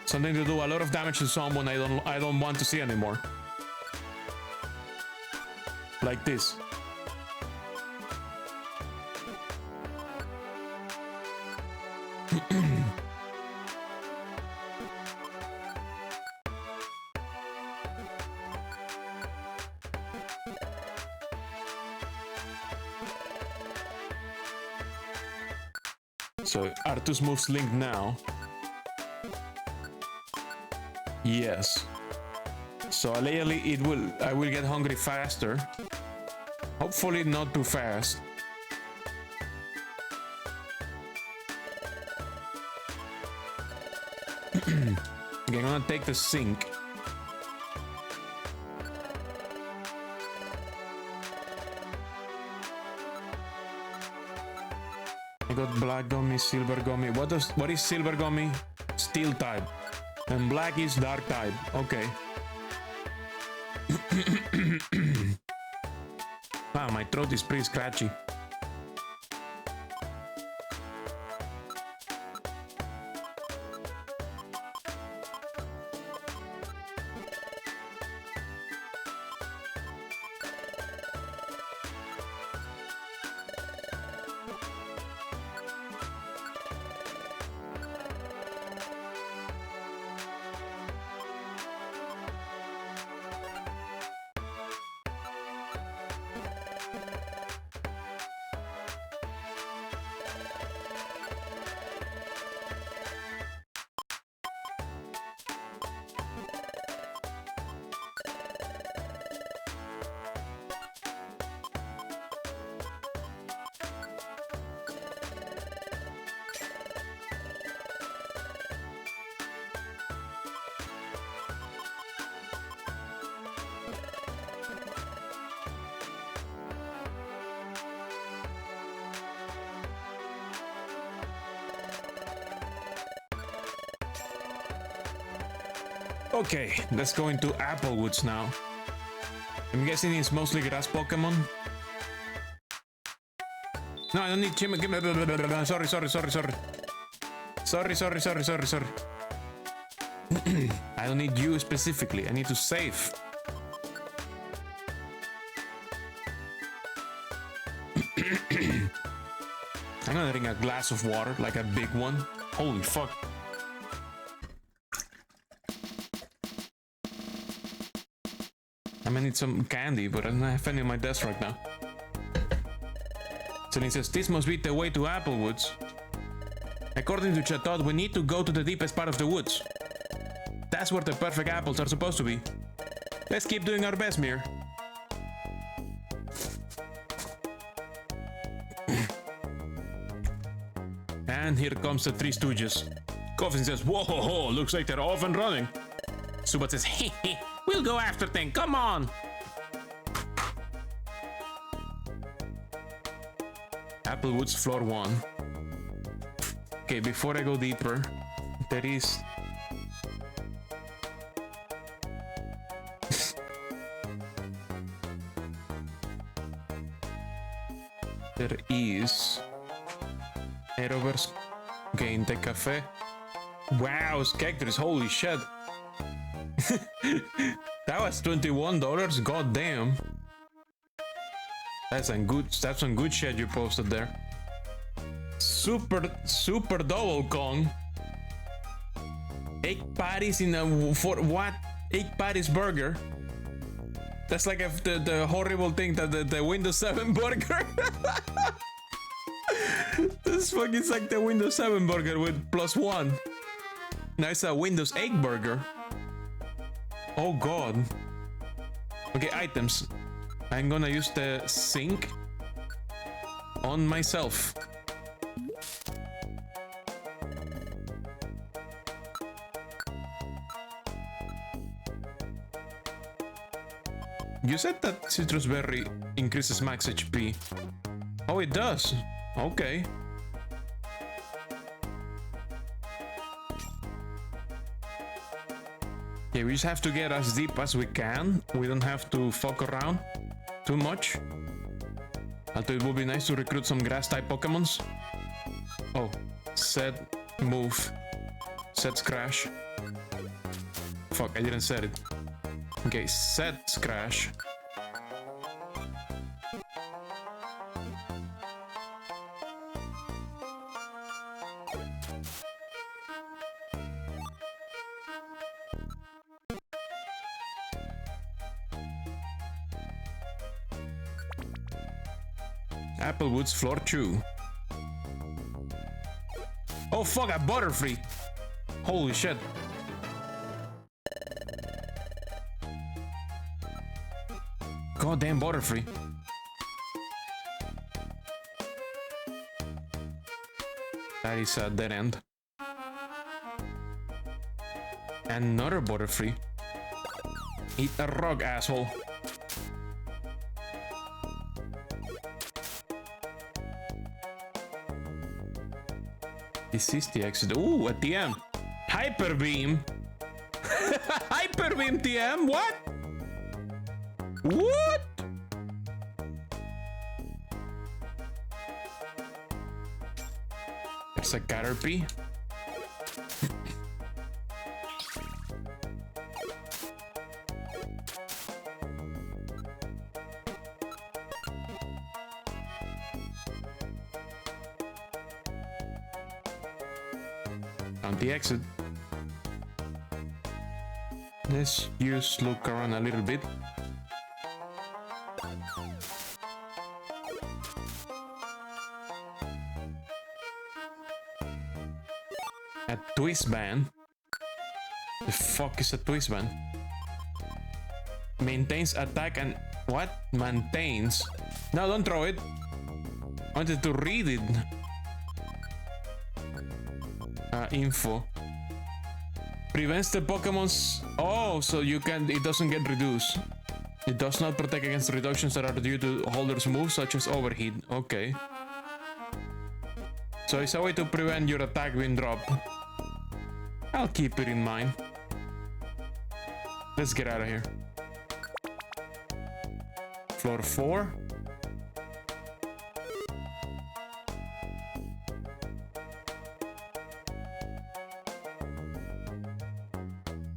Something to do a lot of damage to someone I don't want to see anymore. Like this. So Artus moves linked now. Yes. So allegedly I will get hungry faster. Hopefully not too fast. Okay, I'm gonna take the sink. I got black gummy, silver gummy. What is silver gummy? Steel type. And black is dark type. Okay. Wow, my throat is pretty scratchy. Okay, let's go into Applewoods now. I'm guessing it's mostly grass Pokemon. No, I don't need Chim. Sorry. Sorry. I don't need you specifically. I need to save. I'm gonna drink a glass of water, like a big one. Holy fuck. I'm gonna need some candy, but I don't have any on my desk right now. So he says, this must be the way to Applewoods. According to Chatot, we need to go to the deepest part of the woods. That's where the perfect apples are supposed to be. Let's keep doing our best, Mir. And here comes the Three Stooges. Coffin says, whoa, ho, ho, looks like they're off and running. Subat says, heh heh, we'll go after them, come on! Applewoods floor 1. Okay, before I go deeper, there is... there is... Arrowverse, Gain the Cafe. Wow, Skectors, holy shit! That was $21. God damn. That's some good shit you posted there. Super double Kong. Egg patties in a for what? Egg patties burger. That's like the horrible thing that the Windows 7 burger. This fucking is like the Windows 7 burger with +1. Now it's a Windows 8 burger. Oh god. Okay, items. I'm gonna use the sink on myself. You said that citrus berry increases max HP. Oh, it does. Okay. Yeah, we just have to get as deep as we can. We don't have to fuck around too much. Although it would be nice to recruit some grass type Pokemons. Oh, set, move, set crash. Fuck, I didn't set it. Okay, set crash. Applewoods floor 2. Oh fuck, I Butterfree. Holy shit. Goddamn Butterfree. That is a dead end. Another Butterfree. Eat a rock, asshole. This is the exit. Ooh, a TM. Hyper Beam. Hyper Beam TM. What? What? There's a Caterpie. On the exit. Let's just look around a little bit. A twist band? The fuck is a twist band? Maintains attack and... What? Maintains? No, don't throw it. I wanted to read it. Info. Prevents the Pokemon's... Oh, so you can... It doesn't get reduced. It does not protect against reductions that are due to holders' moves, such as overheat. Okay. So it's a way to prevent your attack being dropped. I'll keep it in mind. Let's get out of here. Floor 4.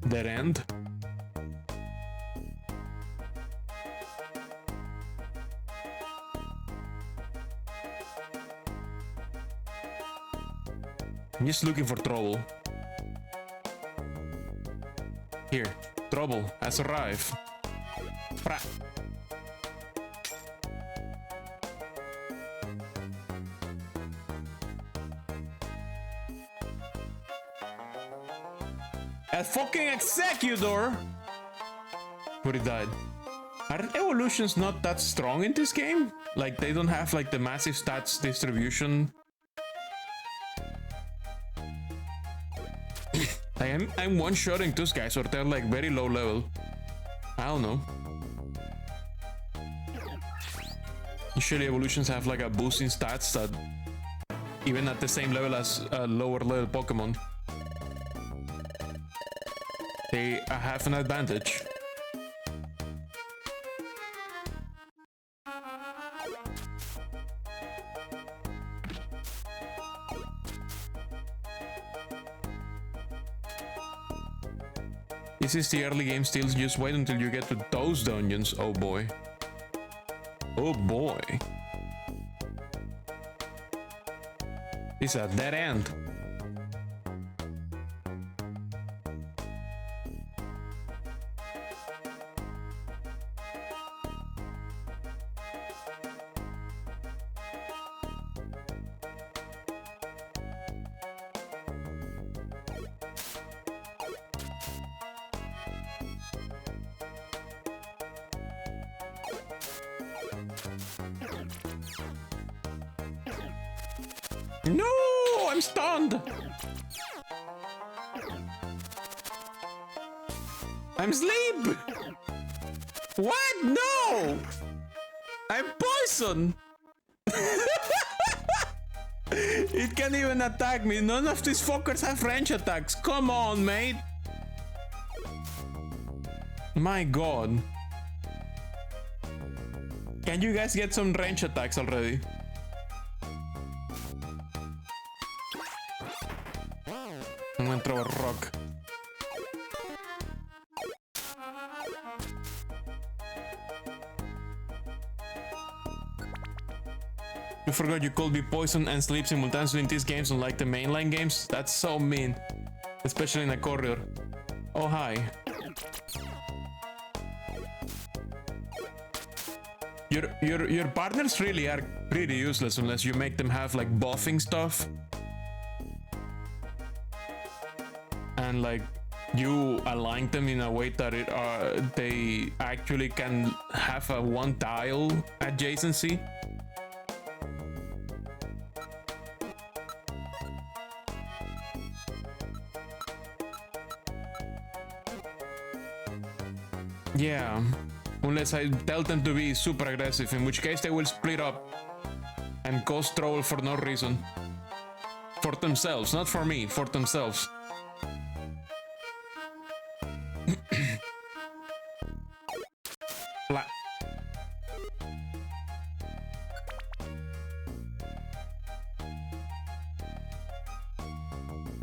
Dead end. I'm just looking for trouble. Here, trouble has arrived. Pra. A fucking executor! But he died. Are evolutions not that strong in this game? Like, they don't have like the massive stats distribution. I'm one-shotting those guys, or they're like very low level. I don't know. Usually evolutions have like a boost in stats that even at the same level as lower level Pokemon, they have an advantage. This is the early game still, just wait until you get to those dungeons. Oh boy. Oh boy. It's a dead end. No, I'm stunned. I'm asleep. What? No. I'm poisoned. It can't even attack me. None of these fuckers have range attacks. Come on, mate. My god. Can you guys get some range attacks already? I'm gonna throw a rock. You forgot you could be poisoned and sleep simultaneously in these games, unlike the mainline games? That's so mean. Especially in a corridor. Oh, hi. Your partners really are pretty useless unless you make them have like buffing stuff. And like you align them in a way that they actually can have a one tile adjacency. Yeah, unless I tell them to be super aggressive, in which case they will split up and cause trouble for no reason. For for themselves, not for me, for themselves.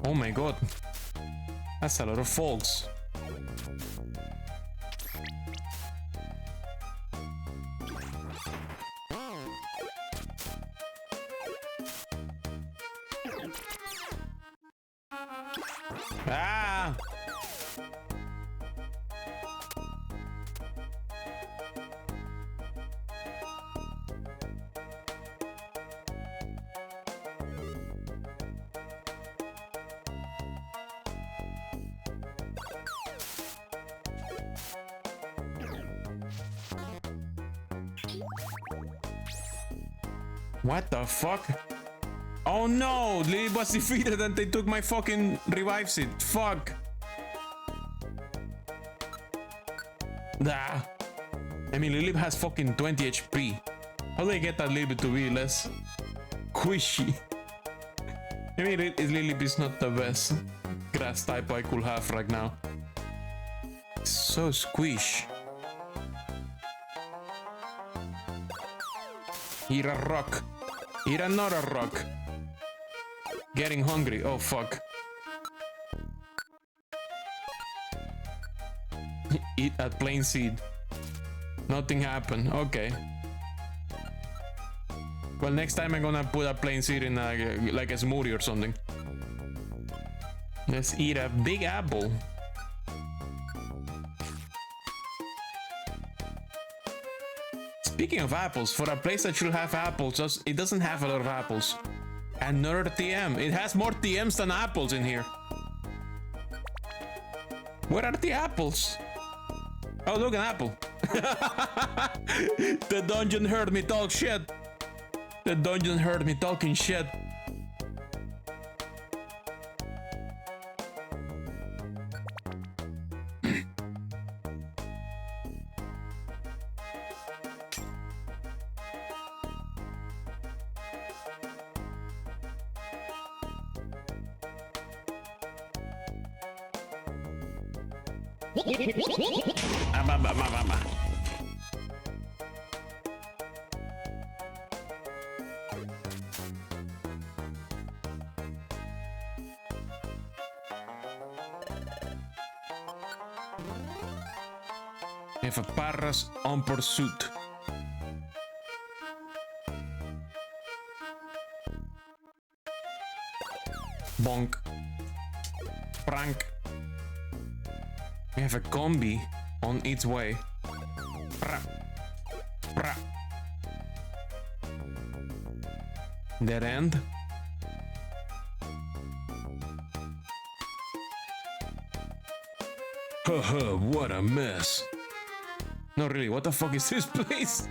Oh my god. That's a lot of folks. Ah! What the fuck? Oh no! Lily was defeated and they took my fucking revive seed. Fuck! Ah. I mean, Lily has fucking 20 HP. How do they get that Lily to be less squishy? I mean, Lily is not the best grass type I could have right now. So squish. Eat a rock. Eat another rock. Getting hungry. Oh fuck. Eat a plain seed. Nothing happened. Okay. Well, next time I'm gonna put a plain seed in like a smoothie or something. Let's eat a big apple. Speaking of apples, for a place that should have apples, it doesn't have a lot of apples. Another TM. It has more TMs than apples in here. Where are the apples? Oh, look, an apple. The dungeon heard me talk shit. The dungeon heard me talking shit. If a Parras on pursuit. Bonk. Prank. We have a combi on its way. Pra. Pra. Dead end. Haha, what a mess. No, really, what the fuck is this place?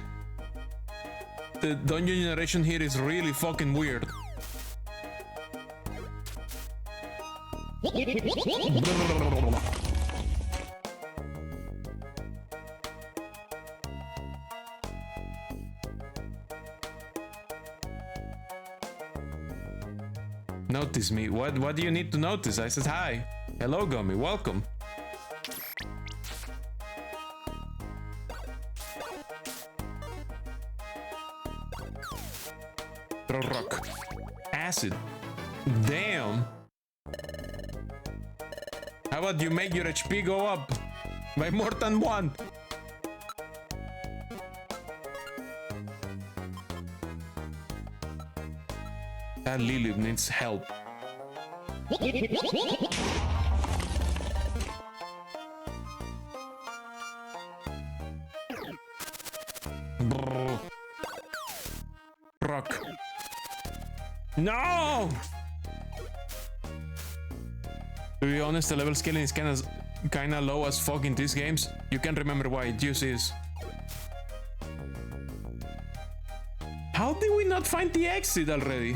The dungeon generation here is really fucking weird. Notice me. What do you need to notice? I said hi. Hello, Gummy. Welcome. Throw rock. Acid. Damn. How about you make your HP go up by more than 1? That Lily needs help. Brrr. Rock. No! To be honest, the level scaling is kinda low as fuck in these games. You can remember why it uses. How did we not find the exit already?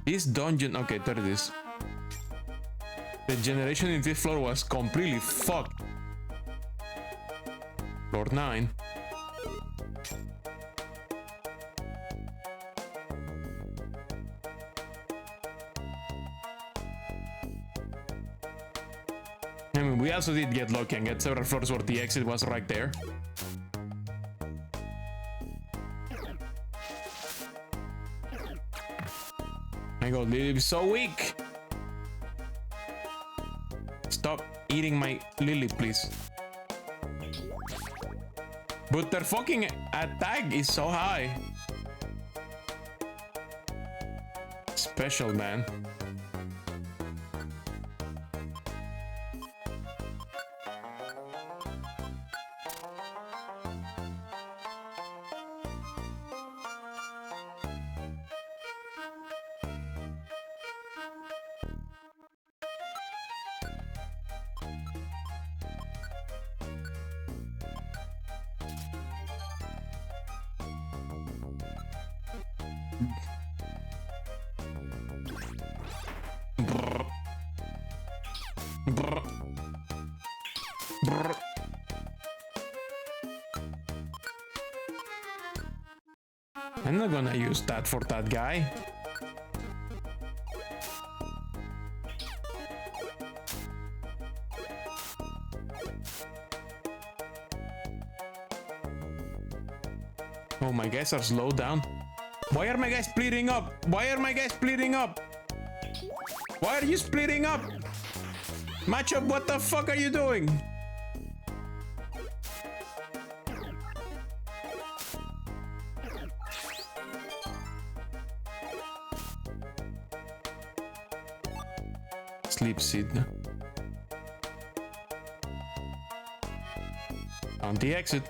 This dungeon, okay, there it is. The generation in this floor was completely fucked. Floor 9. I mean, we also did get lucky and get several floors where the exit was right there. My god, Lily is so weak! Stop eating my Lily, please. But their fucking attack is so high. Special, man. Brr. Brr. Brr. I'm not gonna use that for that guy. Oh, my guys are slowed down. Why are my guys splitting up? Why are my guys splitting up? Why are you splitting up? Matchup, what the fuck are you doing? Sleep seed. On the exit.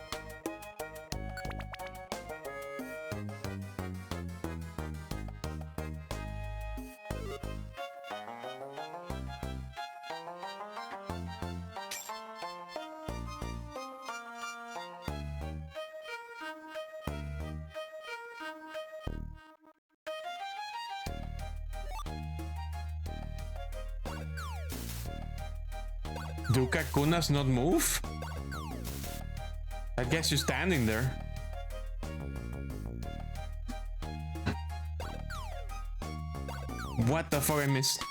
Do Kakunas not move? I guess you're standing there. What the fuck I missed?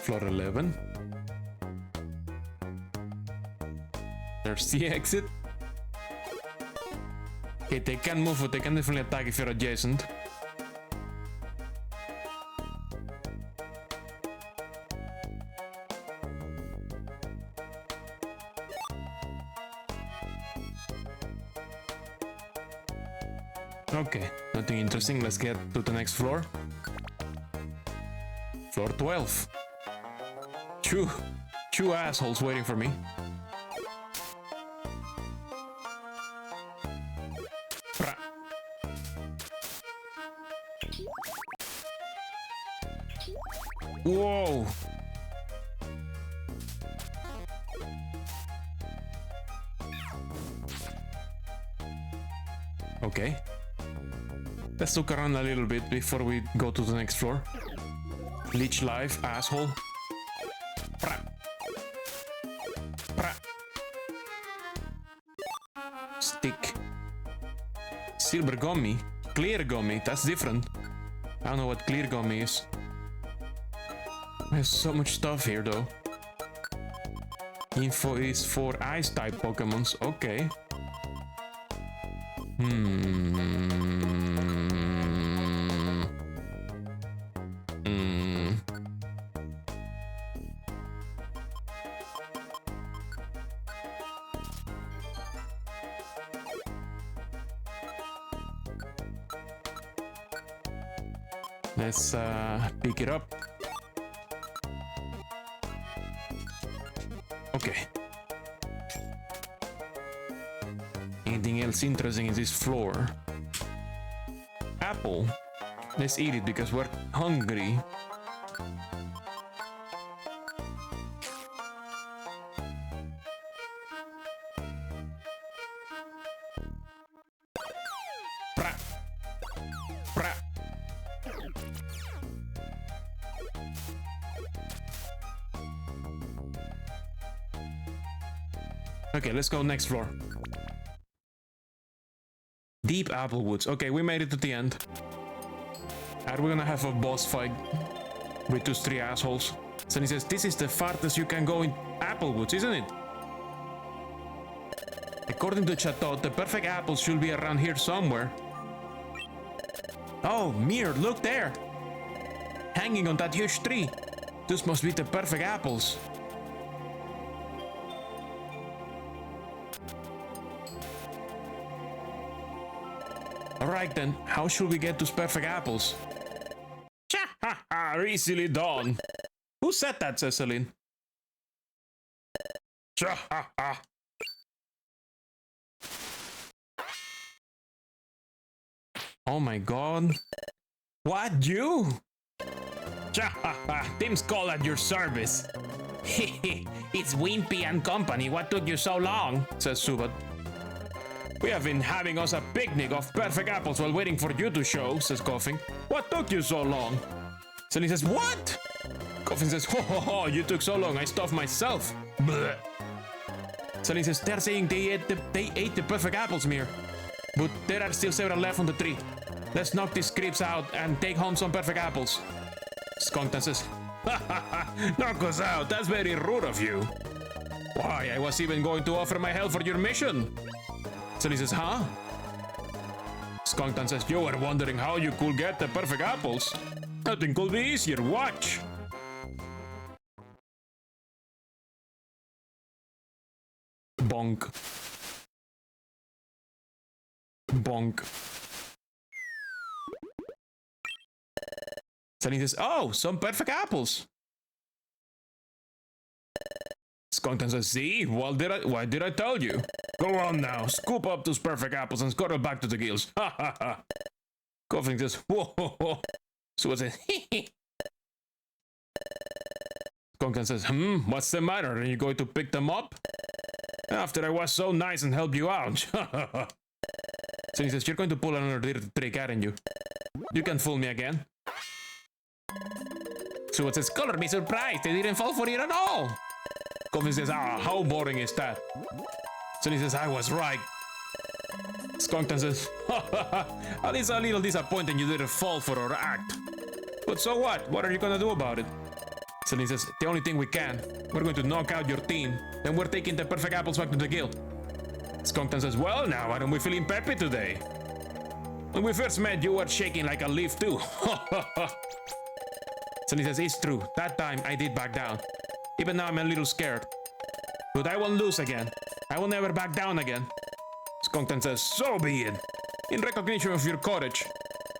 Floor 11. There's the exit. Okay, they can move, but they can definitely attack if you're adjacent. Okay, nothing interesting. Let's get to the next floor. Floor 12. Two assholes waiting for me. Bra. Whoa. Okay. Let's look around a little bit before we go to the next floor. Leech life, asshole. Pra. Pra. Stick. Silver gummy. Clear gummy. That's different. I don't know what clear gummy is. There's so much stuff here though. Info is for ice type Pokemons. Okay. Let's pick it up. Okay. Anything else interesting in this floor? Apple. Let's eat it because we're hungry. Pra. Pra. Okay, let's go next floor. Deep Applewoods. Okay, we made it to the end. Are we gonna have a boss fight with those three assholes? So he says, this is the farthest you can go in Applewoods, isn't it? According to Chateau, the perfect apples should be around here somewhere. Oh, Mir, look there! Hanging on that huge tree. Those must be the perfect apples. Alright then, how should we get those perfect apples? Cha ha ha, easily done. Who said that, Cecilin? Cha ha ha. Oh my god. What, you? Cha ha ha, Tim's call at your service. It's Wimpy and company, what took you so long? Says Subat. We have been having us a picnic of perfect apples while waiting for you to show, says Coughing. What took you so long? Selene says, what? Coughing says, ho ho ho, you took so long, I stuffed myself. Blech. Selene says, they're saying they ate the perfect apples, Mir. But there are still several left on the tree. Let's knock these creeps out and take home some perfect apples. Skunktan says, ha ha ha, knock us out, that's very rude of you. Why, I was even going to offer my help for your mission. Selene says, huh? Skunktan says, you were wondering how you could get the perfect apples. Nothing could be easier, watch. Bonk. Bonk. Selene says, oh, some perfect apples. Skunktan says, see, why did I tell you? Go on now, scoop up those perfect apples and scuttle back to the gills. Ha ha ha. Coughing says, whoa ho ho. Subat says, hee hee. Skunktan says, what's the matter? Are you going to pick them up? After I was so nice and helped you out. Ha ha ha. So he says, you're going to pull another trick, aren't you? You can fool me again. Subat says, color me surprised, they didn't fall for it at all. Coughing says, how boring is that? So he says, I was right. Skunktan says, at least a little disappointing you didn't fall for our act. But so what? What are you gonna do about it? So he says, the only thing we can. We're going to knock out your team. Then we're taking the perfect apples back to the guild. Skunktan says, well now, why don't we feeling peppy today? When we first met, you were shaking like a leaf too. So he says, it's true. That time I did back down. Even now I'm a little scared. But I won't lose again. I will never back down again. Skunktan says, so be it. In recognition of your courage,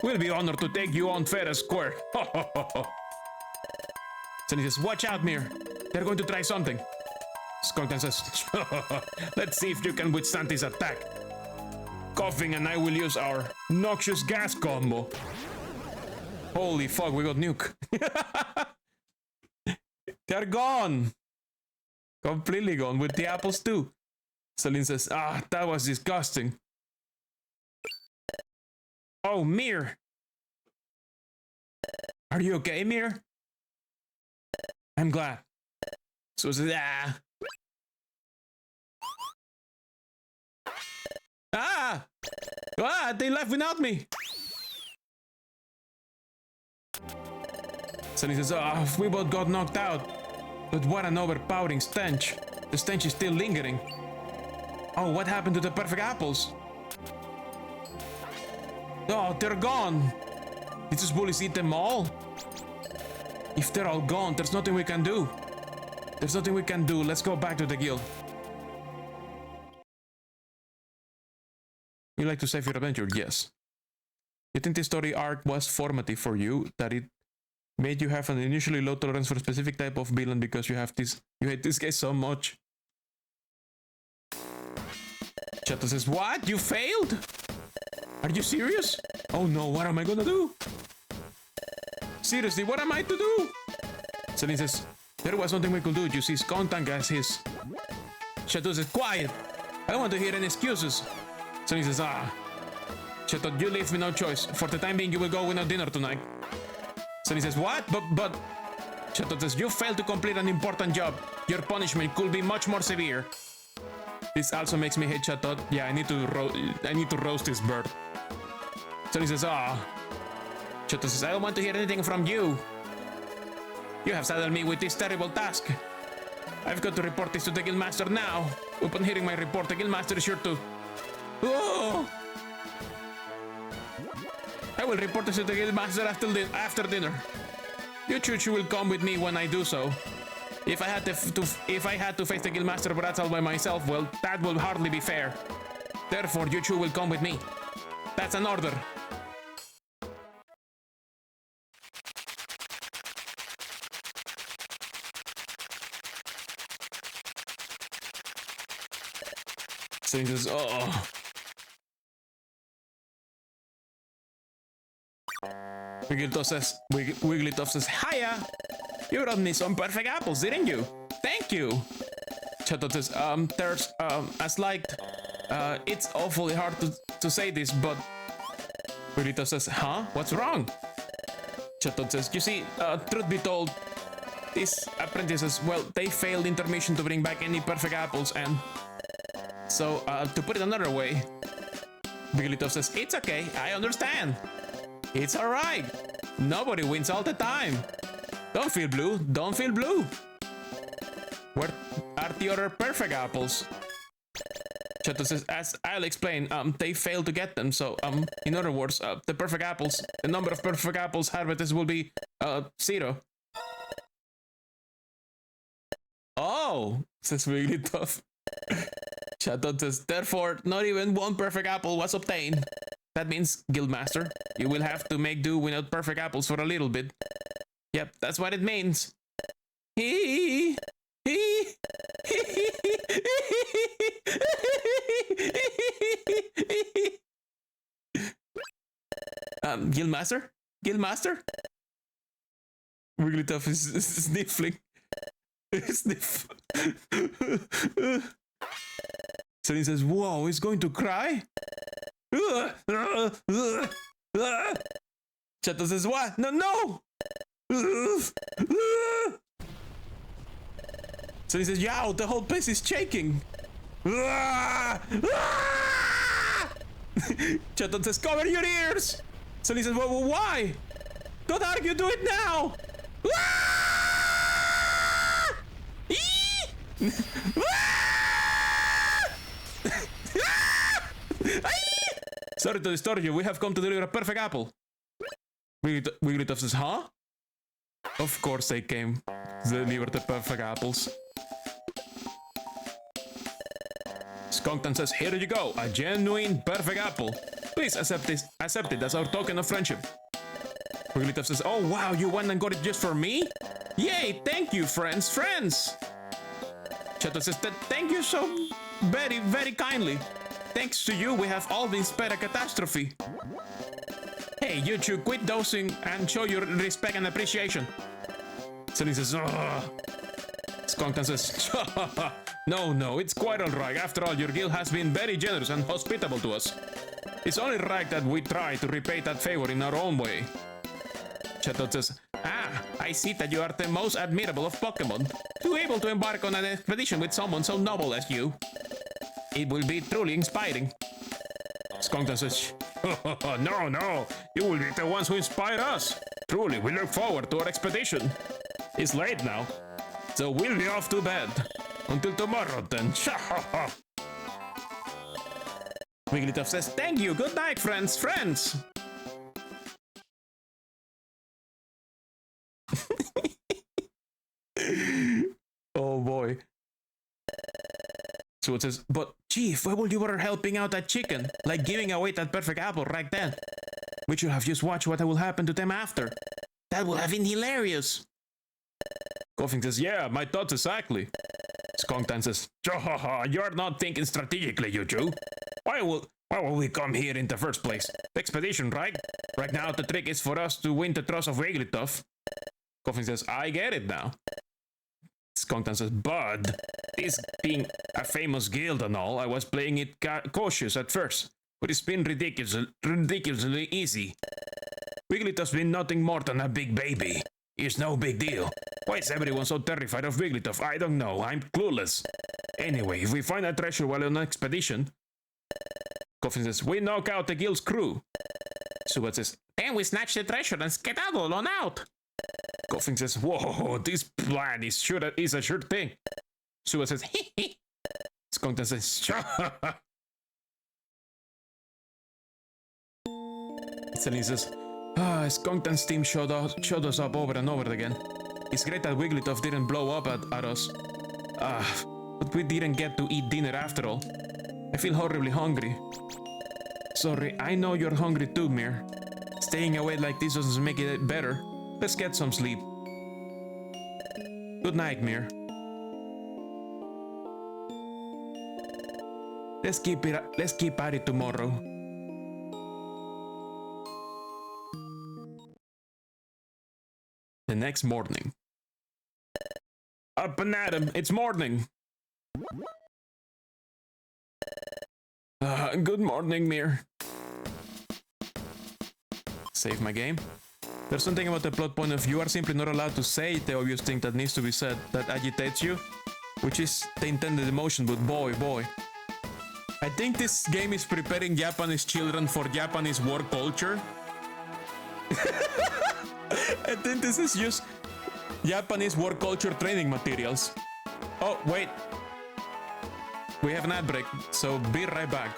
we'll be honored to take you on fair and square. Then he says, watch out, Mir. They're going to try something. Skunktan says, let's see if you can withstand this attack. Coughing and I will use our noxious gas combo. Holy fuck, we got nuke. They're gone. Completely gone with the apples too. Selene says, that was disgusting. Oh, Mir. Are you okay, Mir? I'm glad. So it says, they left without me. Selene says, we both got knocked out. But what an overpowering stench. The stench is still lingering. Oh, what happened to the perfect apples? Oh, they're gone. Did these bullies eat them all? If they're all gone, there's nothing we can do. There's nothing we can do. Let's go back to the guild. You like to save your adventure? Yes. You think this story arc was formative for you? That it made you have an initially low tolerance for a specific type of villain because you hate this guy so much? Chato says, what? You failed? Are you serious? Oh no, what am I gonna do? Seriously, what am I to do? Selene says, there was nothing we could do. You see, Skunktan has his. Chato says, quiet. I don't want to hear any excuses. Selene says, Chatot, you leave me no choice. For the time being, you will go without dinner tonight. Sunny says, what? But... Chatot says, you failed to complete an important job. Your punishment could be much more severe. This also makes me hate Chatot. Yeah, I need to roast this bird. Sunny says, ah. Chatot says, I don't want to hear anything from you. You have saddled me with this terrible task. I've got to report this to the Guildmaster now. Upon hearing my report, the Guildmaster is sure to... Oh! I will report this to the Guildmaster after dinner. You two will come with me when I do so. If I had to face the Guildmaster brats all by myself, well, that will hardly be fair. Therefore, you two will come with me. That's an order. So he says, oh. Wigglytuff says, hiya! You brought me some perfect apples, didn't you? Thank you! Chatot says, there's, a slight, it's awfully hard to say this, but... Wigglytuff says, huh? What's wrong? Chatot says, you see, truth be told, these apprentices, well, they failed intermission to bring back any perfect apples, and... So, to put it another way, Wigglytuff says, it's okay, I understand. It's alright. Nobody wins all the time. Don't feel blue, don't feel blue. Where are the other perfect apples? Chatot says, as I'll explain, they failed to get them, so, in other words, the perfect apples, the number of perfect apples harvested will be, 0. Oh, says Wigglytuff. Chatot says, therefore, not even one perfect apple was obtained. That means, Guildmaster, you will have to make do without perfect apples for a little bit. Yep, that's what it means. Guildmaster? Guildmaster? Wigglytuff is sniffling. Sniff. So he says, whoa, he's going to cry? Chatot says, what? No, no! So he says, yow, the whole place is shaking. Chatot says, cover your ears! So he says, well, why? Don't argue, do it now! Sorry to disturb you, we have come to deliver a perfect apple. Wigglytuff says, huh? Of course they came to deliver the perfect apples. Skunkton says, here you go, a genuine perfect apple. Please accept it as our token of friendship. Wigglytuff says, oh wow, you went and got it just for me? Yay, thank you, friends. Chatot says, thank you so very, very kindly. Thanks to you, we have all been spared a catastrophe. Hey, you two, quit dosing and show your respect and appreciation. Sunny says, ugh. Skunkton says, no, it's quite alright. After all, your guild has been very generous and hospitable to us. It's only right that we try to repay that favor in our own way. Chatot says, I see that you are the most admirable of Pokemon. To be able to embark on an expedition with someone so noble as you. It will be truly inspiring. Skunkton says, no, you will be the ones who inspire us. Truly, we look forward to our expedition. It's late now, so we'll be off to bed. Until tomorrow then. Wigglytuff says, thank you, good night, friends. Oh boy. So it says, but Chief, why would you bother helping out that chicken? Like giving away that perfect apple right then. We should have just watched what will happen to them after. That would have been hilarious. Coughing says, yeah, my thoughts exactly. Skunkton says, you're not thinking strategically, you two. Why will we come here in the first place? The expedition, right? Right now, the trick is for us to win the trust of Wigglytuff. Coughing says, I get it now. Skunkton says, Bud, this being a famous guild and all, I was playing it cautious at first. but it's been ridiculously easy. Wigglytuff's been nothing more than a big baby. It's no big deal. Why is everyone so terrified of Wigglytuff? I don't know. I'm clueless. Anyway, if we find a treasure while on an expedition, Coffin says, we knock out the guild's crew. Subat says, then we snatch the treasure and skedaddle on out. Coffin says, whoa, this plan is a sure thing. Subat says, hee hee. Skunktan says, Celine says, Skunktan's team showed us up over and over again. It's great that Wigglytuff didn't blow up at us. But we didn't get to eat dinner after all. I feel horribly hungry. Sorry, I know you're hungry too, Mir. Staying awake like this doesn't make it better. Let's get some sleep. Good night, Mir. Let's keep at it tomorrow. The next morning. Up and at 'em, it's morning. Good morning, Mir. Save my game. There's something about the plot point of you are simply not allowed to say the obvious thing that needs to be said that agitates you, which is the intended emotion, but boy. I think this game is preparing Japanese children for Japanese work culture. I think this is just Japanese work culture training materials. Oh, wait. We have an ad break, so be right back.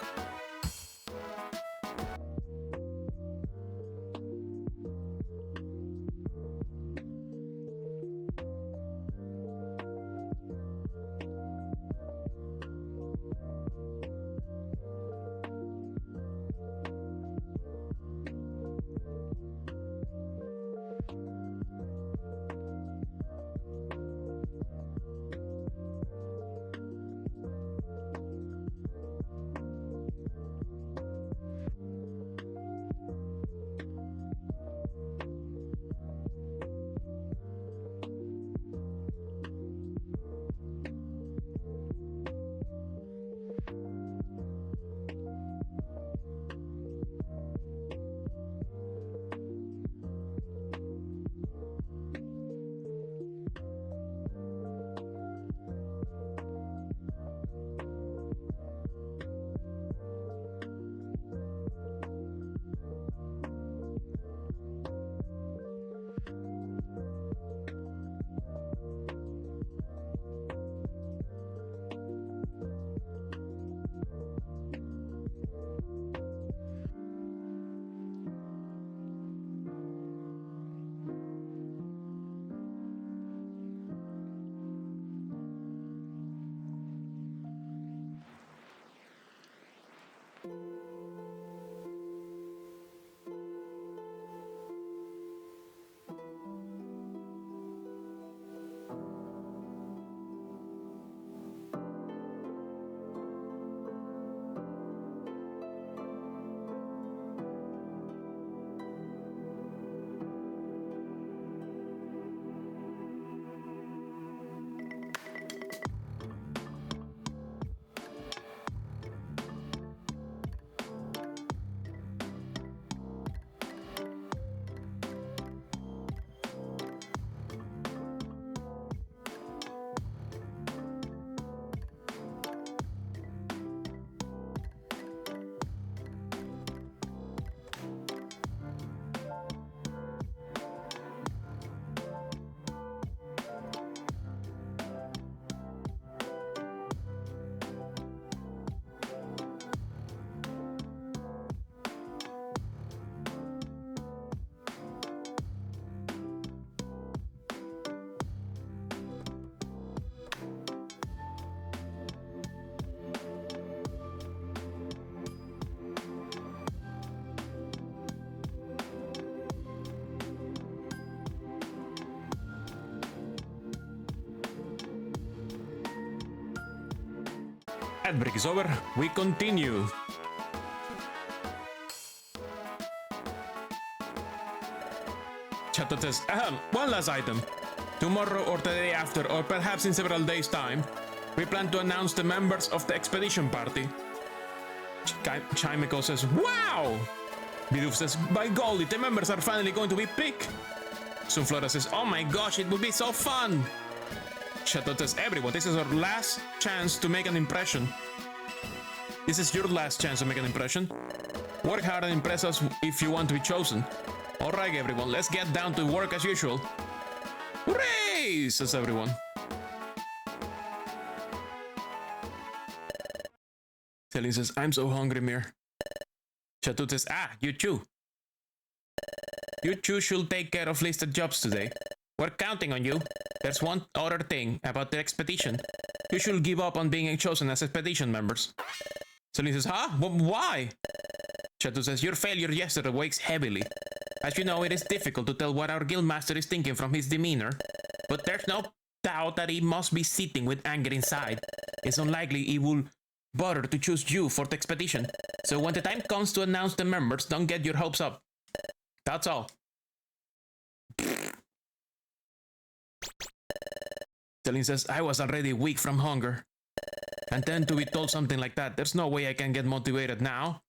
Ad break is over. We continue. Chato says, one last item. Tomorrow or the day after, or perhaps in several days' time, we plan to announce the members of the expedition party. Chimico says, wow! Bidoof says, by golly, the members are finally going to be picked. Sunflora says, oh my gosh, it will be so fun. Chateau says, everyone, this is our last chance to make an impression. This is your last chance to make an impression. Work hard and impress us if you want to be chosen. Alright everyone, let's get down to work as usual. Hooray! Says everyone. Celine says, I'm so hungry, Mir. Chateau says, you two. You two should take care of listed jobs today. We're counting on you. There's one other thing about the expedition. You should give up on being chosen as expedition members. Celine says, why? Chateau says, your failure yesterday weighs heavily. As you know, it is difficult to tell what our guildmaster is thinking from his demeanor. But there's no doubt that he must be sitting with anger inside. It's unlikely he will bother to choose you for the expedition. So when the time comes to announce the members, don't get your hopes up. That's all. Celine says, I was already weak from hunger. And then to be told something like that, there's no way I can get motivated now.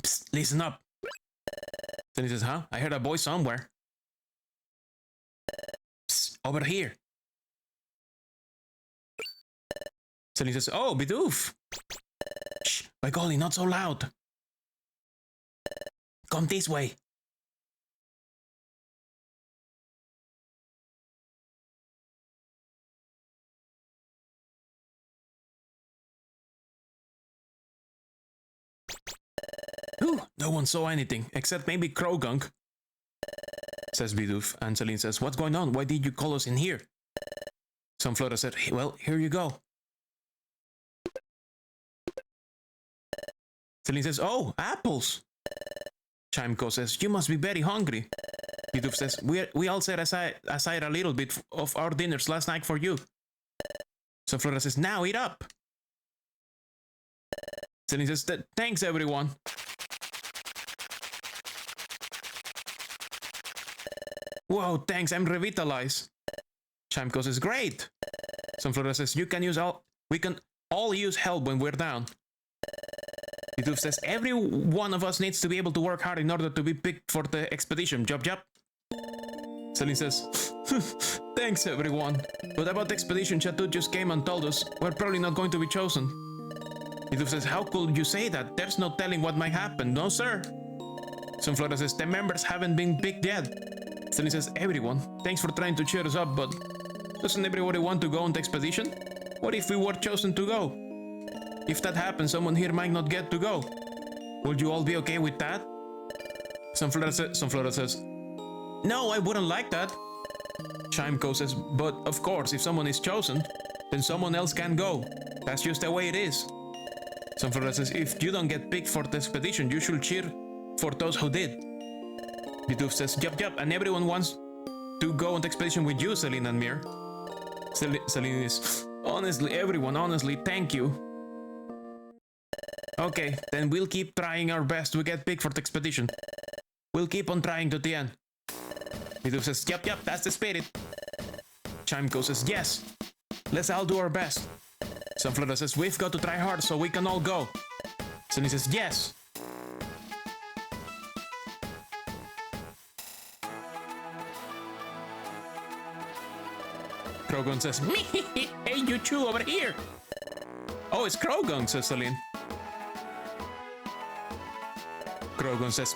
Psst, listen up. Celine says, I heard a voice somewhere. Psst, over here. Celine says, oh, Bidoof. Shh, by golly, not so loud. Come this way. Ooh, no one saw anything, except maybe Krogunk, says Bidoof, and Celine says, what's going on? Why did you call us in here? Sunflora said, well, here you go. Celine says, oh, apples. Chimco says, you must be very hungry. Bidoof says, we all set aside a little bit of our dinners last night for you. Sunflora says, now eat up. Celine says, thanks everyone. Whoa, thanks, I'm revitalized. Chimco says, great. Sunflora says, we can all use help when we're down. Bidoof says, every one of us needs to be able to work hard in order to be picked for the expedition. Job. Celine says, thanks everyone. But about the expedition, Chateau just came and told us we're probably not going to be chosen. Bidoof says, how could you say that? There's no telling what might happen. No, sir. Sunflora says, the members haven't been picked yet. Celine says, everyone, thanks for trying to cheer us up, but doesn't everybody want to go on the expedition? What if we were chosen to go? If that happens, someone here might not get to go. Would you all be okay with that? Sunflora says, no, I wouldn't like that. Chimco says, but of course, if someone is chosen, then someone else can go. That's just the way it is. Sunflora says, if you don't get picked for the expedition, you should cheer for those who did. Bidoof says, yup, and everyone wants to go on the expedition with you, Celine and Mir. Celine is, honestly, thank you. Okay, then we'll keep trying our best to get picked for the expedition. We'll keep on trying to the end. Bidoof says, yup, that's the spirit. Chimco says, yes, let's all do our best. Sunflora says, we've got to try hard so we can all go. Celine says, yes. Krogon says, hey, you two over here. Oh, it's Krogon, says Celine. Krogon says,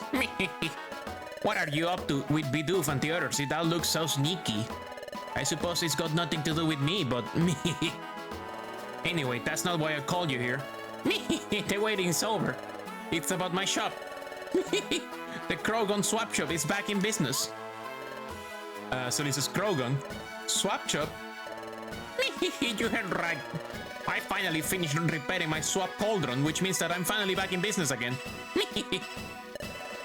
what are you up to with Bidoof and the others? It all looks so sneaky. I suppose it's got nothing to do with me, but anyway, that's not why I called you here. The waiting's over. It's about my shop. The Krogon swap shop is back in business. Celine says, Krogon? Swap shop? You heard right. I finally finished repairing my swap cauldron, which means that I'm finally back in business again.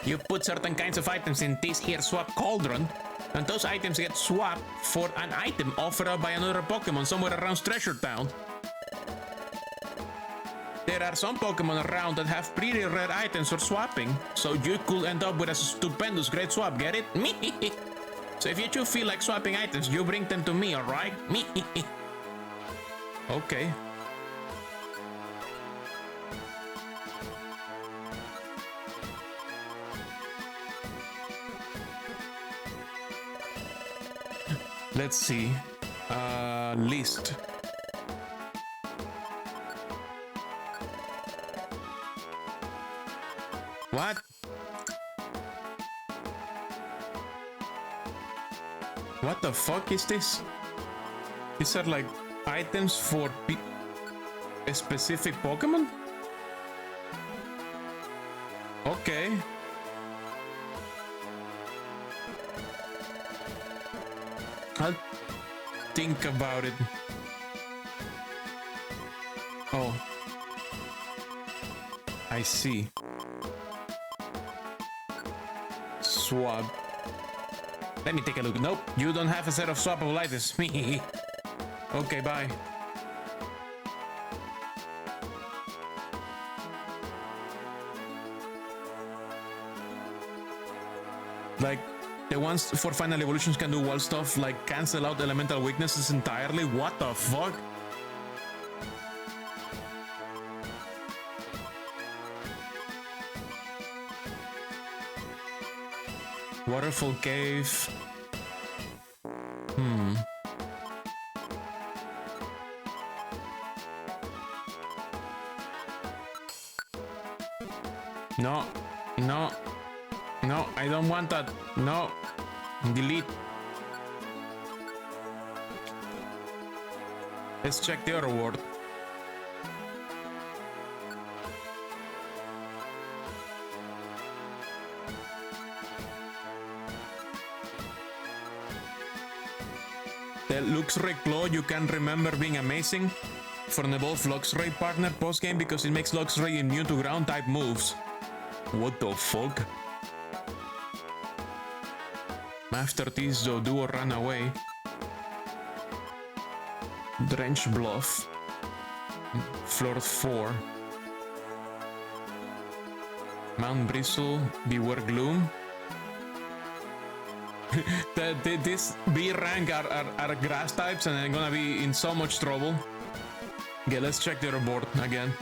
You put certain kinds of items in this here swap cauldron, and those items get swapped for an item offered up by another Pokemon somewhere around Treasure Town. There are some Pokemon around that have pretty rare items for swapping, so you could end up with a stupendous great swap, get it? So if you two feel like swapping items, you bring them to me, alright? Okay. Let's see. List. What? What the fuck is this? These are like items for a specific Pokemon? Okay. I'll think about it. Oh. I see. Swab. Let me take a look. Nope, you don't have a set of swapabilities. Okay, bye. Like, the ones for final evolutions can do wall stuff, like cancel out elemental weaknesses entirely? What the fuck? Waterfall Cave. No, no, no, I don't want that. No, delete. Let's check the other word. The Luxray Claw, you can remember being amazing for an evolved Luxray partner post-game because it makes Luxray immune to ground type moves. What the fuck? After this, Doduo ran away. Drench Bluff. Floor 4. Mount Bristle, Beware Gloom. This B rank are grass types and I'm gonna be in so much trouble. Okay, let's check the other board again.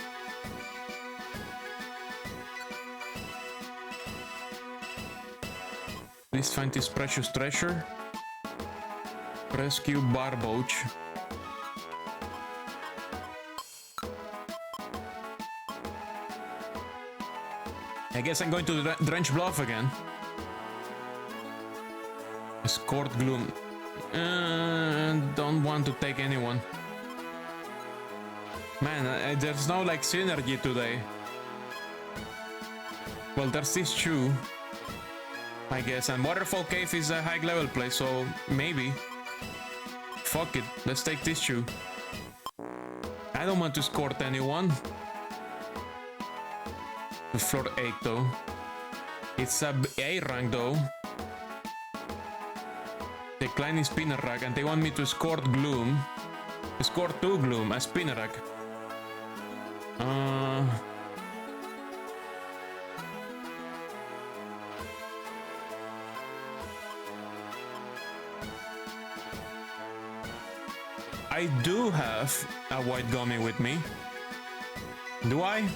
Please find this precious treasure. Rescue Barboach. I guess I'm going to Drench Bluff again. Escort Gloom. Don't want to take anyone. Man, there's no like synergy today. Well, there's this shoe, I guess, and Waterfall Cave is a high level place, so maybe. Fuck it, let's take this shoe. I don't want to escort anyone. To floor 8 though. It's a A rank though. Declining Spinnerack, and they want me to escort Gloom. Escort 2 Gloom, a Spinnerack. I do have a white gummy with me. Do I?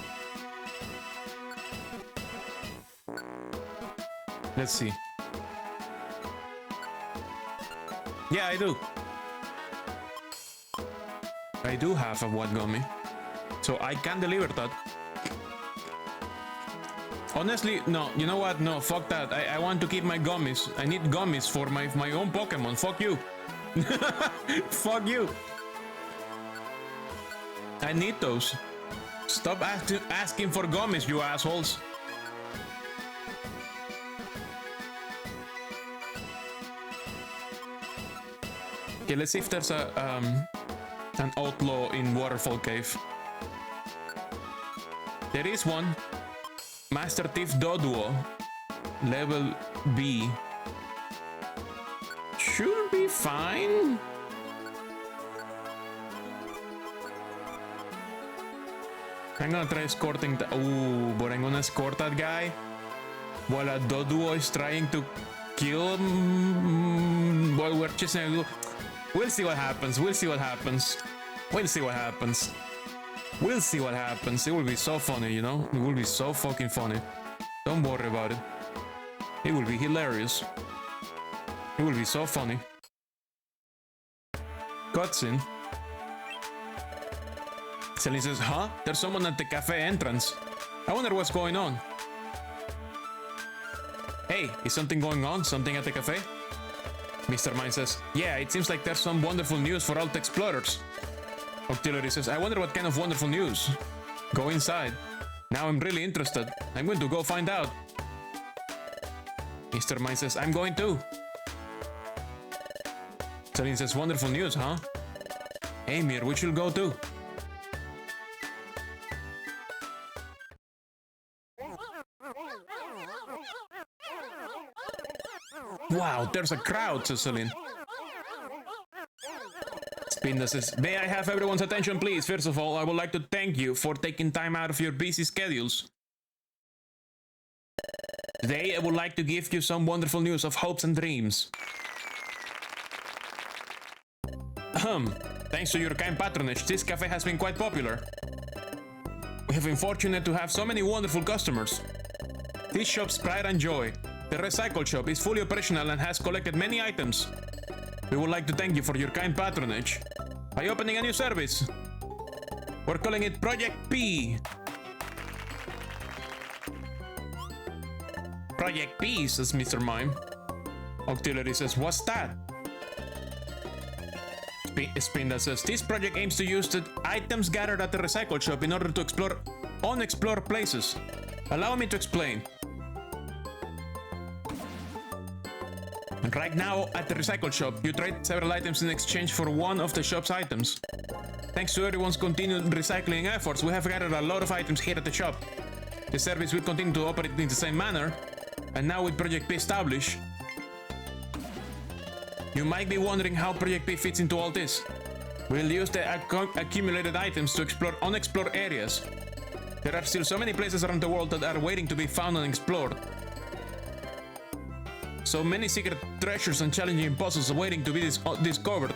Let's see. Yeah, I do. I do have a white gummy. So I can deliver that. Honestly, no, you know what? No, fuck that. I want to keep my gummies. I need gummies for my own Pokemon. Fuck you. Fuck you. I need those. Stop asking for gummies, you assholes. Okay, let's see if there's an outlaw in Waterfall Cave. There is one. Master Thief Doduo. Level B. Should be fine. I'm gonna try escorting the... Ooh, but I'm gonna escort that guy while a Doduo is trying to kill him while we're chasing. We'll see what happens. We'll see what happens. We'll see what happens. We'll see what happens. It will be so funny, you know? It will be so fucking funny. Don't worry about it. It will be hilarious. It will be so funny. Cutscene. Celine says, huh? There's someone at the cafe entrance. I wonder what's going on. Hey, is something going on? Something at the cafe? Mr. Mime says, yeah, it seems like there's some wonderful news for all the explorers. Auxiliary says, I wonder what kind of wonderful news. Go inside. Now I'm really interested. I'm going to go find out. Mr. Mime says, I'm going too. Celine says, wonderful news, huh? Amir, we should go too. Wow, there's a crowd, says Celine. Spinda says, may I have everyone's attention, please? First of all, I would like to thank you for taking time out of your busy schedules. Today, I would like to give you some wonderful news of hopes and dreams. Thanks to your kind patronage, this cafe has been quite popular. We have been fortunate to have so many wonderful customers. This shop's pride and joy. The recycle shop is fully operational and has collected many items. We would like to thank you for your kind patronage by opening a new service. We're calling it Project P. Project P, says Mr. Mime. Auxiliary says, what's that? Spinda says, this project aims to use the items gathered at the recycle shop in order to explore unexplored places. Allow me to explain. Right now, at the recycle shop, you trade several items in exchange for one of the shop's items. Thanks to everyone's continued recycling efforts, we have gathered a lot of items here at the shop. The service will continue to operate in the same manner, and now with Project P established, you might be wondering how Project P fits into all this. We'll use the accumulated items to explore unexplored areas. There are still so many places around the world that are waiting to be found and explored. So many secret treasures and challenging puzzles are waiting to be discovered.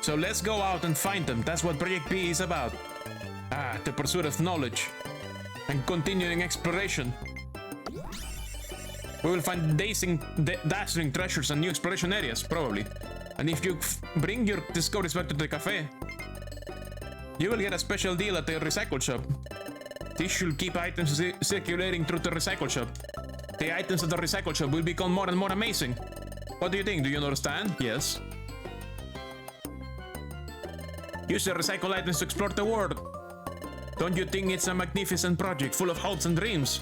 So let's go out and find them. That's what Project P is about. The pursuit of knowledge and continuing exploration. We will find dazzling treasures and new exploration areas, probably. And if you bring your discoveries back to the cafe, you will get a special deal at the recycle shop. This should keep items circulating through the recycle shop. The items at the recycle shop will become more and more amazing. What do you think? Do you understand? Yes. Use the recycle items to explore the world. Don't you think it's a magnificent project full of hopes and dreams?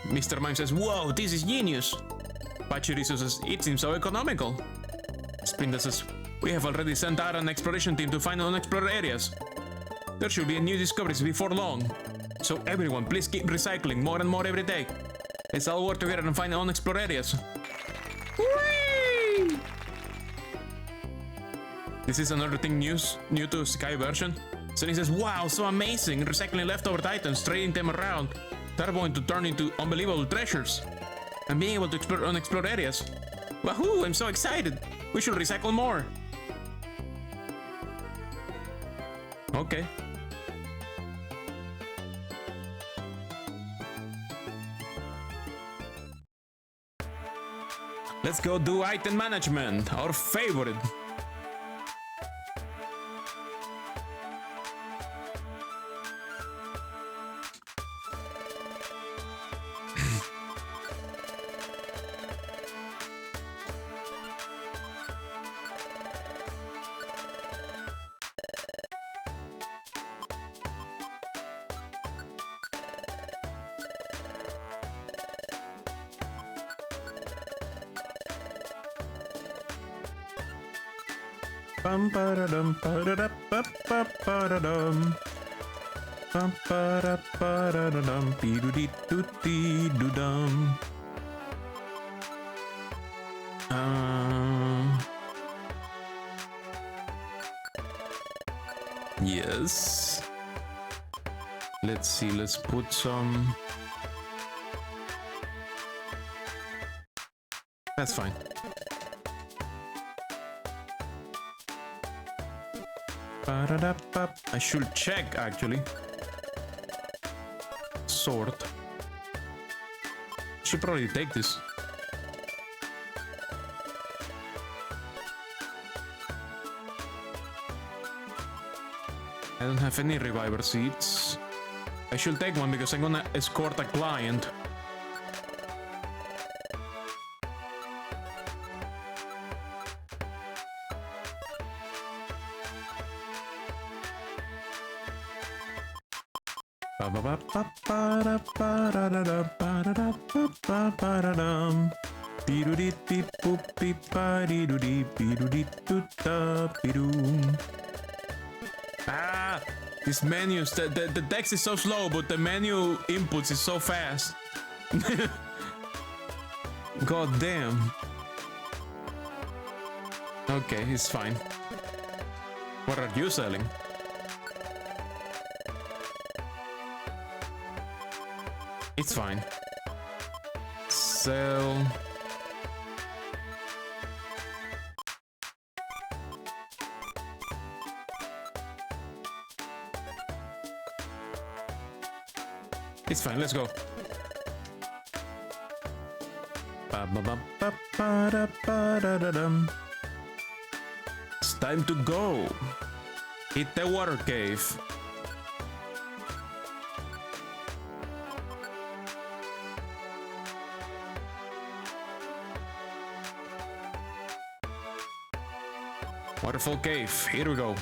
Mr. Mime says, whoa, this is genius. Pachirisu says, it seems so economical. Spinda says, we have already sent out an exploration team to find unexplored areas. There should be new discoveries before long. So everyone, please keep recycling more and more every day. Let's all work together and find unexplored areas. Whee! This is another thing new to Sky version. So he says, wow, so amazing. Recycling leftover items, trading them around. They're going to turn into unbelievable treasures. And being able to explore unexplored areas. Wahoo, I'm so excited. We should recycle more. Okay. Let's go do item management, our favorite. Bum ba da dum ba da da ba ba ba da dum. Bum ba da dum be do dee doo dee doo dum. Yes. Let's see, let's put some. That's fine. I should check actually. Sword. Should probably take this. don't have any reviver seeds. I should take one because I'm gonna escort a client. Ah, these menus, the text is so slow, but the menu inputs is so fast. God damn. Okay, it's fine. What are you selling? It's fine. Sell. It's fine, let's go. It's time to go. Hit the water cave. Waterfall cave, here we go.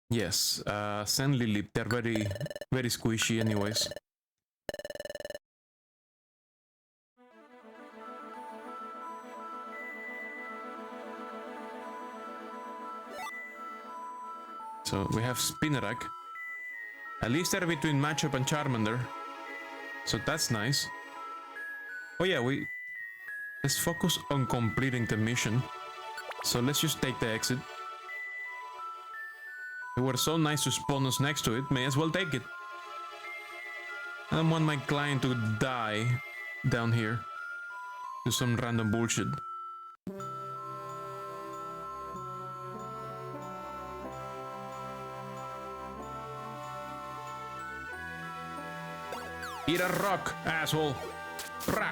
Yes, sand lily, they're very squishy anyways. So we have Spinarak. At least they're between Machop and Charmander. So that's nice. Oh yeah, let's focus on completing the mission. So let's just take the exit. They were so nice to spawn us next to it, may as well take it. I don't want my client to die down here to some random bullshit. Eat a rock, asshole. Rah.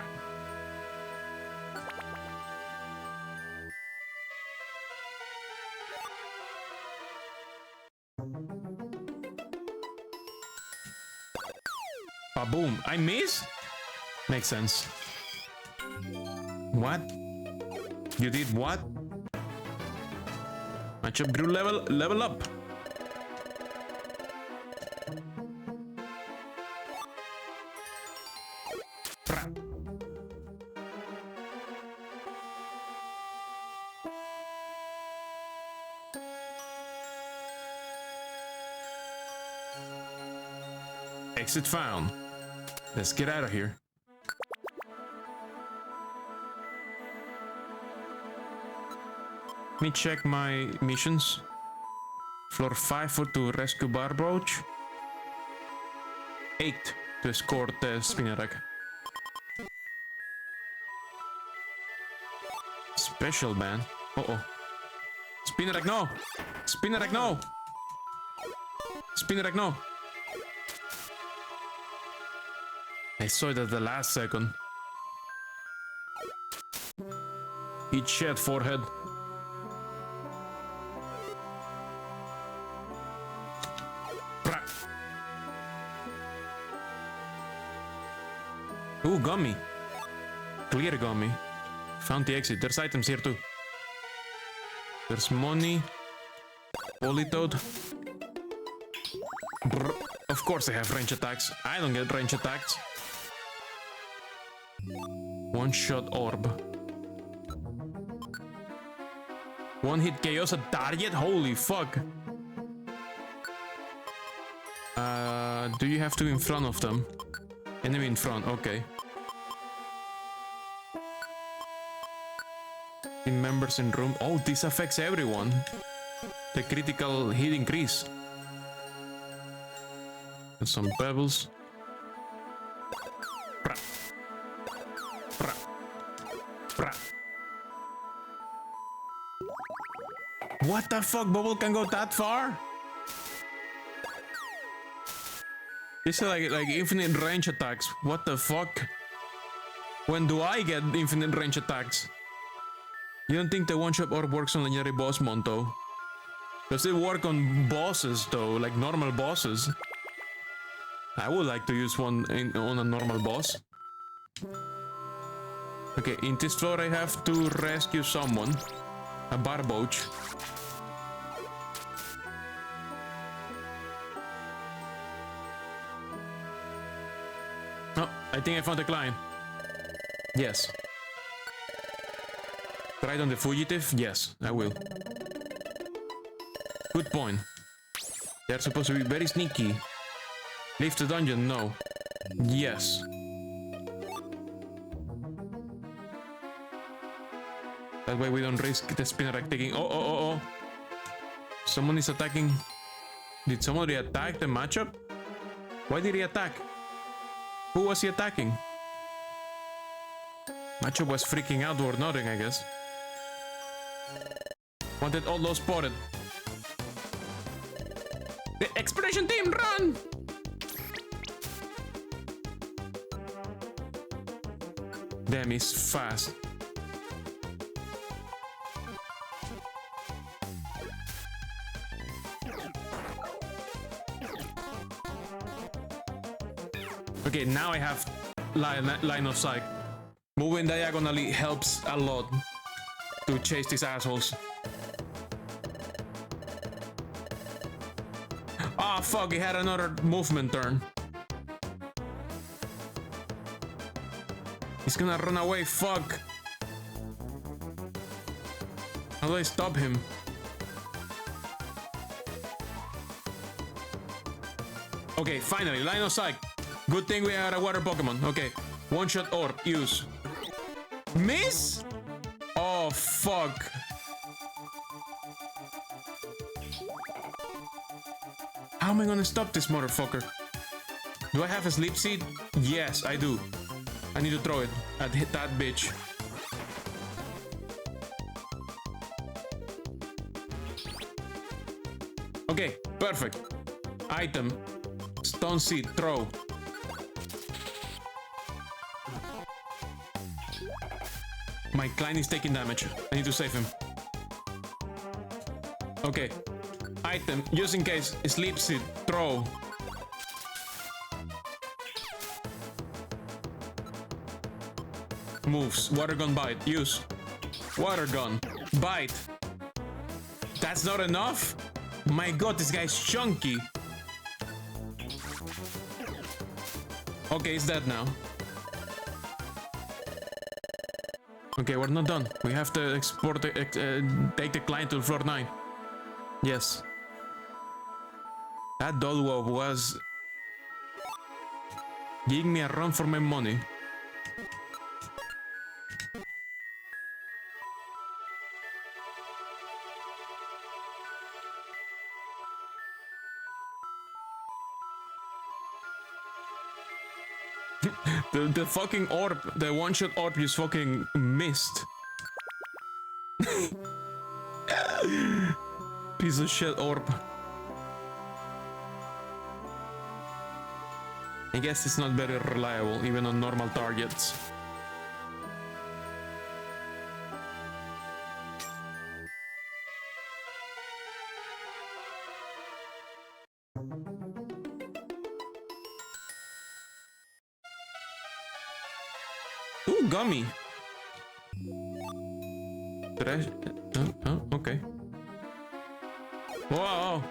Boom! I missed? Makes sense. What? You did what? Matchup grew level up. Exit found. Let's get out of here. Let me check my missions. Floor 5 to rescue Barboach. 8 to escort Spinarak. Special ban. Uh-oh. Spinarak, no! Spinarak, no! Spinarak, no! I saw it at the last second. Eat shit, forehead. Ooh, gummy. Clear gummy. Found the exit. There's items here too. There's money. Politoad. Brr. Of course they have range attacks. I don't get range attacks. One-shot orb. One-hit chaos a target? Holy fuck. Do you have to in front of them? Enemy in front, okay. Team members in room. Oh, this affects everyone. The critical hit increase. And some pebbles. What the fuck? Bubble can go that far? This is like infinite range attacks. What the fuck? When do I get infinite range attacks? You don't think the one-shot orb works on legendary boss, Monto? Does it work on bosses though, like normal bosses? I would like to use one on a normal boss. Okay, in this floor I have to rescue someone. A barboach. Oh, I think I found a client. Yes. Ride on the fugitive? Yes, I will. Good point. They're supposed to be very sneaky. Leave the dungeon? No. Yes. That way we don't risk the spinner taking... Oh. Someone is attacking... Did somebody attack the matchup? Why did he attack? Who was he attacking? Matchup was freaking out or nothing, I guess. Wanted all those spotted. The expedition team, run! Damn, he's fast. Okay, now I have line of sight. Moving diagonally helps a lot to chase these assholes. Ah, fuck, he had another movement turn. He's gonna run away, fuck. How do I stop him? Okay, finally, line of sight. Good thing we had a water Pokemon. Okay, one-shot orb, use. Miss? Oh, fuck. How am I gonna stop this motherfucker? Do I have a sleep seed? Yes, I do. I need to throw it at that bitch. Okay, perfect. Item. Stone seed, throw. My client is taking damage. I need to save him. Okay. Item, just in case. Sleep seed, throw. Moves. Water gun, bite. Use. Water gun. Bite. That's not enough? My god, this guy's chunky. Okay, he's dead now. Okay, we're not done. We have to export the, take the client to floor 9. Yes. That Dolwop was giving me a run for my money. The fucking orb, the one-shot orb just fucking missed. Piece of shit orb. I guess it's not very reliable, even on normal targets. Ooh, gummy. Oh, okay. Whoa.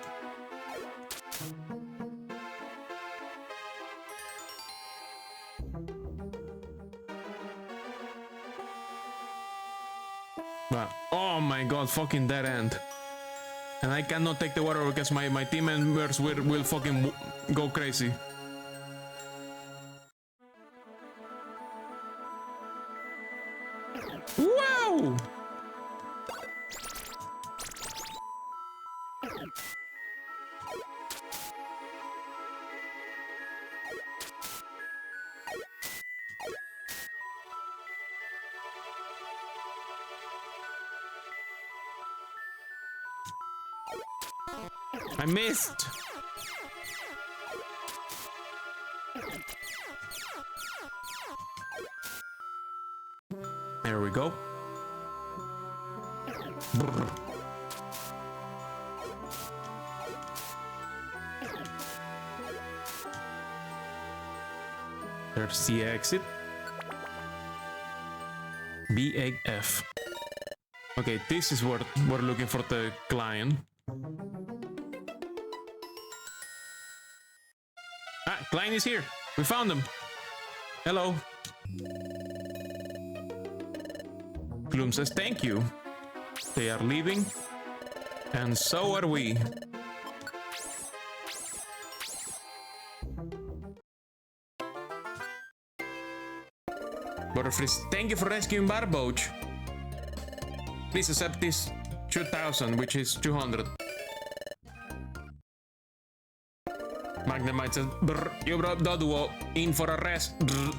Wow. Oh my god, fucking dead end. And I cannot take the water because my team members will fucking go crazy. Wow! I missed. we go. Brr. There's the exit. B8F. Okay, this is what we're looking for, the client. Ah, client is here. We found them. Hello. Gloom says thank you. They are leaving. And so are we. Butterfreeze, thank you for rescuing Barboach. Please accept this 2000, which is 200. Magnemite says, brr, you brought Doduo in for a rest. Brr.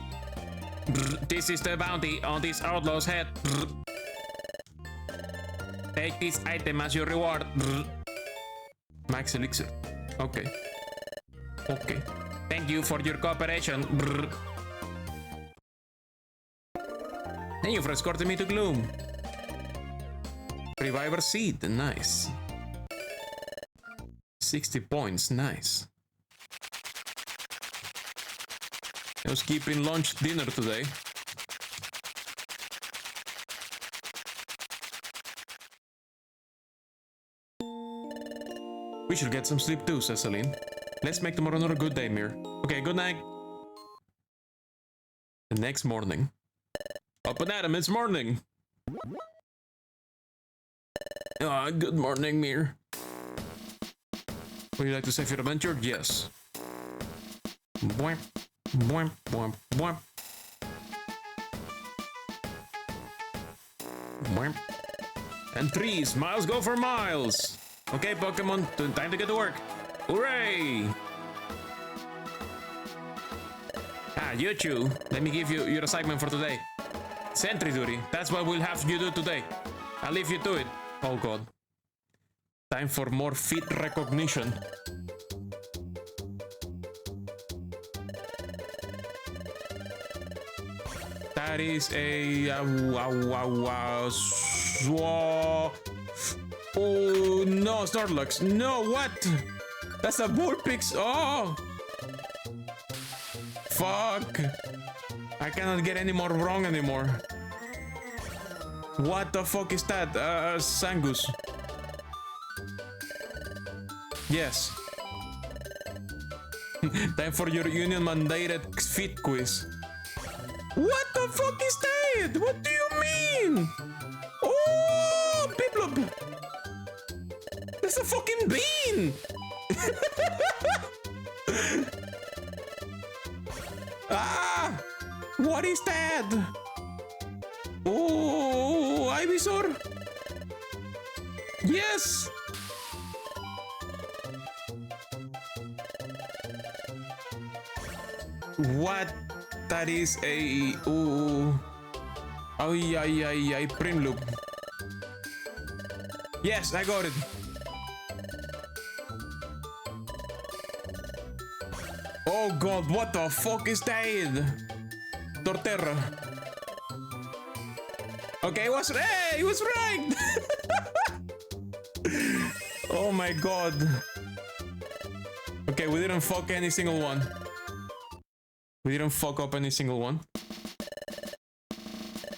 Brr. This is the bounty on this outlaw's head. Brr. Take this item as your reward. Brr. Max Elixir. Okay. Okay. Thank you for your cooperation. Brr. Thank you for escorting me to Gloom. Reviver Seed, nice. 60 points, nice. I was keeping lunch dinner today. We should get some sleep too, says Celine. Let's make tomorrow another good day, Mir. Okay, good night. The next morning. Up and Adam, it's morning. Ah, good morning, Mir. Would you like to save your adventure? Yes. Boing, boing, boing, boing. Boing. And 3 miles go for miles. Okay, Pokemon, time to get to work. Hooray! Ah, you two. Let me give you your assignment for today. Sentry duty. That's what we'll have you do today. I'll leave you to it. Oh god. Time for more feat recognition. That is a oh no, Snorlax. No, what? That's a Vulpix. Oh, fuck. I cannot get any more wrong anymore. What the fuck is that? Sangus. Yes. Time for your union mandated fit quiz. What the fuck is that? What do you mean? Oh, Piplup. That's a fucking bean. Ah, what is that? Oh, Ivysaur. Yes. What? That is a ay Primloop. Yes, I got it. Oh god, what the fuck is that? Torterra. Okay, it was right. Oh my god. Okay, we didn't fuck any single one. We didn't fuck up any single one.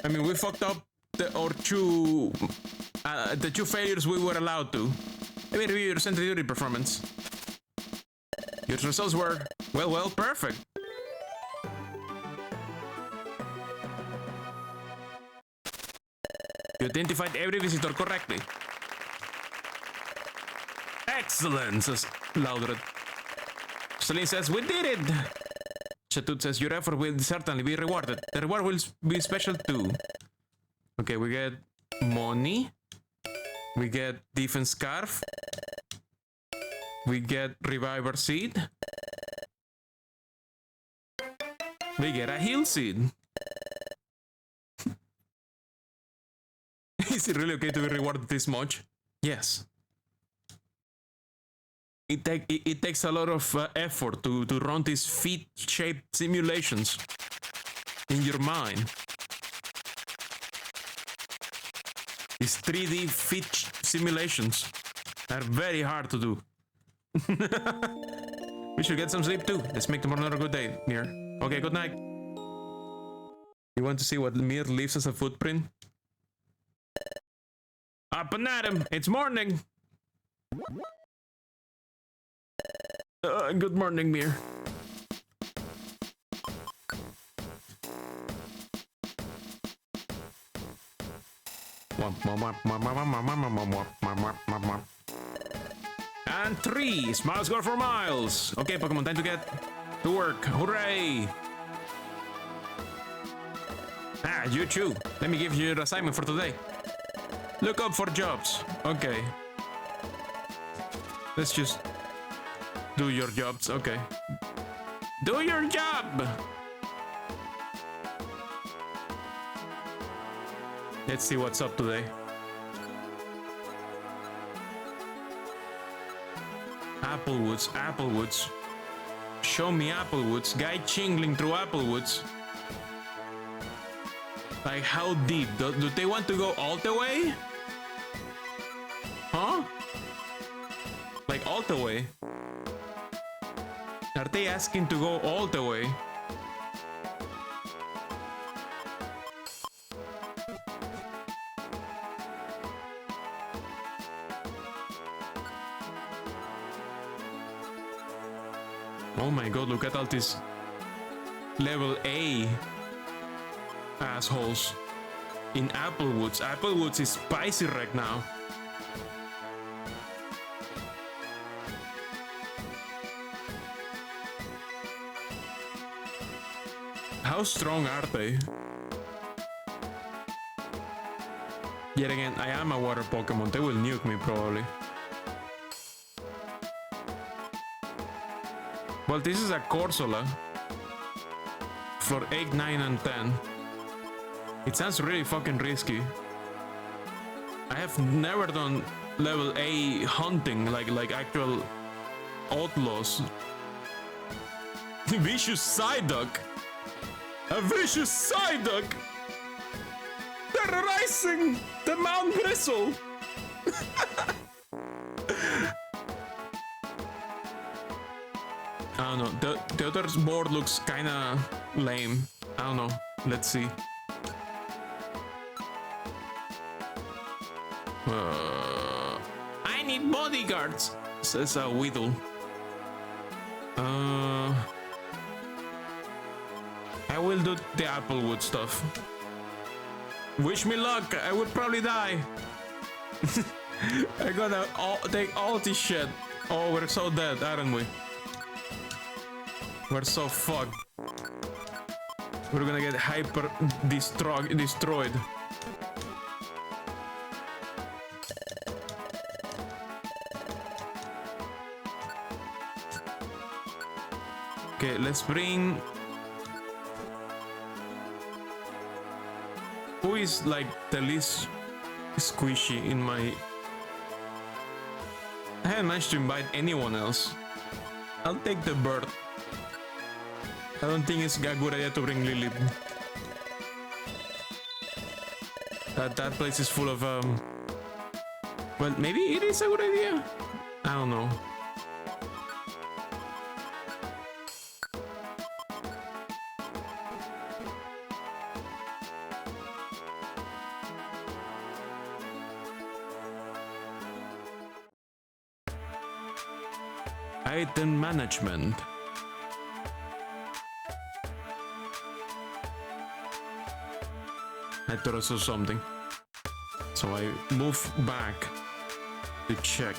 I mean, we fucked up the two failures we were allowed to. Let me review your Sentry Duty performance. Your results were, well, perfect. You identified every visitor correctly. Excellent, says Laudred. Celine says, we did it! Chatut says, your effort will certainly be rewarded. The reward will be special too. Okay, we get money. We get defense scarf. We get reviver seed. We get a heal seed. Is it really okay to be rewarded this much? Yes. It takes a lot of effort to run these feet-shaped simulations in your mind. These 3D fit simulations are very hard to do. We should get some sleep too. Let's make tomorrow another good day, Mir. Okay, good night. You want to see what Mir leaves as a footprint? Up and at him! It's morning! Good morning, Mir. And 3! Smile score for Miles! Okay, Pokemon, time to get to work. Hooray! Ah, you too. Let me give you an assignment for today. Look up for jobs. Okay. Let's just do your jobs. Okay. Do your job! Let's see what's up today. Applewoods, Applewoods. Show me Applewoods. Guy chingling through Applewoods. Like, how deep? Do they want to go all the way? Huh? Like, all the way? Are they asking to go all the way? Oh my god, look at all these level A assholes in Applewoods. Applewoods is spicy right now. How strong are they? Yet again, I am a water Pokemon. They will nuke me probably. Well, this is a Corsola for 8, 9, and 10. It sounds really fucking risky. I have never done level A hunting, like actual outlaws. Vicious Psyduck! A vicious Psyduck! Terrorizing the Mount Bristle! I don't know. The other board looks kinda lame. I don't know. Let's see. I need bodyguards, says a Weedle. I will do the Applewood stuff. Wish me luck. I would probably die. I gotta take all this shit. Oh, we're so dead, aren't we? We're so fucked. We're gonna get hyper destroyed. Okay, let's bring... Who is like the least squishy in my... I haven't managed to invite anyone else. I'll take the bird. I don't think it's a good idea to bring Lilith. That place is full of well, maybe it is a good idea. I don't know. Item management. I thought I saw something, so I move back to check.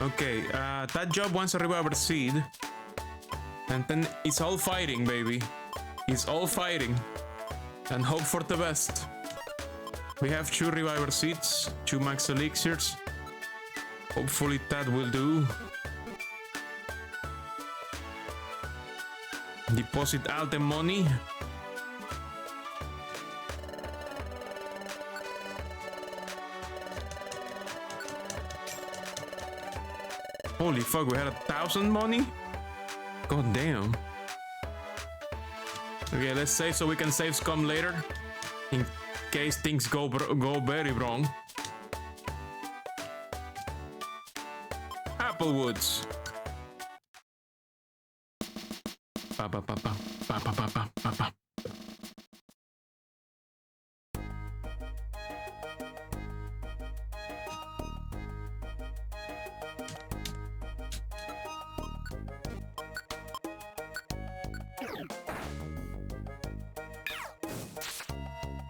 Okay, that job wants a reviver seed. And then it's all fighting, baby. It's all fighting. And hope for the best. We have 2 reviver seeds, 2 max elixirs. Hopefully that will do. Deposit all the money. Holy fuck, we had 1,000 money? God damn. Okay, let's save so we can save scum later. In case things go very wrong. Applewoods. Pa pa pa pa pa pa pa pa pa.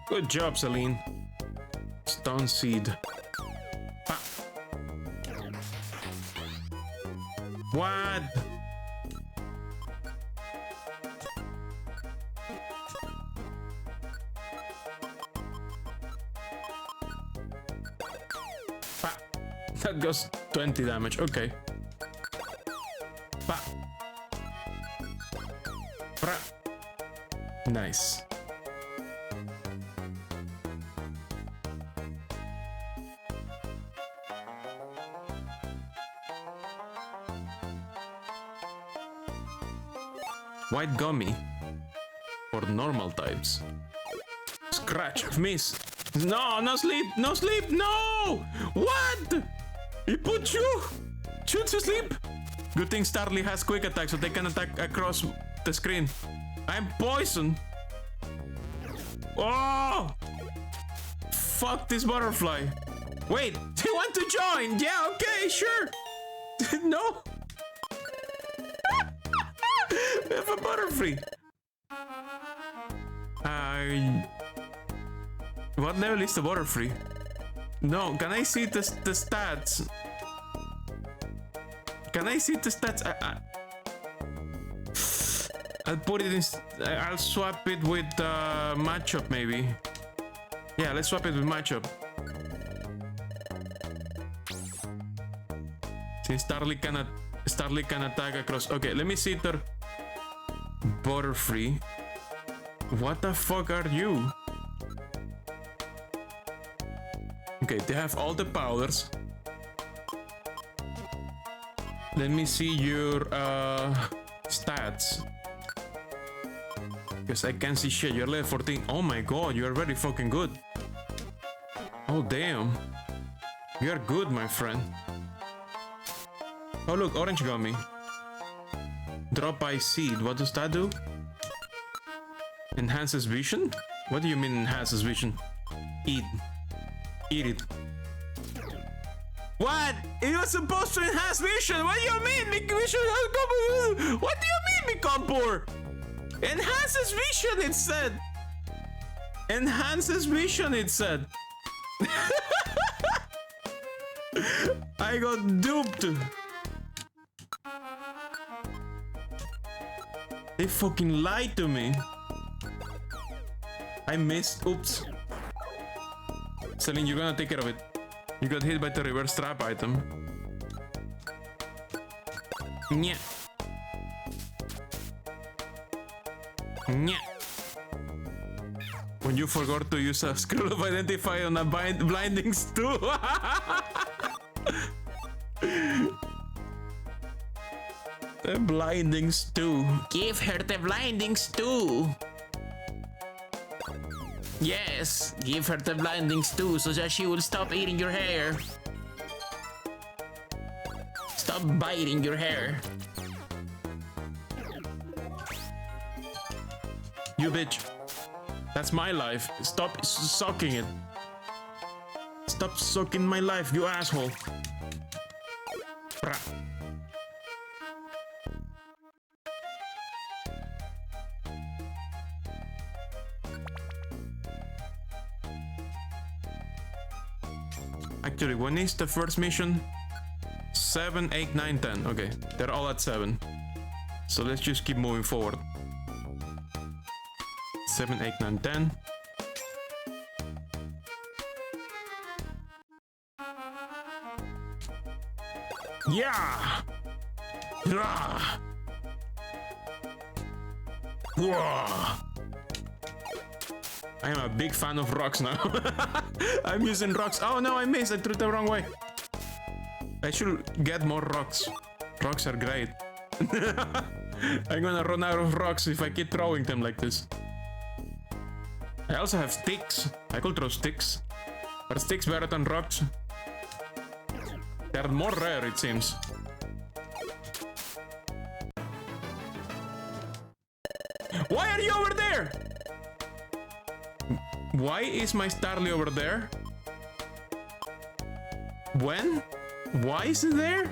Good job, Celine. Stone seed. Ah. What? Ah. That goes 20 damage. Okay. Ah. Nice. White gummy for normal types. Scratch, miss. No, no sleep, no sleep, no! What? He put you to sleep. Good thing Starly has quick attack, so they can attack across the screen. I'm poisoned. Oh! Fuck this butterfly. Wait, they want to join? Yeah, okay, sure. No. We have a butterfly. What level is the butterfly? No, can I see the stats? Can I see the stats? I'll put it in. I'll swap it with matchup maybe. Yeah, let's swap it with matchup. Since Starly can attack across. Okay, let me see the butterfly. What the fuck are you? Okay, they have all the powers. Let me see your stats. Because I can't see shit. You're level 14. Oh my god, you're very fucking good. Oh damn. You're good, my friend. Oh look, orange gummy. Drop by seed. What does that do? Enhances vision? What do you mean enhances vision? Eat. Eat it. What? It was supposed to enhance vision. What do you mean? Vision? What do you mean, become poor? Enhances vision, it said. Enhances vision, it said. I got duped. They fucking lied to me. I missed. Oops. Celine, you're gonna take care of it. You got hit by the reverse trap item. Nya. Nya. When you forgot to use a scroll of identify on a blindings too. The blindings too. Give her the blindings too. Yes, give her the blindings too, so that she will stop eating your hair. Stop biting your hair. You bitch. That's my life. Stop sucking it. Stop sucking my life, you asshole. Brah. Actually, when is the first mission? 7, 8, 9, 10. Okay, they're all at 7. So let's just keep moving forward. 7, 8, 9, 10. Yeah! Yeah! Whoa! I am a big fan of rocks now. I'm using rocks. Oh no, I missed. I threw it the wrong way. I should get more rocks. Rocks are great. I'm gonna run out of rocks if I keep throwing them like this. I also have sticks. I could throw sticks. Are sticks better than rocks? They're more rare, it seems. Why are you over there? Why is my Starly over there? When? Why is it there?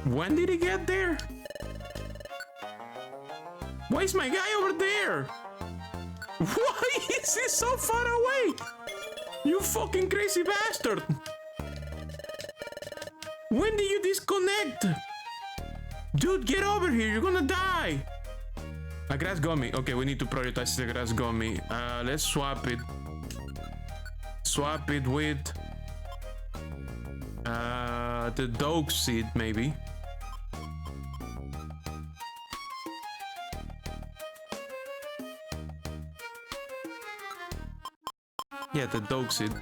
When did he get there? Why is my guy over there? Why is he so far away? You fucking crazy bastard! When did you disconnect? Dude, get over here, you're gonna die! A grass gummy. Okay, we need to prioritize the grass gummy. Let's swap it. Swap it with the dog seed, maybe. Yeah, the dog seed.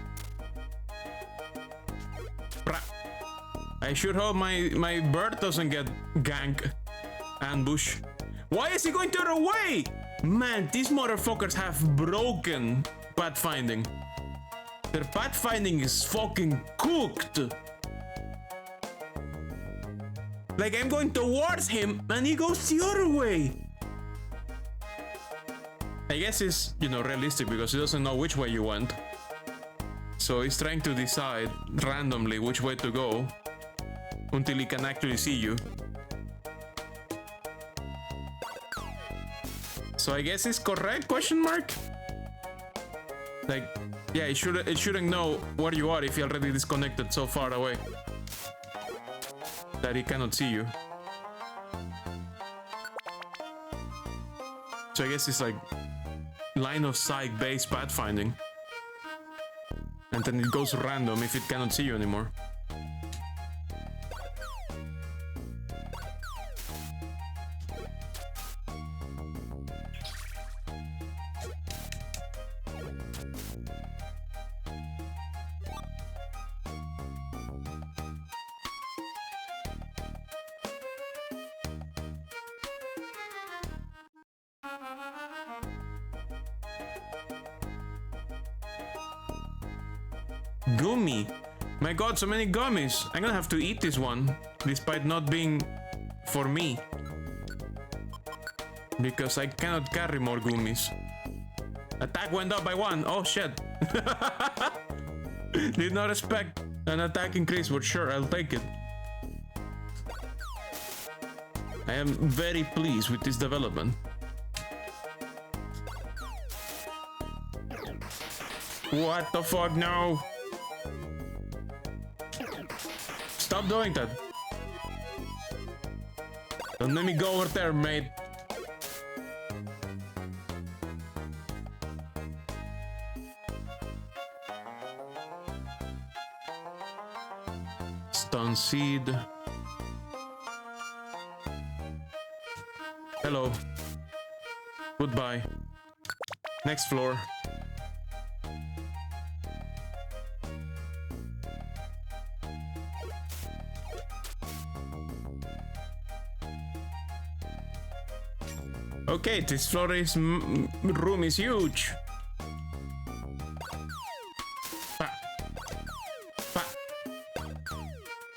I sure hope my bird doesn't get gank ambush. Why is he going the other way? Man, these motherfuckers have broken pathfinding. Their pathfinding is fucking cooked. Like, I'm going towards him and he goes the other way. I guess it's, you know, realistic because he doesn't know which way you went. So he's trying to decide randomly which way to go until he can actually see you. So I guess it's correct, question mark? Like, yeah, it shouldn't know where you are if you already disconnected so far away that he cannot see you. So I guess it's like line of sight based pathfinding. And then it goes random if it cannot see you anymore. Gummy. My god, so many gummies. I'm gonna have to eat this one, despite not being for me. Because I cannot carry more gummies. Attack went up by 1. Oh shit. Did not expect an attack increase, but sure, I'll take it. I am very pleased with this development. What the fuck, no? Stop doing that. Don't let me go over there, mate. Stun seed. Hello. Goodbye. Next floor. Okay, this floor is room is huge.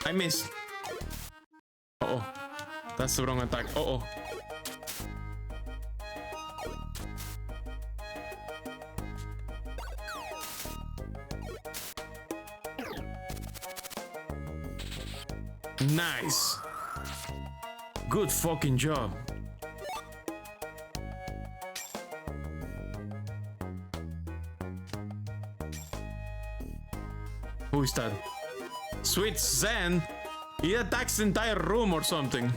I missed. Uh-oh. That's the wrong attack. Uh-oh. Nice. Good fucking job. Who is that? Sweet Zen? It attacks the entire room or something.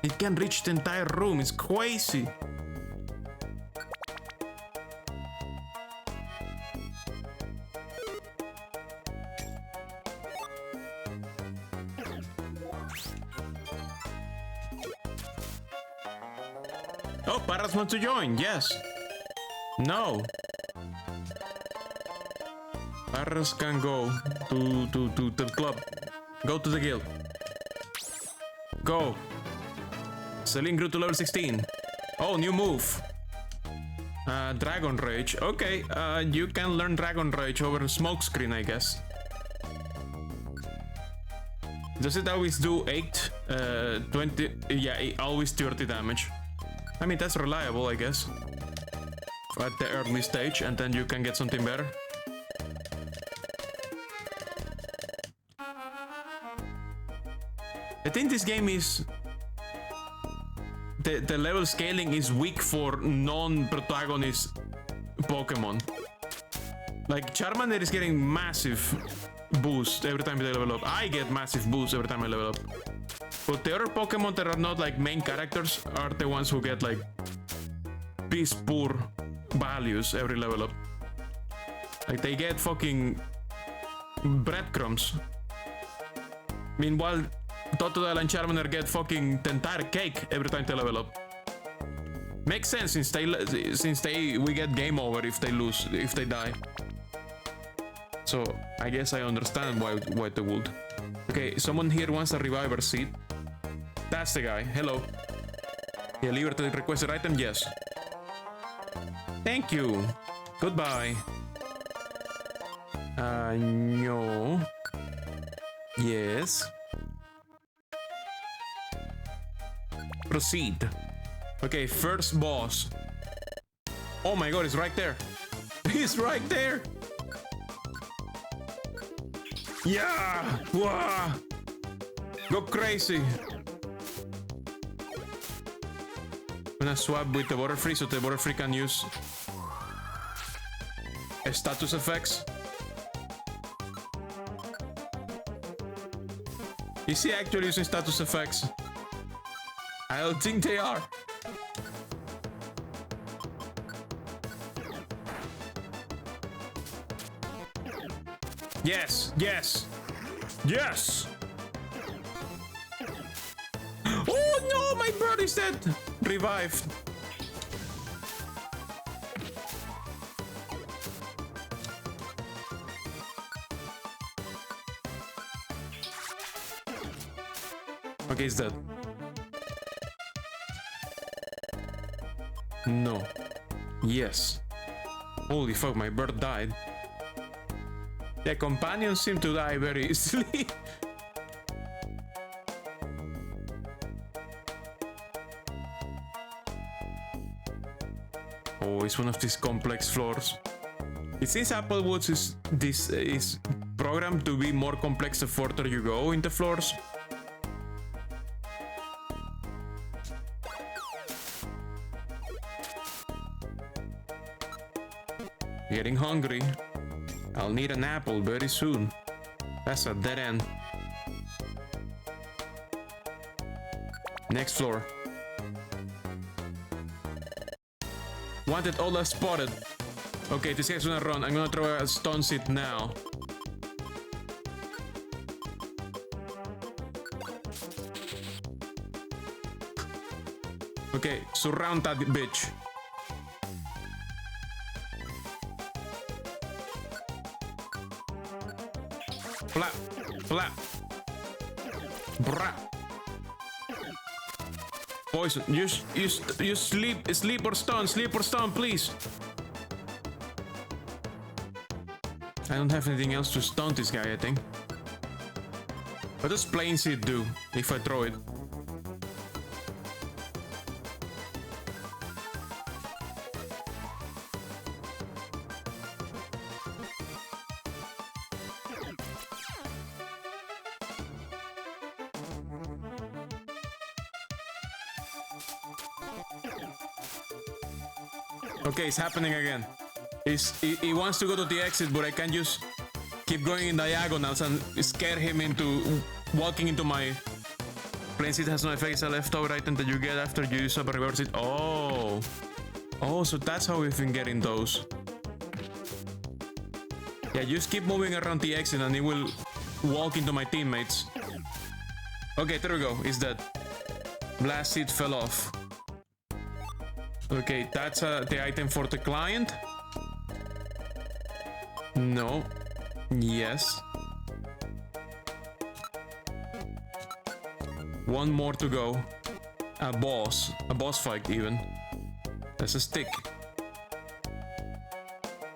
It can reach the entire room. It's crazy. Oh, Parras wants to join. Yes. No. Parras can go to the club. Go to the guild. Go. Celine grew to level 16. Oh, new move. Dragon Rage. Okay, you can learn Dragon Rage over smoke screen, I guess. Does it always do 8? 20? Yeah, always 30 damage. I mean, that's reliable, I guess. At the early stage, and then you can get something better. I think this game is... The level scaling is weak for non-protagonist Pokemon. Like, Charmander is getting massive boost every time they level up. I get massive boost every time I level up. But the other Pokemon that are not like main characters are the ones who get like piss poor values every level up. Like, they get fucking breadcrumbs. Meanwhile, Totodile and Charmander get fucking the entire cake every time they level up. Makes sense since we get game over if they lose, if they die. So I guess I understand why they would. Okay, someone here wants a reviver seed. That's the guy. Hello. Deliver the requested item. Yes. Thank you. Goodbye. No. Yes. Proceed. Okay, first boss. Oh my god, he's right there. He's right there. Yeah! Wah! Go crazy. I'm gonna swap with the Butterfree so the Butterfree can use status effects. Is he actually using status effects? I don't think they are. Yes, yes, yes. Oh no, my bird is dead. Revived. Okay, he's dead. No. Yes. Holy fuck, my bird died. The companions seem to die very easily. Oh, it's one of these complex floors. It seems Applewoods is programmed to be more complex the further you go in the floors. Getting hungry. I'll need an apple very soon. That's a dead end. Next floor. Wanted Olaf spotted. Okay, this guy's gonna run. I'm gonna throw a stun seed now. Okay, surround that bitch. Flap, flap. Brah. Poison. You sleep or stun, please. I don't have anything else to stun this guy, I think. What does plain seed do if I throw it? Okay, it's happening again. He wants to go to the exit, but I can't use keep going in diagonals and scare him into walking into my planes. It has no effect. It's a leftover item that you get after you use up and reverse it. Oh. Oh, so that's how we've been getting those. Yeah, just keep moving around the exit and it will walk into my teammates. Okay, there we go. Is that blast seat fell off. Okay, that's the item for the client. No. Yes. One more to go. A boss fight even. That's a stick.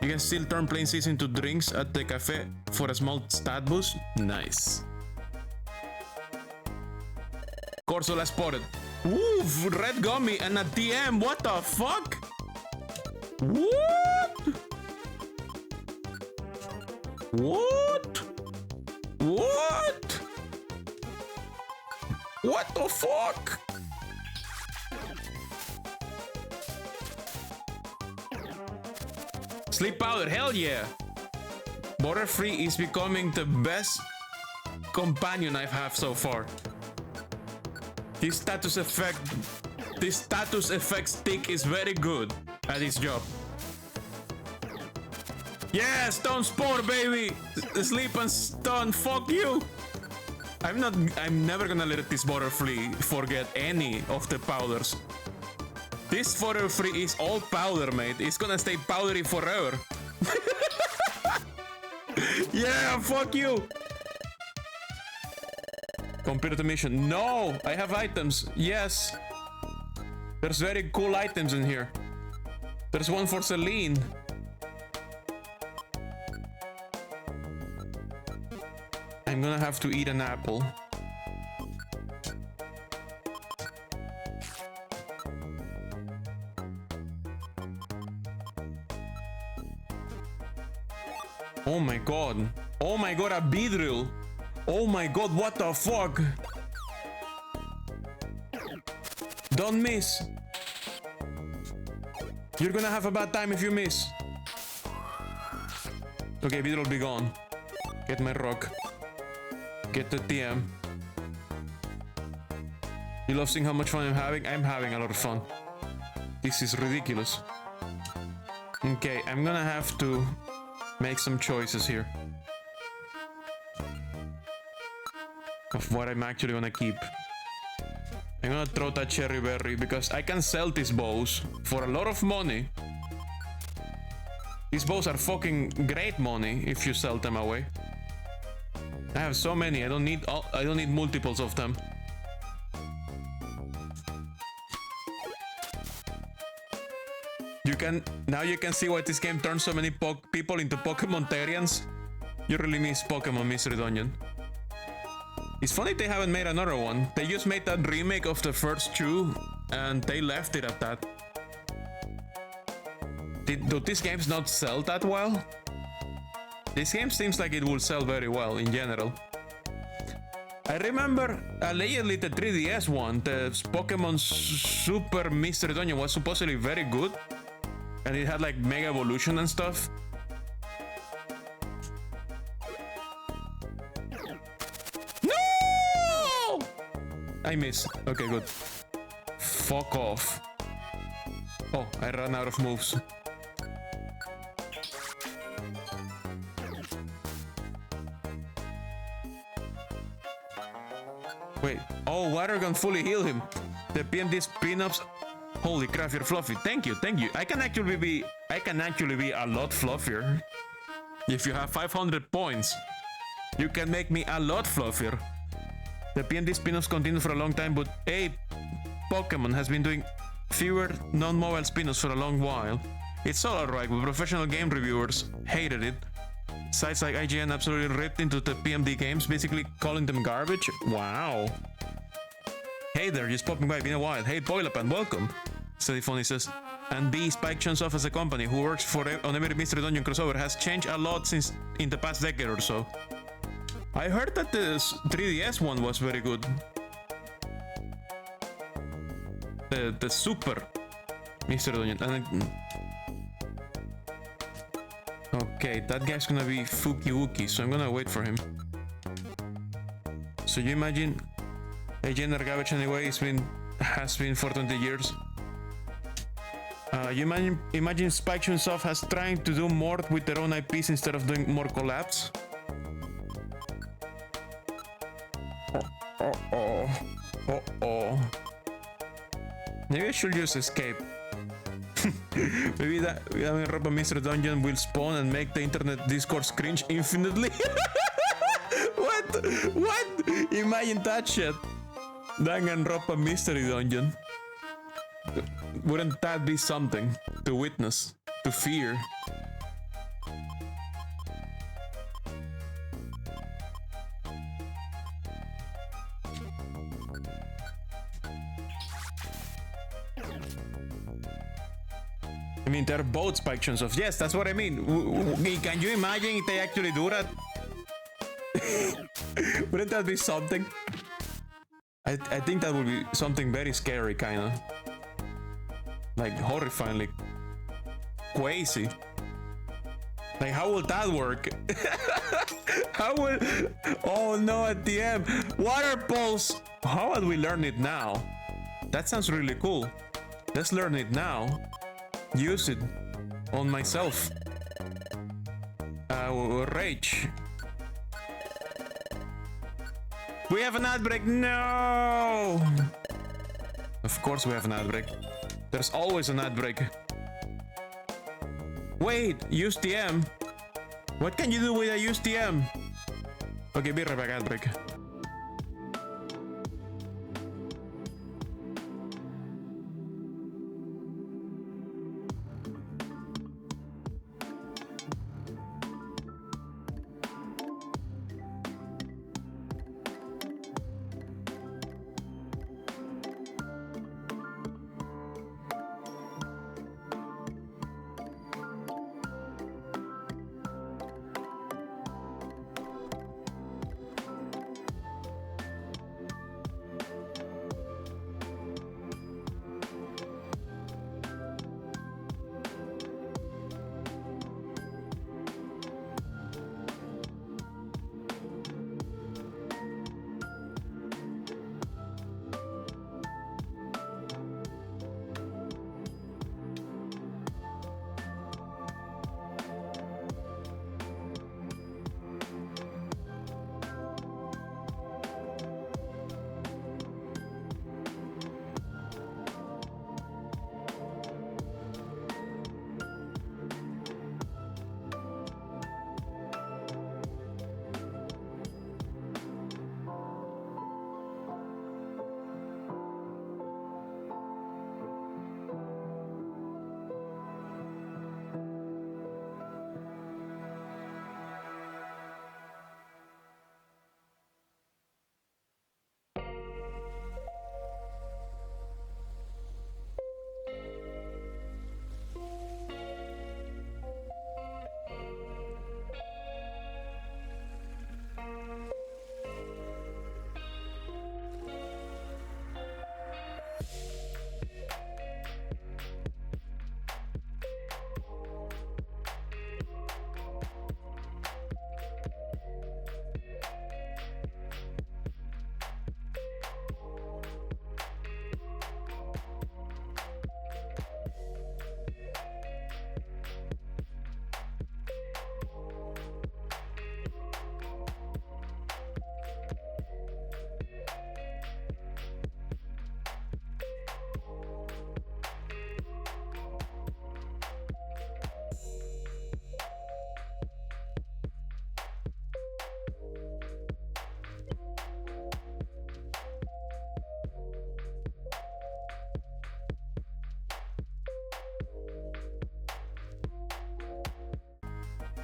You can still turn plain seeds into drinks at the cafe for a small stat boost. Nice. Corsola spotted. Ooh, red gummy and a DM. What the fuck? What? What? What? What the fuck? Sleep powder, hell yeah. Butterfree is becoming the best companion I've had so far. This status effect stick is very good at its job. Yeah, stun spore, baby! Sleep and stun, fuck you! I'm never gonna let this Butterfree forget any of the powders. This Butterfree is all powder, mate. It's gonna stay powdery forever. Yeah, fuck you! Complete the mission. No! I have items. Yes! There's very cool items in here. There's one for Celine. I'm gonna have to eat an apple. Oh my god. Oh my god, a Beedrill. Oh my god, what the fuck? Don't miss. You're gonna have a bad time if you miss. Okay, Beedrill be gone. Get my rock. Get the TM. You love seeing how much fun I'm having? I'm having a lot of fun. This is ridiculous. Okay, I'm gonna have to make some choices here. Of what I'm actually gonna keep. I'm gonna throw that cherry berry because I can sell these bows for a lot of money. These bows are fucking great money if you sell them away. I have so many. I don't need multiples of them. Now you can see why this game turns so many people into Pokemon Terrians. You really miss Pokemon Mystery Dungeon. It's funny they haven't made another one. They just made that remake of the first two and they left it at that. Do these games not sell that well? This game seems like it will sell very well in general. I remember allegedly the 3DS one, the Pokemon Super Mystery Dungeon, was supposedly very good. And it had like Mega Evolution and stuff. No! I missed. Okay, good. Fuck off. Oh, I ran out of moves. Wait. Oh, Water Gun fully healed him. The PMD spin-ups. Holy crap, you're fluffy. Thank you, thank you. I can actually be a lot fluffier. If you have 500 points, you can make me a lot fluffier. The PMD spin-offs continue for a long time, but Pokemon has been doing fewer non-mobile spin-offs for a long while. It's all alright, but professional game reviewers hated it. Sites like IGN absolutely ripped into the PMD games, basically calling them garbage. Wow. Hey there, just popping by, been a while. Hey Boilerpan, welcome. Steadyphony says, and B, Spike Chunsoft as a company who works on every Mystery Dungeon crossover has changed a lot since in the past decade or so. I heard that the 3DS one was very good. The Super Mystery Dungeon. Okay, that guy's gonna be Fuki Wookie, so I'm gonna wait for him. So you imagine Agent Garbage anyway has been for 20 years. You imagine Spike Chunsoft has trying to do more with their own IPs instead of doing more collabs. Maybe I should just escape. Maybe that Ropa Mr. Dungeon will spawn and make the internet discourse cringe infinitely. What? Imagine that shit. Danganronpa Mystery Dungeon. Wouldn't that be something to witness, to fear? I mean, they're both Spike Chunsoft. Yes, that's what I mean. Can you imagine if they actually do that? Wouldn't that be something? I think that would be something very scary, kind of. Like, horrifyingly crazy. Like, how will that work? How will... Oh no, at the end. Water pulse! How would we learn it now? That sounds really cool. Let's learn it now. Use it on myself. Rage. We have an ad break. No! Of course we have an ad break. There's always an ad break. Wait, use TM. What can you do with a use TM? Okay, be right back, ad break.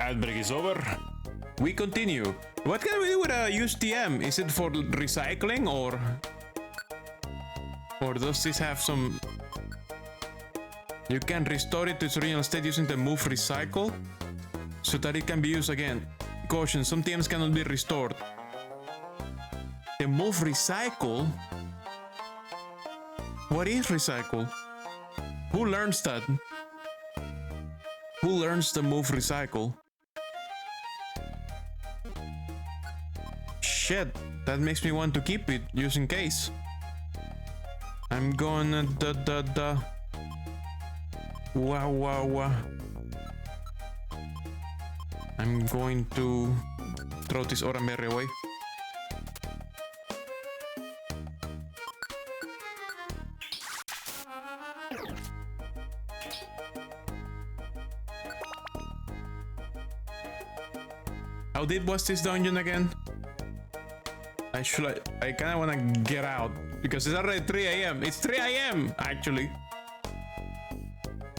Ad break is over. We continue. What can we do with a used TM? Is it for recycling or does this have some... You can restore it to its original state using the move recycle so that it can be used again. Caution, some TMs cannot be restored. The move recycle? What is recycle? Who learns that? Who learns the move recycle? shit. That makes me want to keep it, just in case. I'm gonna wow. I'm going to throw this Oranberry away. How deep was this dungeon again? I kinda wanna get out because it's already 3 a.m. It's 3 a.m. actually.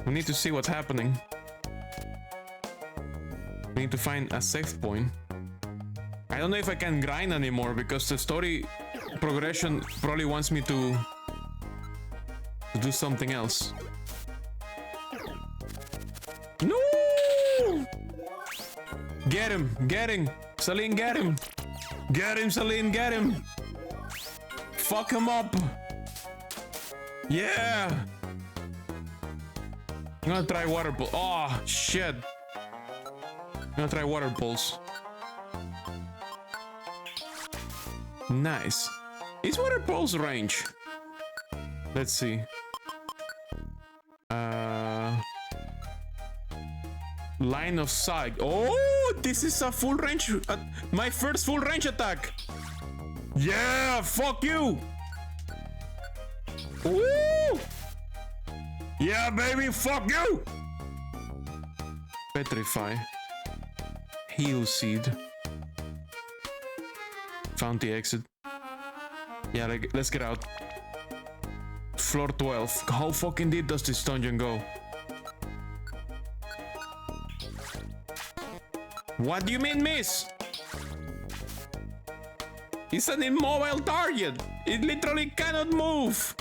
We need to see what's happening. We need to find a save point. I don't know if I can grind anymore because the story progression probably wants me to do something else. No! Get him! Celine, get him! Get him, Celine, get him! Fuck him up! Yeah! I'm gonna try water pulse. Oh, shit! I'm gonna try water pulse. Nice. Is water pulse range? Let's see. Line of sight. Oh, this is a full range. My first full range attack. Yeah, fuck you. Ooh. Yeah, baby, fuck you. Petrify. Heal seed. Found the exit. Yeah, let's get out. Floor 12. How fucking deep does this dungeon go? What do you mean, miss? It's an immobile target. It literally cannot move.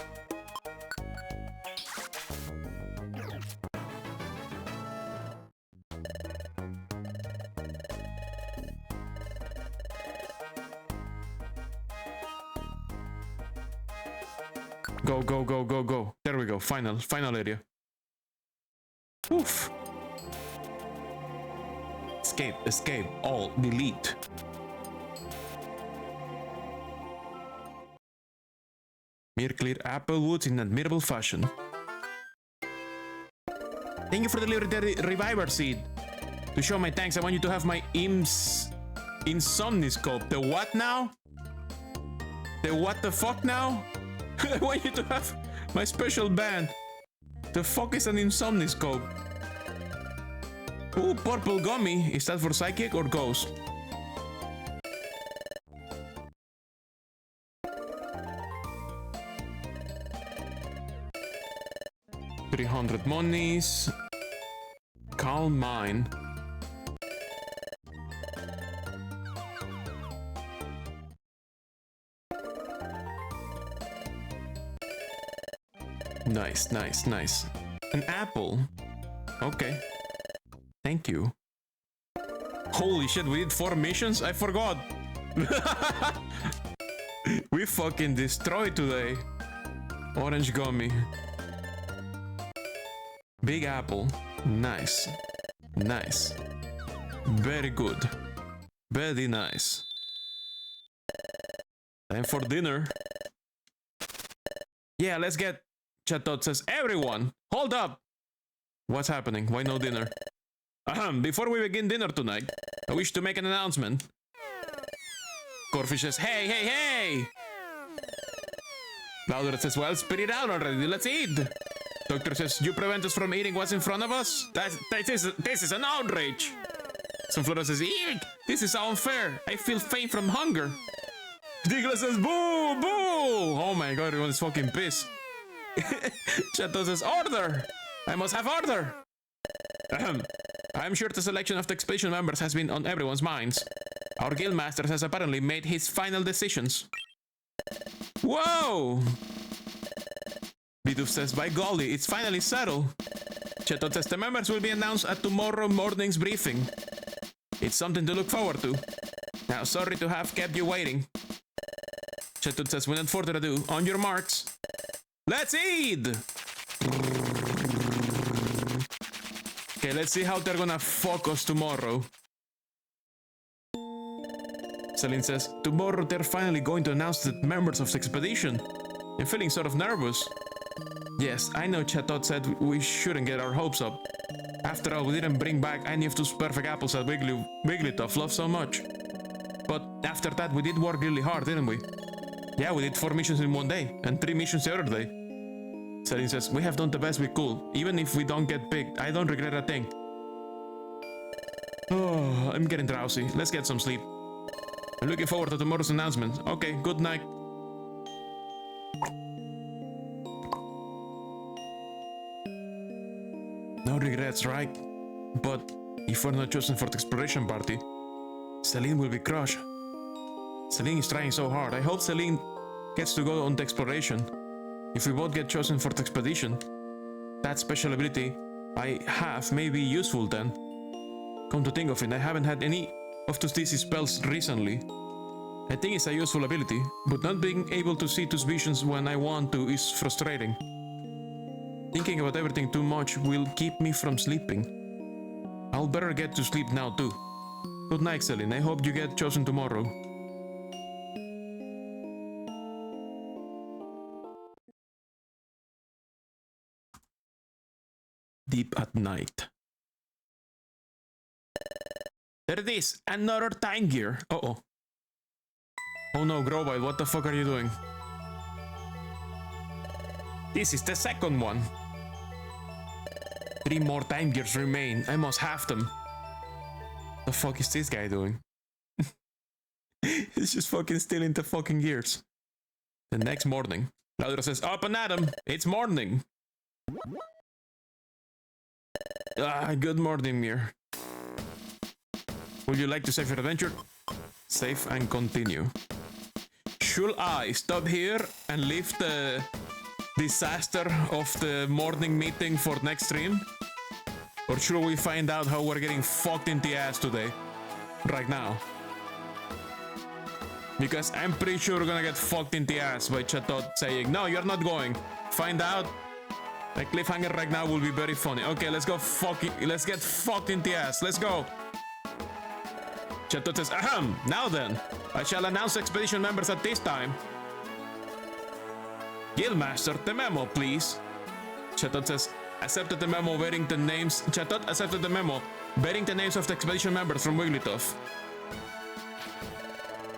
Go. There we go. Final area. Oof. Escape, all, delete. Mere clear Applewood in admirable fashion. Thank you for delivering the reviver seed. To show my thanks, I want you to have my insomniscope. The what now? The what the fuck now? I want you to have my special band. The fuck is an insomniscope? Ooh, purple gummy. Is that for psychic or ghost? $300 monies. Calm mind. Nice. An apple. Okay. Thank you. Holy shit, we did 4 missions? I forgot. We fucking destroyed today. Orange gummy. Big apple. Nice. Very good. Very nice. Time for dinner. Yeah, let's get... Chatot says, everyone, hold up. What's happening? Why no dinner? Before we begin dinner tonight, I wish to make an announcement. Corfish says, hey! Louder says, well, spit it out already, let's eat. Doctor says, you prevent us from eating what's in front of us? This is an outrage. Sunflora says, eek, this is unfair. I feel faint from hunger. Digla says, boo! Oh my god, everyone's fucking pissed. Chato says, order! I must have order! I'm sure the selection of the expedition members has been on everyone's minds. Our guildmaster has apparently made his final decisions. Whoa! Bidoof says, by golly, it's finally settled. Chato says, the members will be announced at tomorrow morning's briefing. It's something to look forward to. Now, sorry to have kept you waiting. Chato says, without further ado, on your marks. Let's eat! Okay, let's see how they're gonna focus tomorrow. Celine says, tomorrow they're finally going to announce the members of the expedition. I'm feeling sort of nervous. Yes, I know Chatot said we shouldn't get our hopes up. After all, we didn't bring back any of those perfect apples that Wigglytuff loved so much. But after that, we did work really hard, didn't we? Yeah, we did 4 missions in one day, and 3 missions the other day. Celine says, we have done the best we could. Even if we don't get picked, I don't regret a thing. Oh, I'm getting drowsy. Let's get some sleep. I'm looking forward to tomorrow's announcement. Okay, good night. No regrets, right? But if we're not chosen for the exploration party, Celine will be crushed. Celine is trying so hard. I hope Celine gets to go on the exploration. If we both get chosen for the expedition, that special ability I have may be useful then. Come to think of it, I haven't had any of these spells recently. I think it's a useful ability, but not being able to see those visions when I want to is frustrating. Thinking about everything too much will keep me from sleeping. I'll better get to sleep now too. Good night, Celine. I hope you get chosen tomorrow. Deep at night. There it is! Another time gear! Uh-oh. Oh no, Grovile, what the fuck are you doing? This is the second one. 3 more time gears remain. I must have them. The fuck is this guy doing? He's just fucking stealing the fucking gears. The next morning, Laudra says, up and at 'em! It's morning! Good morning, Mir. Would you like to save your adventure? Save and continue. Should I stop here and leave the disaster of the morning meeting for next stream? Or should we find out how we're getting fucked in the ass today? Right now. Because I'm pretty sure we're gonna get fucked in the ass by Chatot saying, no, you're not going. Find out. The cliffhanger right now will be very funny. Okay, let's go let's get fucked in the ass. Let's go. Chatot says, ahem, now then, I shall announce expedition members at this time. Guildmaster, the memo, please. Chatot says, accepted the memo bearing the names. Chatot accepted the memo bearing the names of the expedition members from Wigglytuff.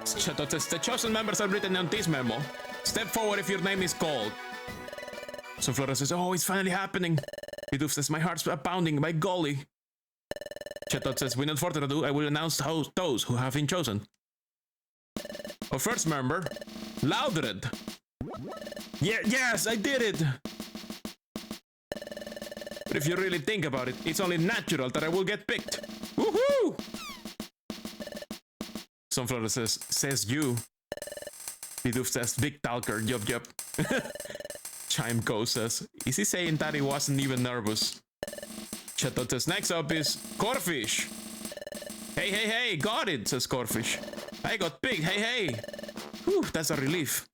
Chatot says, the chosen members are written on this memo. Step forward if your name is called. So Flora says, oh, it's finally happening. Bidoof says, my heart's pounding, by golly. Chatot says, without further ado, I will announce those who have been chosen. Our first member, Laudred. Yes, I did it! But if you really think about it, it's only natural that I will get picked. Woohoo! Sunflower says you. Bidoof says, big talker, yup. Chimco says, is he saying that he wasn't even nervous? Chatot says, next up is Corfish. Hey, got it, says Corfish. I got picked, hey. Whew, that's a relief.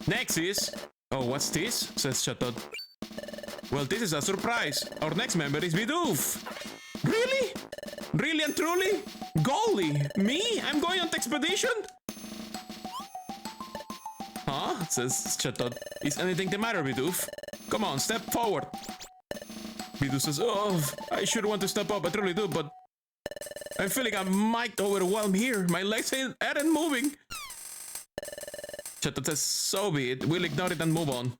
Next is... oh, what's this? Says Chatot. Well, this is a surprise. Our next member is Bidoof. Really? Really and truly? Golly, me? I'm going on the expedition? Huh? Says Chatot. Is anything the matter, Bidoof? Come on, step forward. Bidoof says, oh, I sure want to step up, I truly do, but I'm feeling I might overwhelm here. My legs aren't moving. Chatot says, so be it. We'll ignore it and move on.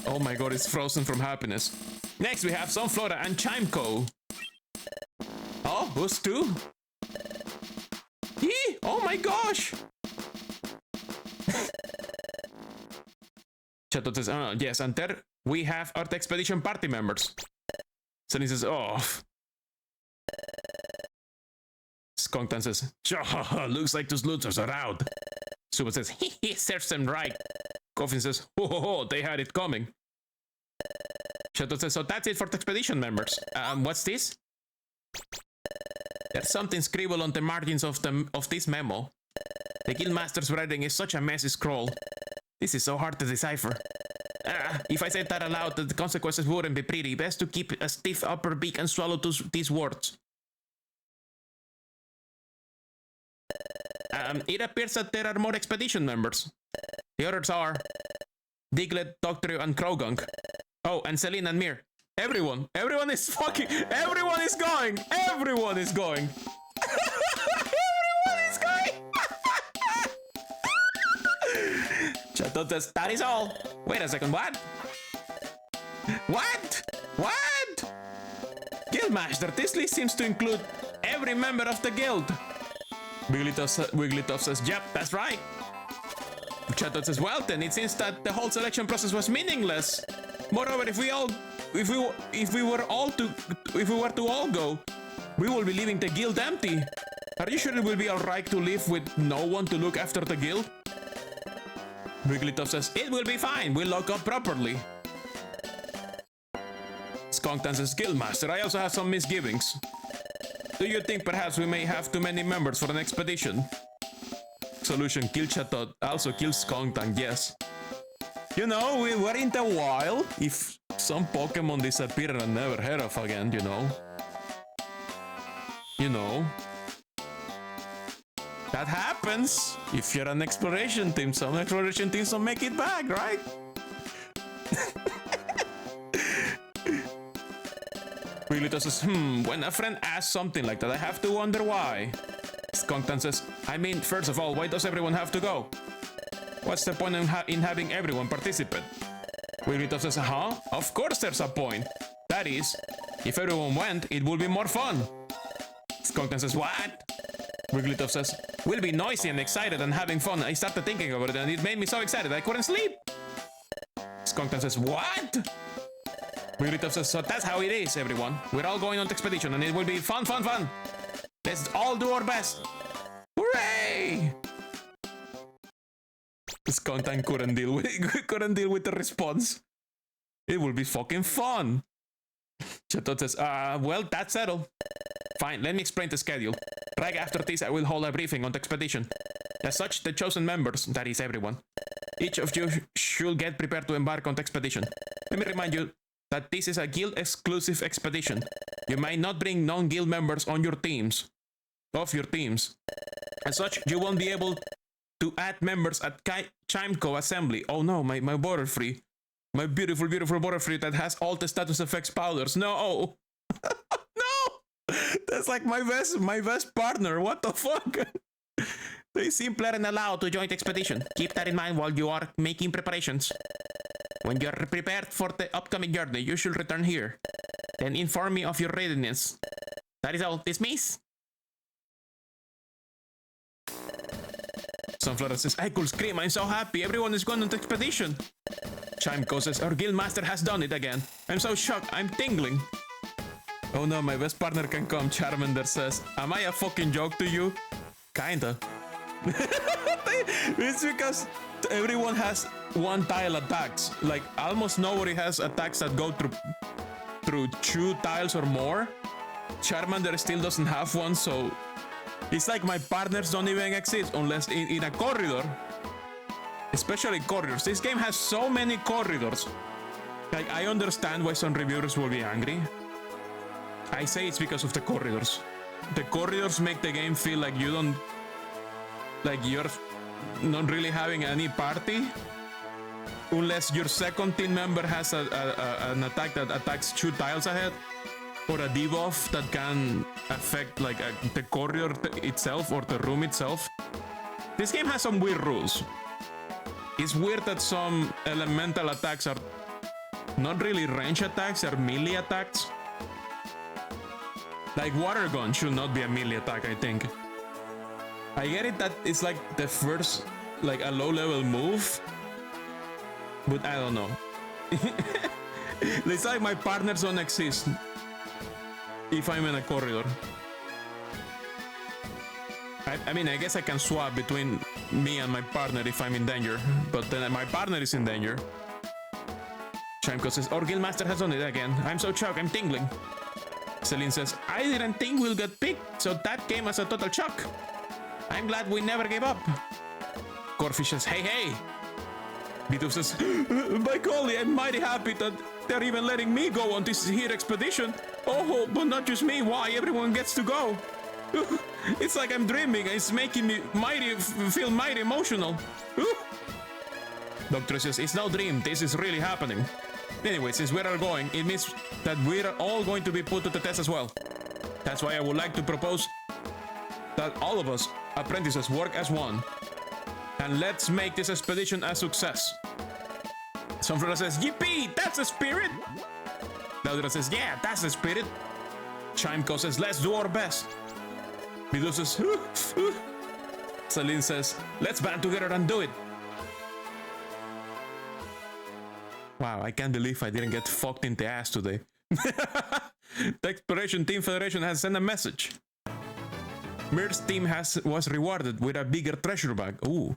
Oh my god, it's frozen from happiness. Next we have Sunflora and Chimco. Oh, who's two? Oh my gosh! Chatot says, yes, and there we have our expedition party members. Sunny says, oh. Skunktan says, looks like those looters are out. Suba says, he serves them right. Coffin says, ho, they had it coming. Chatot says, so that's it for the expedition members. What's this? There's something scribbled on the margins of this memo. The Guildmaster's writing is such a messy scroll. This is so hard to decipher. If I said that aloud, the consequences wouldn't be pretty. Best to keep a stiff upper beak and swallow these words. It appears that there are more expedition members. The others are Diglett, Doctor, and Krogunk. Oh, and Celine and Mir. Everyone is fucking, everyone is going. Everyone is going. Everyone is going. Chatotes, that is all. Wait a second, what? What? What? Guildmaster, this list seems to include every member of the guild. Wigglytuff says, yep, that's right. Chatot says, well then, it seems that the whole selection process was meaningless. Moreover, if we were to all go, we will be leaving the guild empty. Are you sure it will be alright to live with no one to look after the guild? Wigglytuff says, it will be fine, we'll lock up properly. Skunktan says, Guildmaster, I also have some misgivings. Do you think perhaps we may have too many members for an expedition? Solution, kill Chatot, also kill Skunktan, yes. You know, we were in a while if some Pokemon disappear and never heard of again, you know. You know. That happens if you're an exploration team. Some exploration teams don't make it back, right? Wigglytuff says, when a friend asks something like that, I have to wonder why. Skunktan says, I mean, first of all, why does everyone have to go? What's the point in having everyone participate? Wigglytuff says, huh? Of course there's a point. That is, if everyone went, it would be more fun. Skunktan says, what? Wigglytuff says, we'll be noisy and excited and having fun. I started thinking about it and it made me so excited I couldn't sleep. Skunktan says, what? Wigglytuff says, so that's how it is, everyone. We're all going on expedition and it will be fun, fun, fun. Let's all do our best. Hooray! Skunktan couldn't deal with the response. It will be fucking fun. Chatot says, well, that's settled. Fine, let me explain the schedule. Right after this, I will hold a briefing on the expedition. As such, the chosen members, that is everyone, each of you should get prepared to embark on the expedition. Let me remind you that this is a guild-exclusive expedition. You might not bring non-guild members on your teams. As such, you won't be able to add members at Chimeco Assembly. Oh no, my Butterfree. My beautiful, beautiful Butterfree that has all the status effects powders. No! No! That's like my best partner. What the fuck? They simply aren't allowed to join the expedition. Keep that in mind while you are making preparations. When you're prepared for the upcoming journey, you should return here. Then inform me of your readiness. That is all. Dismiss. Sunflower says, I could scream, I'm so happy, everyone is going on the expedition. Chimeco says, our guildmaster has done it again. I'm so shocked, I'm tingling. Oh no, my best partner can come, Charmander says. Am I a fucking joke to you? Kinda. It's because everyone has one tile attacks. Like, almost nobody has attacks that go through 2 tiles or more. Charmander still doesn't have one, so it's like my partners don't even exist unless in a corridor. Especially corridors. This game has so many corridors. Like, I understand why some reviewers will be angry. I say it's because of the corridors. The corridors make the game feel like you don't... like you're not really having any party. Unless your second team member has an attack that attacks 2 tiles ahead. Or a debuff that can affect like the corridor itself or the room itself. This game has some weird rules. It's weird that some elemental attacks are not really range attacks, they're melee attacks. Like water gun should not be a melee attack, I think. I get it that it's like the first, like a low level move. But I don't know. It's like my partners don't exist if I'm in a corridor. I mean, I guess I can swap between me and my partner if I'm in danger, but then my partner is in danger. Chimeco says, our guildmaster has done it again. I'm so shocked, I'm tingling. Celine says, I didn't think we'll get picked, so that came as a total shock. I'm glad we never gave up. Corfish says, hey, hey. Bidoof says, by golly, I'm mighty happy that they're even letting me go on this here expedition. Oh, but not just me, why? Everyone gets to go. It's like I'm dreaming. It's making me feel mighty emotional. Doctor says, it's no dream. This is really happening. Anyway, since we are going, it means that we're all going to be put to the test as well. That's why I would like to propose that all of us apprentices work as one. And let's make this expedition a success. Sunflower says, yippee, that's the spirit. Laudra says, yeah, that's the spirit. Chimco says, let's do our best. Bidu says, Celine says, let's band together and do it. Wow, I can't believe I didn't get fucked in the ass today. The Exploration Team Federation has sent a message. Mir's team was rewarded with a bigger treasure bag. Ooh.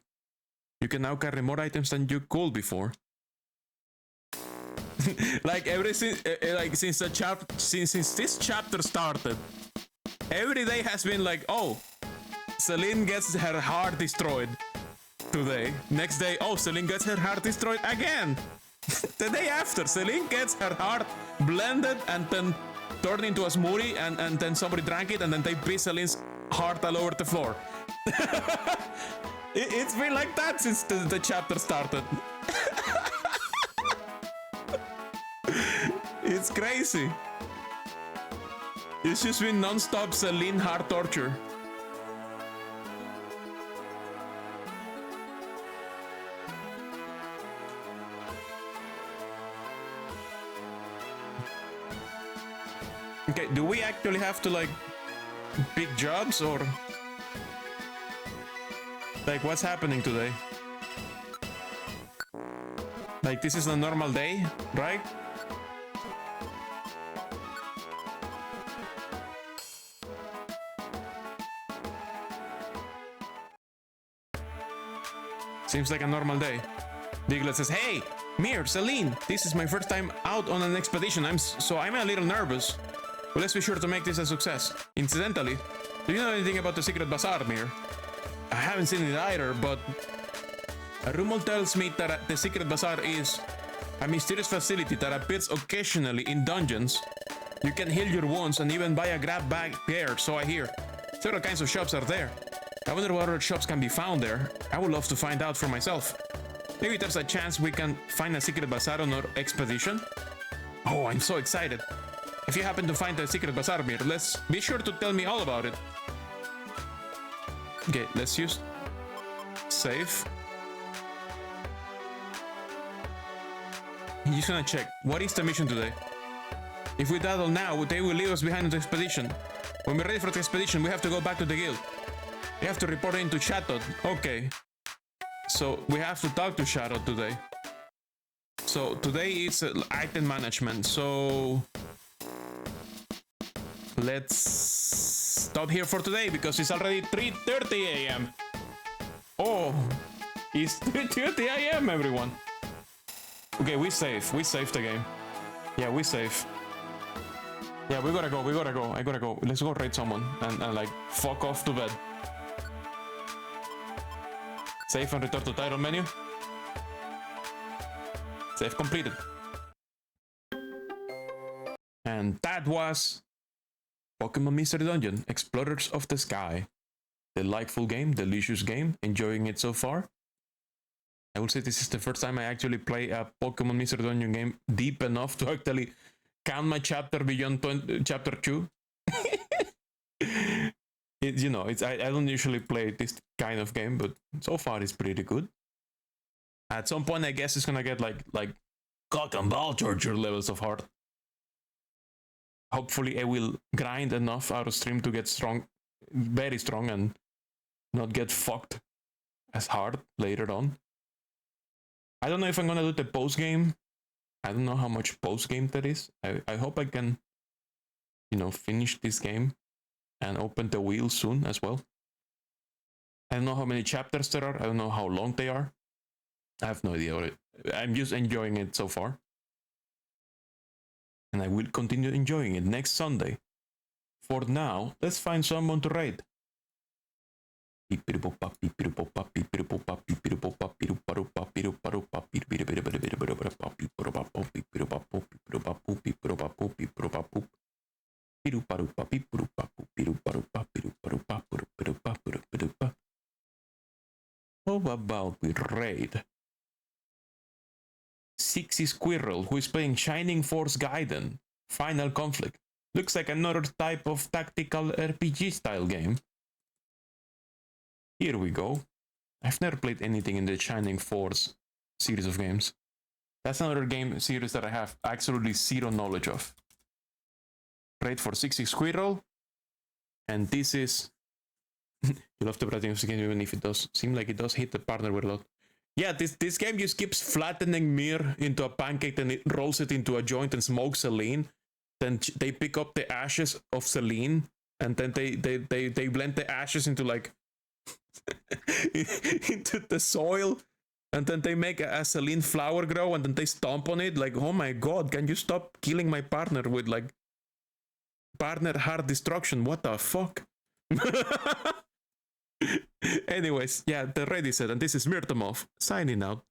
You can now carry more items than you could before. Like since this chapter started, every day has been like, oh, Celine gets her heart destroyed today. Next day, oh, Celine gets her heart destroyed again. The day after, Celine gets her heart blended and then turned into a smoothie, and then somebody drank it, and then they beat Celine's heart all over the floor. It's been like that since the chapter started. It's crazy. It's just been non-stop Celine heart torture. Okay, do we actually have to like big jobs, or like what's happening today? Like this is a normal day, right? Seems like a normal day. Diglett says, hey, Mir, Celine, this is my first time out on an expedition, so I'm a little nervous. But let's be sure to make this a success. Incidentally, do you know anything about the Secret Bazaar, Mir? I haven't seen it either, but a rumor tells me that the Secret Bazaar is a mysterious facility that appears occasionally in dungeons. You can heal your wounds and even buy a grab bag there, so I hear. Several kinds of shops are there. I wonder what other shops can be found there. I would love to find out for myself. Maybe there's a chance we can find a Secret Bazaar on our expedition? Oh, I'm so excited. If you happen to find the Secret Bazaar, Mir, let's be sure to tell me all about it. Okay, let's use save. I'm just gonna check. What is the mission today? If we daddle now, they will leave us behind on the expedition. When we're ready for the expedition, we have to go back to the guild. We have to report in to Chatot. Okay. So we have to talk to Chatot today. So today is item management. So let's stop here for today because it's already 3:30 a.m. Oh, it's 3:30 a.m. everyone. Okay, we save. We saved the game. Yeah, we save. Yeah, we gotta go. We gotta go. I gotta go. Let's go raid someone and like fuck off to bed. Save and return to title menu. Save completed. And that was Pokemon Mystery Dungeon, Explorers of the Sky. Delightful game, delicious game, enjoying it so far. I will say this is the first time I actually play a Pokemon Mystery Dungeon game deep enough to actually count my chapter beyond chapter 2. I don't usually play this kind of game, but so far it's pretty good. At some point, I guess it's gonna get like cock and ball torture levels of hard. Hopefully, I will grind enough out of stream to get strong, very strong, and not get fucked as hard later on. I don't know if I'm gonna do the post game. I don't know how much post game that is. I hope I can, finish this game and open the wheel soon as well. I don't know how many chapters there are. I don't know how long they are. I have no idea. I'm just enjoying it so far. And I will continue enjoying it next Sunday. For now, let's find someone to raid. about we raid Sixy Squirrel, who is playing Shining Force Gaiden Final Conflict? Looks like another type of tactical RPG style game. Here we go. I've never played anything in the Shining Force series of games. That's another game series that I have absolutely zero knowledge of. Raid for Sixy Squirrel. And this is... you love the writing of the game even if it does seem like it does hit the partner with a lot. Yeah, this game just keeps flattening Mir into a pancake, and it rolls it into a joint and smokes Celine. Then they pick up the ashes of Celine, and then they blend the ashes into like into the soil, and then they make a Celine flower grow, and then they stomp on it. Like, oh my god, can you stop killing my partner with like partner heart destruction? What the fuck? Anyways, yeah, the ready set, and this is Moth signing out.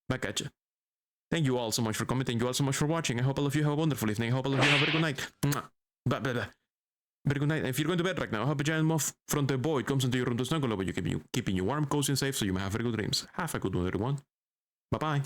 Back at you. Thank you all so much for coming. Thank you all so much for watching. I hope all of you have a wonderful evening. I hope all of you have a very good night. Very good night. And if you're going to bed right now, I hope a giant moth from the void comes into your room to snuggle over you, keeping you warm, cozy, and safe, so you may have very good dreams. Have a good one, everyone. Bye-bye.